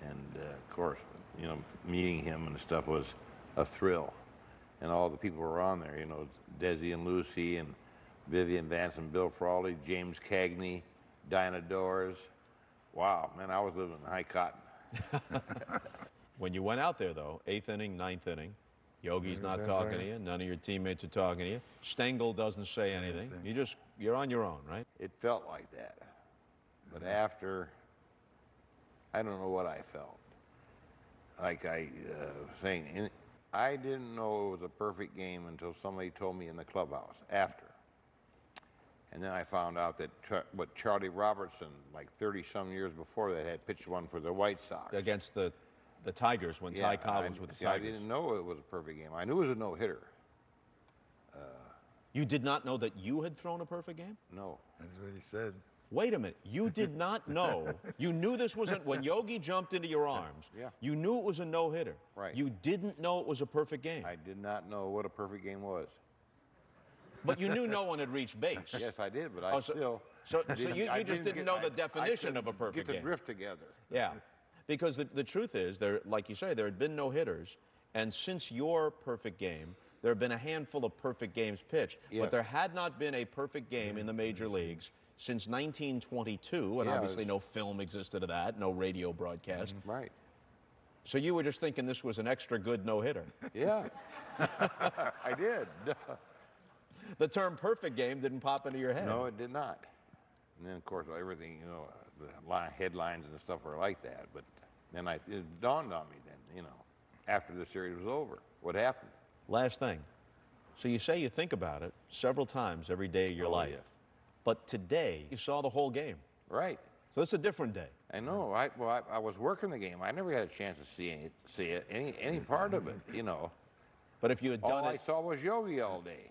And, of course, you know, meeting him and stuff was a thrill. And all the people who were on there, you know, Desi and Lucy and Vivian Vance and Bill Frawley, James Cagney, Dinah Doors. Wow, man, I was living in high cotton. When you went out there, though, 8th inning, 9th inning, Yogi's not talking to you, none of your teammates are talking to you, Stengel doesn't say anything, you're on your own, right? It felt like that. But after, I don't know what I felt. Like I was saying, I didn't know it was a perfect game until somebody told me in the clubhouse after. And then I found out that what Charlie Robertson, like 30-some years before that, had pitched one for the White Sox. Against the Tigers, when Ty Cobb was with the Tigers. I didn't know it was a perfect game. I knew it was a no-hitter. You did not know that you had thrown a perfect game? No. That's what he said. Wait a minute. You did not know. You knew this wasn't, when Yogi jumped into your arms, you knew it was a no-hitter. Right. You didn't know it was a perfect game. I did not know what a perfect game was. But you knew no one had reached base. Yes, I did, but I still... So you just didn't know the definition of a perfect game. Get the drift together. Yeah, because the truth is, like you say, there had been no hitters, and since your perfect game, there have been a handful of perfect games pitched, but there had not been a perfect game in the major leagues since 1922, and obviously no film existed of that, no radio broadcast. Right. So you were just thinking this was an extra good no-hitter. Yeah, I did. The term perfect game didn't pop into your head. No, it did not. And then, of course, everything, you know, the headlines and stuff were like that. But then it dawned on me then, you know, after the series was over, what happened. Last thing. So you say you think about it several times every day of your life. Yeah. But today, you saw the whole game. Right. So it's a different day. I know. I was working the game. I never had a chance to see any part of it, you know. But if you had done all I saw was Yogi all day.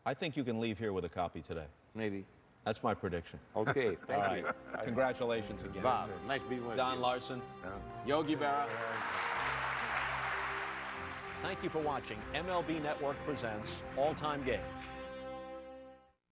I think you can leave here with a copy today. Maybe. That's my prediction. Okay, thank you. Congratulations again. Bob, nice being with you. Don Larsen, Yogi Berra. Thank you for watching MLB Network Presents All-Time Games.